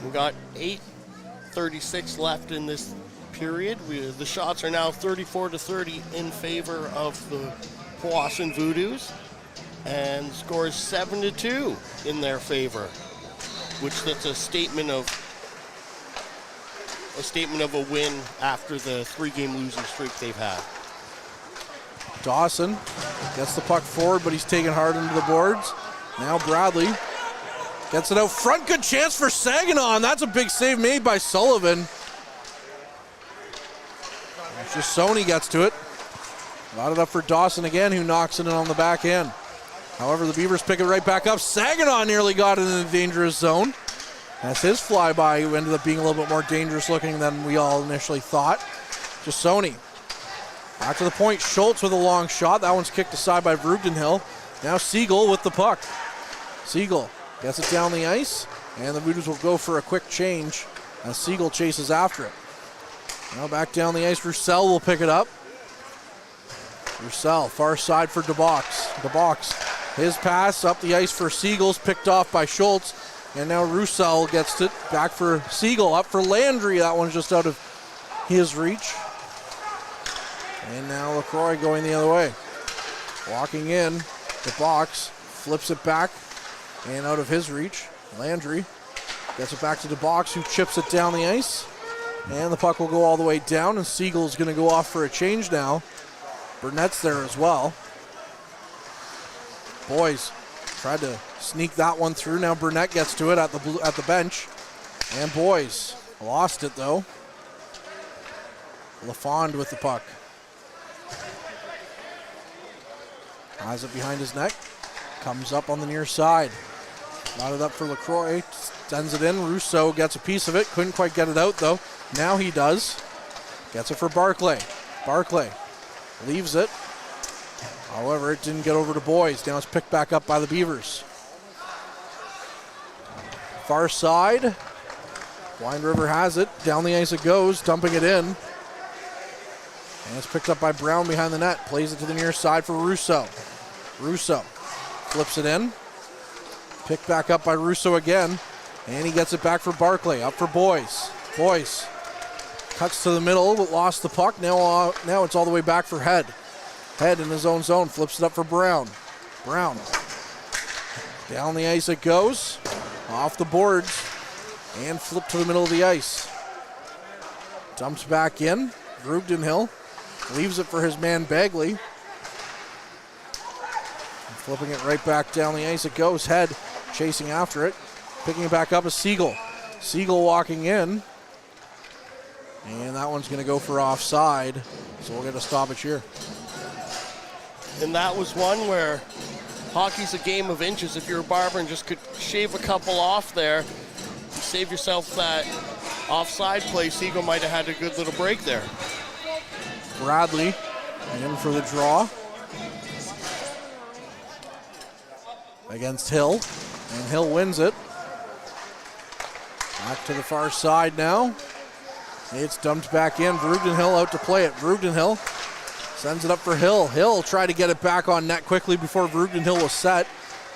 We got 8:36 left in this period. The shots are now 34-30 in favor of the Powassan Voodoos. and scores 7-2 in their favor, which that's a statement of a win after the 3-game losing streak they've had. Dawson gets the puck forward, but he's taken hard into the boards. Now Bradley gets it out front. Good chance for Saginaw, and that's a big save made by Sullivan. Just Sony gets to it. Got it up for Dawson again, who knocks it in on the back end. However, the Beavers pick it right back up. Saginaw nearly got it in the dangerous zone. That's his flyby, who ended up being a little bit more dangerous looking than we all initially thought. Just Sony. Back to the point, Schultz with a long shot. That one's kicked aside by Vreugdenhil. Now Siegel with the puck. Siegel gets it down the ice, and the Voodoos will go for a quick change as Siegel chases after it. Now back down the ice, Roussel will pick it up. Roussel, far side for DeBox. DeBox, his pass up the ice for Siegel's picked off by Schultz. And now Roussel gets it back for Siegel, up for Landry. That one's just out of his reach. And now LaCroix going the other way. Walking in, DeBox flips it back and out of his reach. Landry gets it back to DeBox, who chips it down the ice. And the puck will go all the way down, and Siegel's going to go off for a change now. Burnett's there as well. Boys tried to sneak that one through. Now Burnett gets to it at the bench. And Boys lost it though. LaFond with the puck. Has it behind his neck. Comes up on the near side. Got it up for LaCroix. Sends it in. Rousseau gets a piece of it. Couldn't quite get it out though. Now he does. Gets it for Barclay. Barclay leaves it. However, it didn't get over to Boys. Now it's picked back up by the Beavers. Far side. Blind River has it. Down the ice it goes, dumping it in. And it's picked up by Brown behind the net. Plays it to the near side for Rousseau. Rousseau flips it in. Picked back up by Rousseau again. And he gets it back for Barclay. Up for Boys. Boys cuts to the middle, but lost the puck. Now it's all the way back for Head. Head in his own zone, flips it up for Brown. Brown. Down the ice it goes. Off the boards. And flipped to the middle of the ice. Dumps back in. Vreugdenhil leaves it for his man Bagley. And flipping it right back down the ice it goes. Head chasing after it. Picking it back up is Siegel. Siegel walking in. And that one's going to go for offside. So we'll get a stoppage here. And that was one where hockey's a game of inches. If you're a barber and just could shave a couple off there, save yourself that offside play, Siegel might have had a good little break there. Bradley in for the draw against Hill, and Hill wins it. Back to the far side now. It's dumped back in. Vreugdenhil out to play it. Vreugdenhil sends it up for Hill. Hill tried to get it back on net quickly before Vreugdenhil was set.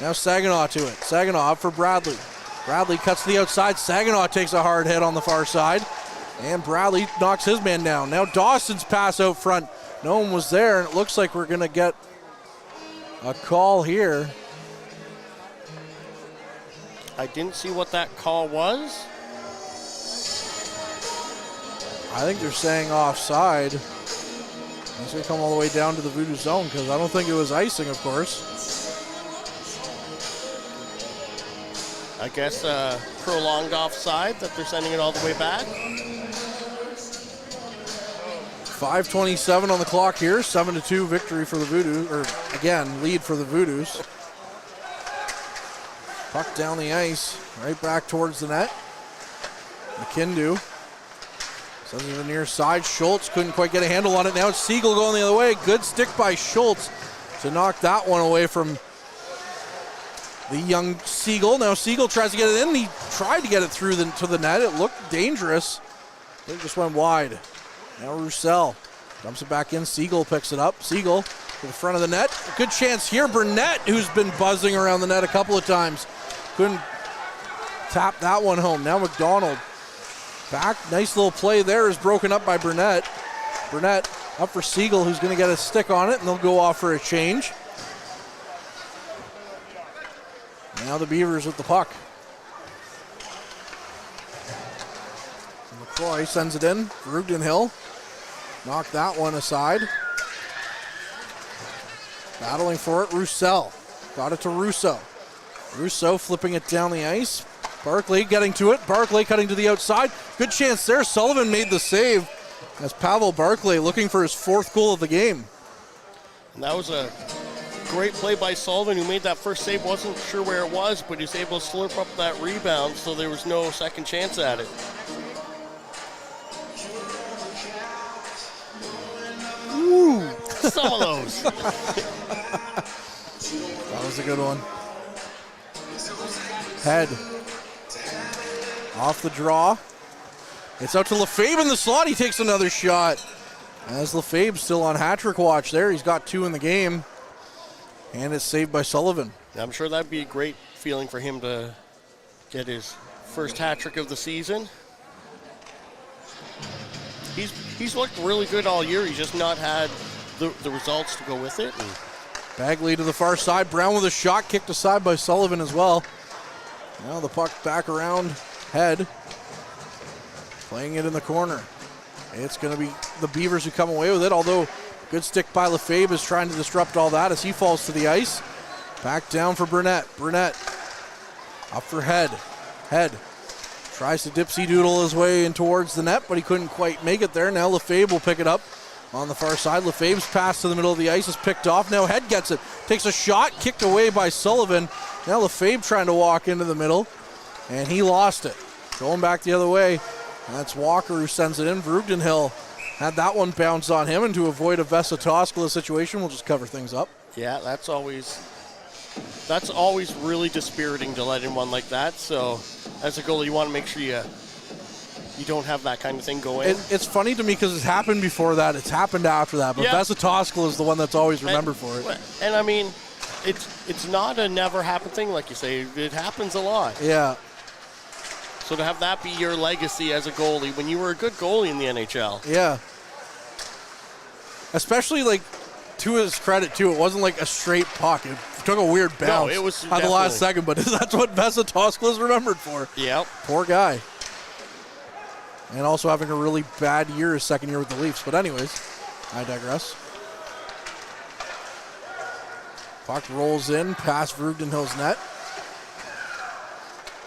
Now Saginaw to it. Saginaw up for Bradley. Bradley cuts to the outside. Saginaw takes a hard hit on the far side. And Bradley knocks his man down. Now Dawson's pass out front. No one was there, and it looks like we're going to get a call here. I didn't see what that call was. I think they're saying offside. He's going to come all the way down to the Voodoo zone because I don't think it was icing, of course. I guess prolonged offside that they're sending it all the way back. 5:27 on the clock here. 7-2 victory for the Voodoos, or again, lead for the Voodoos. Puck down the ice, right back towards the net. McKindu sends it to the near side. Schultz couldn't quite get a handle on it. Now it's Siegel going the other way. Good stick by Schultz to knock that one away from the young Siegel. Now Siegel tries to get it in. He tried to get it through to the net. It looked dangerous. It just went wide. Now Roussel dumps it back in. Siegel picks it up. Siegel to the front of the net. A good chance here. Burnett, who's been buzzing around the net a couple of times, couldn't tap that one home. Now McDonald back. Nice little play there is broken up by Burnett. Burnett up for Siegel, who's going to get a stick on it, and they'll go off for a change. Now the Beavers with the puck. McCroy sends it in. Rugden-Hill knocked that one aside. Battling for it, Roussel. Got it to Russo. Russo flipping it down the ice. Barclay getting to it. Barclay cutting to the outside. Good chance there. Sullivan made the save as Pavel Barclay looking for his 4th goal of the game. And that was a great play by Sullivan, who made that first save. Wasn't sure where it was, but he was able to slurp up that rebound, so there was no second chance at it. Woo! Some of those. That was a good one. Head. Off the draw. It's out to Lefebvre in the slot. He takes another shot. As Lefebvre's still on hat-trick watch there. He's got 2 in the game. And it's saved by Sullivan. I'm sure that'd be a great feeling for him to get his first hat-trick of the season. He's looked really good all year. He's just not had the results to go with it. And Bagley to the far side. Brown with a shot kicked aside by Sullivan as well. Now the puck back around. Head. Playing it in the corner. It's going to be the Beavers who come away with it, although good stick by Lefebvre is trying to disrupt all that as he falls to the ice. Back down for Burnett. Burnett up for Head. Head tries to dipsy-doodle his way in towards the net, but he couldn't quite make it there. Now Lefebvre will pick it up on the far side. Lefebvre's pass to the middle of the ice is picked off. Now Head gets it. Takes a shot, kicked away by Sullivan. Now Lefebvre trying to walk into the middle, and he lost it. Going back the other way. That's Walker who sends it in. Rugden-Hill had that one bounce on him, and to avoid a Vesatoskala situation, we'll just cover things up. yeah, that's always really dispiriting to let in one like that. So as a goalie, you want to make sure you don't have that kind of thing go in. It's funny to me because it's happened before that. It's happened after that. But Vesatoskala is the one that's always remembered for it. And I mean, it's not a never happen thing, like you say. It happens a lot. Yeah. So to have that be your legacy as a goalie when you were a good goalie in the NHL. Yeah. Especially, like, to his credit, too, it wasn't like a straight puck. It took a weird bounce No, it was at the last second, but that's what Vesatoskala is remembered for. Yep. Poor guy. And also having a really bad year his second year with the Leafs. But anyways, I digress. Puck rolls in past Rugden-Hill's net.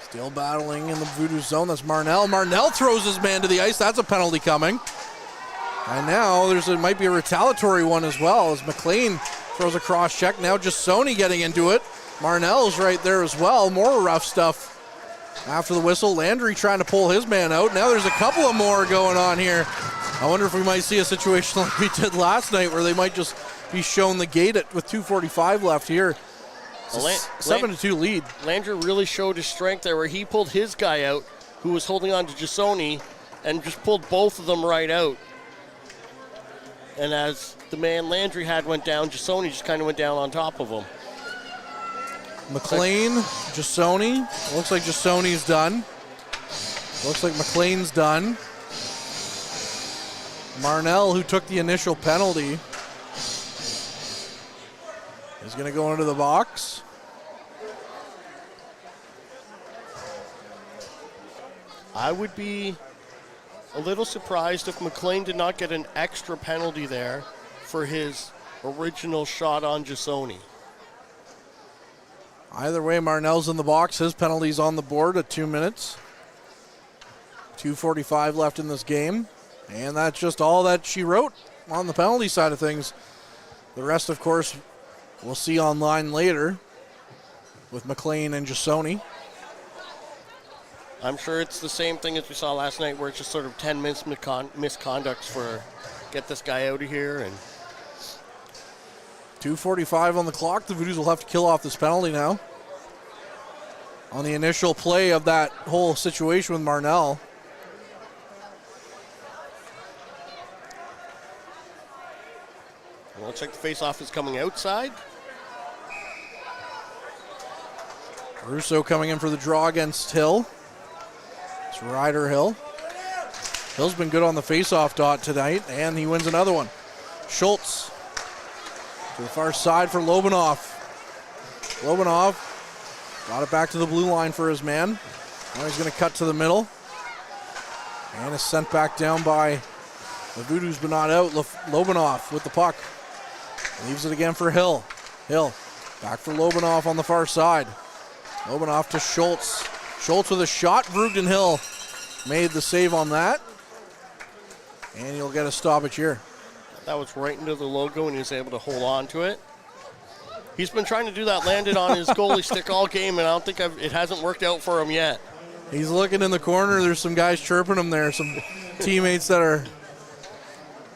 Still battling in the Voodoo zone. That's Marnell. Marnell throws his man to the ice. That's a penalty coming. And now it might be a retaliatory one as well as McLean throws a cross check. Now Jasoni getting into it. Marnell's right there as well. More rough stuff after the whistle. Landry trying to pull his man out. Now there's a couple of more going on here. I wonder if we might see a situation like we did last night where they might just be shown the gate with 2:45 left here. 7-2 lead. Landry really showed his strength there where he pulled his guy out who was holding on to Jasoni and just pulled both of them right out. And as the man Landry had went down, Jasoni just kind of went down on top of him. McLean, Jasoni. Looks like Jasoni's done. Looks like McLean's done. Marnell, who took the initial penalty, is going to go into the box. I would be a little surprised if McLean did not get an extra penalty there for his original shot on Jasoni. Either way, Marnell's in the box. His penalty's on the board at 2 minutes. 2:45 left in this game. And that's just all that she wrote on the penalty side of things. The rest, of course, we'll see online later with McLean and Jasoni. I'm sure it's the same thing as we saw last night where it's just sort of 10 minutes misconducts for get this guy out of here. And 2:45 on the clock. The Voodoos will have to kill off this penalty now. On the initial play of that whole situation with Marnell. It looks like the face-off is coming outside. Russo coming in for the draw against Hill. It's Ryder Hill. Hill's been good on the face-off dot tonight, and he wins another one. Schultz to the far side for Lobanov. Lobanov Got it back to the blue line for his man. Now he's going to cut to the middle. And is sent back down by the Voodoos, but not out. Lobanov with the puck. Leaves it again for Hill. Hill back for Lobanov on the far side. Lobanov to Schultz. Schultz with a shot. Vrugden Hill made the save on that. And he'll get a stoppage here. That was right into the logo, and he was able to hold on to it. He's been trying to do that, landed on his goalie stick all game, and I don't think it hasn't worked out for him yet. He's looking in the corner. There's some guys chirping him there, some teammates that are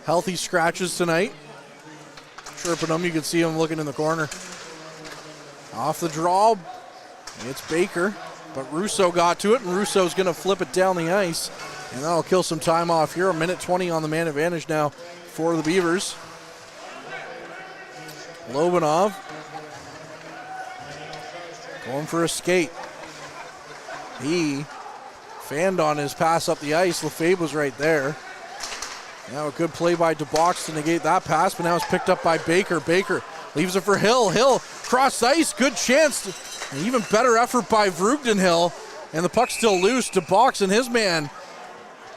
healthy scratches tonight. Chirping him. You can see him looking in the corner. Off the draw, it's Baker, but Russo got to it, and Russo's going to flip it down the ice, and that'll kill some time off here. 1:20 on the man advantage now for the Beavers. Lobanov going for a skate. He fanned on his pass up the ice. Lefebvre was right there. Now a good play by DeBox to negate that pass, but now it's picked up by Baker. Baker leaves it for Hill. Hill cross ice, good chance. An even better effort by Vrugden Hill, and the puck's still loose. DeBox and his man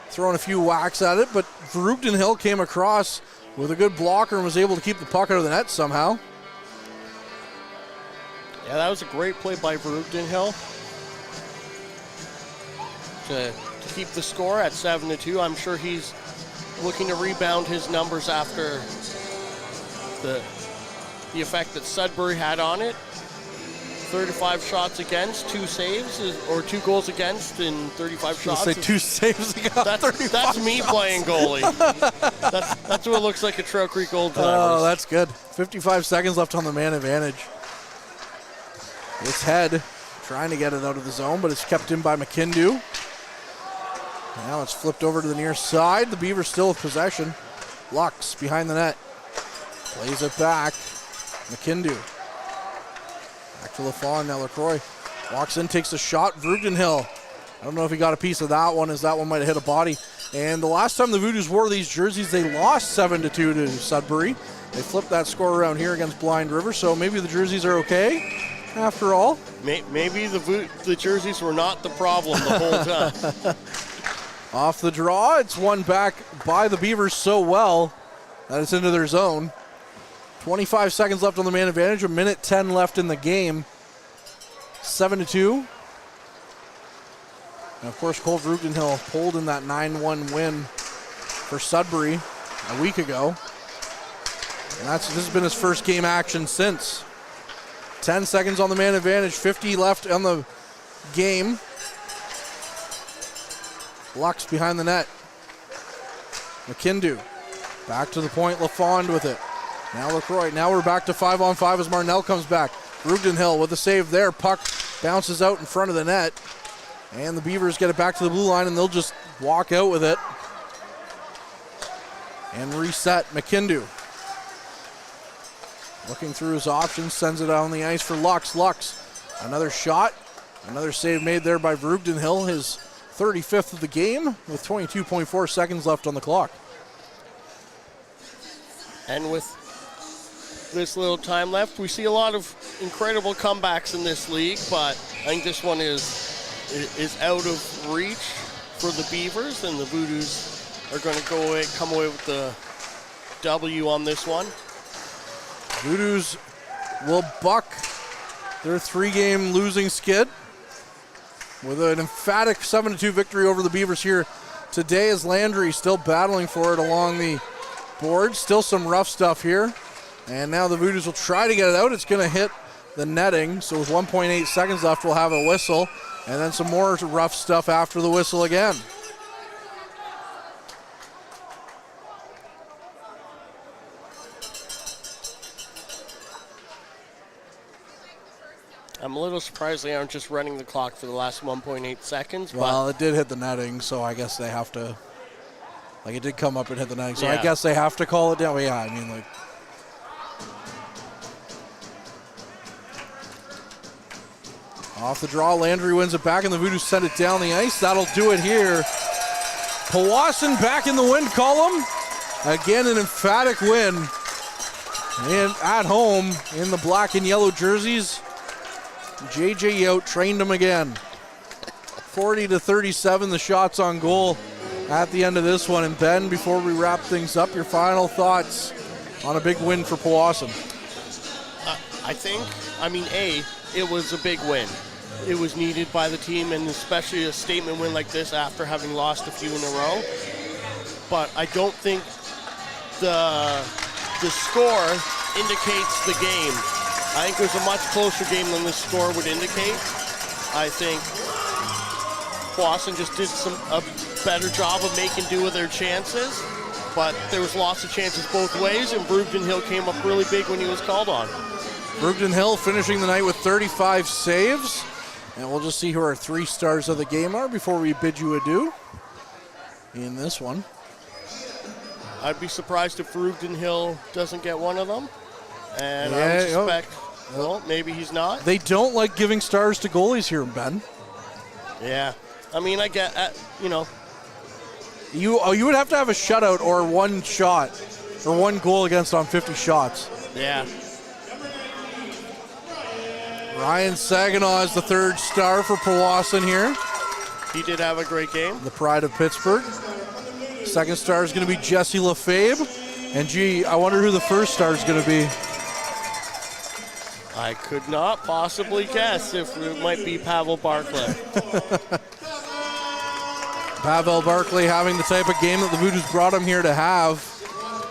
throwing a few whacks at it, but Vrugden Hill came across with a good blocker and was able to keep the puck out of the net somehow. Yeah, that was a great play by Vrugden Hill to keep the score at 7-2. I'm sure he's looking to rebound his numbers after the effect that Sudbury had on it. 35 shots against, 2 saves, or 2 goals against in 35 shots. Say 2 saves against. That's me shots. Playing goalie. that's what it looks like at Trail Creek Old Timers. Oh, that's good. 55 seconds left on the man advantage. It's Head trying to get it out of the zone, but it's kept in by McKindu. Now it's flipped over to the near side. The Beavers still with possession. Lux behind the net. Plays it back. McKindu. Back to LaFawn. Now LaCroix walks in, takes a shot. Vrugden Hill. I don't know if he got a piece of that one, as that one might have hit a body. And the last time the Voodoos wore these jerseys, they lost 7-2 to Sudbury. They flipped that score around here against Blind River, so maybe the jerseys are okay after all. Maybe the jerseys were not the problem the whole time. Off the draw, it's won back by the Beavers so well that it's into their zone. 25 seconds left on the man advantage, 1:10 left in the game. 7-2. And of course, Cole Vrugden Hill pulled in that 9-1 win for Sudbury a week ago. And this has been his first game action since. 10 seconds on the man advantage, 50 left on the game. Lux behind the net. McKindu back to the point. LaFond with it. Now LaCroix. Now we're back to 5-on-5 as Marnell comes back. Vrugden Hill with a save there. Puck bounces out in front of the net. And the Beavers get it back to the blue line, and they'll just walk out with it. And reset. McKindu looking through his options. Sends it out on the ice for Lux. Lux. Another shot. Another save made there by Vrugden Hill. His 35th of the game with 22.4 seconds left on the clock. And with this little time left, we see a lot of incredible comebacks in this league, but I think this one is out of reach for the Beavers, and the Voodoos are going to come away with the W on this one. Voodoos will buck their 3-game losing skid with an emphatic 7-2 victory over the Beavers here today, as Landry still battling for it along the board. Still some rough stuff here. And now the Voodoos will try to get it out. It's going to hit the netting. So with 1.8 seconds left, we'll have a whistle. And then some more rough stuff after the whistle again. I'm a little surprised they aren't just running the clock for the last 1.8 seconds. Well, it did hit the netting, so I guess they have to. Like, it did come up and hit the netting, so yeah. I guess they have to call it down. Well, yeah, I mean, like. Off the draw, Landry wins it back, and the Voodoos send it down the ice. That'll do it here. Powassan back in the win column. Again, an emphatic win. And at home in the black and yellow jerseys. JJ Yote trained him again. 40-37, the shots on goal at the end of this one. And Ben, before we wrap things up, your final thoughts on a big win for Powassan. It was a big win. It was needed by the team, and especially a statement win like this after having lost a few in a row. But I don't think the score indicates the game. I think it was a much closer game than the score would indicate. I think Powassan just did a better job of making do with their chances, but there was lots of chances both ways, and Brugden Hill came up really big when he was called on. Brugden Hill finishing the night with 35 saves. And we'll just see who our 3 stars of the game are before we bid you adieu in this one. I'd be surprised if Brugden Hill doesn't get one of them. And I would suspect, well, maybe he's not. They don't like giving stars to goalies here, Ben. Yeah. I mean, I get, You would have to have a shutout or one shot or one goal against on 50 shots. Yeah. Ryan Saginaw is the 3rd star for Powassan here. He did have a great game. The pride of Pittsburgh. 2nd star is going to be Jesse Lefebvre. And gee, I wonder who the 1st star is going to be. I could not possibly guess if it might be Pavel Barclay. Pavel Barclay having the type of game that the Voodoos brought him here to have.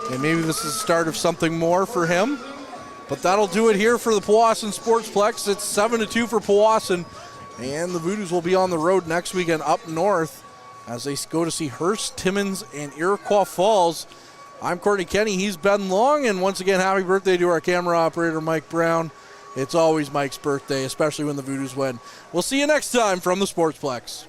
And maybe this is the start of something more for him. But that'll do it here for the Powassan Sportsplex. It's 7-2 for Powassan. And the Voodoos will be on the road next weekend up north as they go to see Hearst, Timmins, and Iroquois Falls. I'm Courtney Kenny. He's Ben Long. And once again, happy birthday to our camera operator, Mike Brown. It's always Mike's birthday, especially when the Voodoos win. We'll see you next time from the Sportsplex.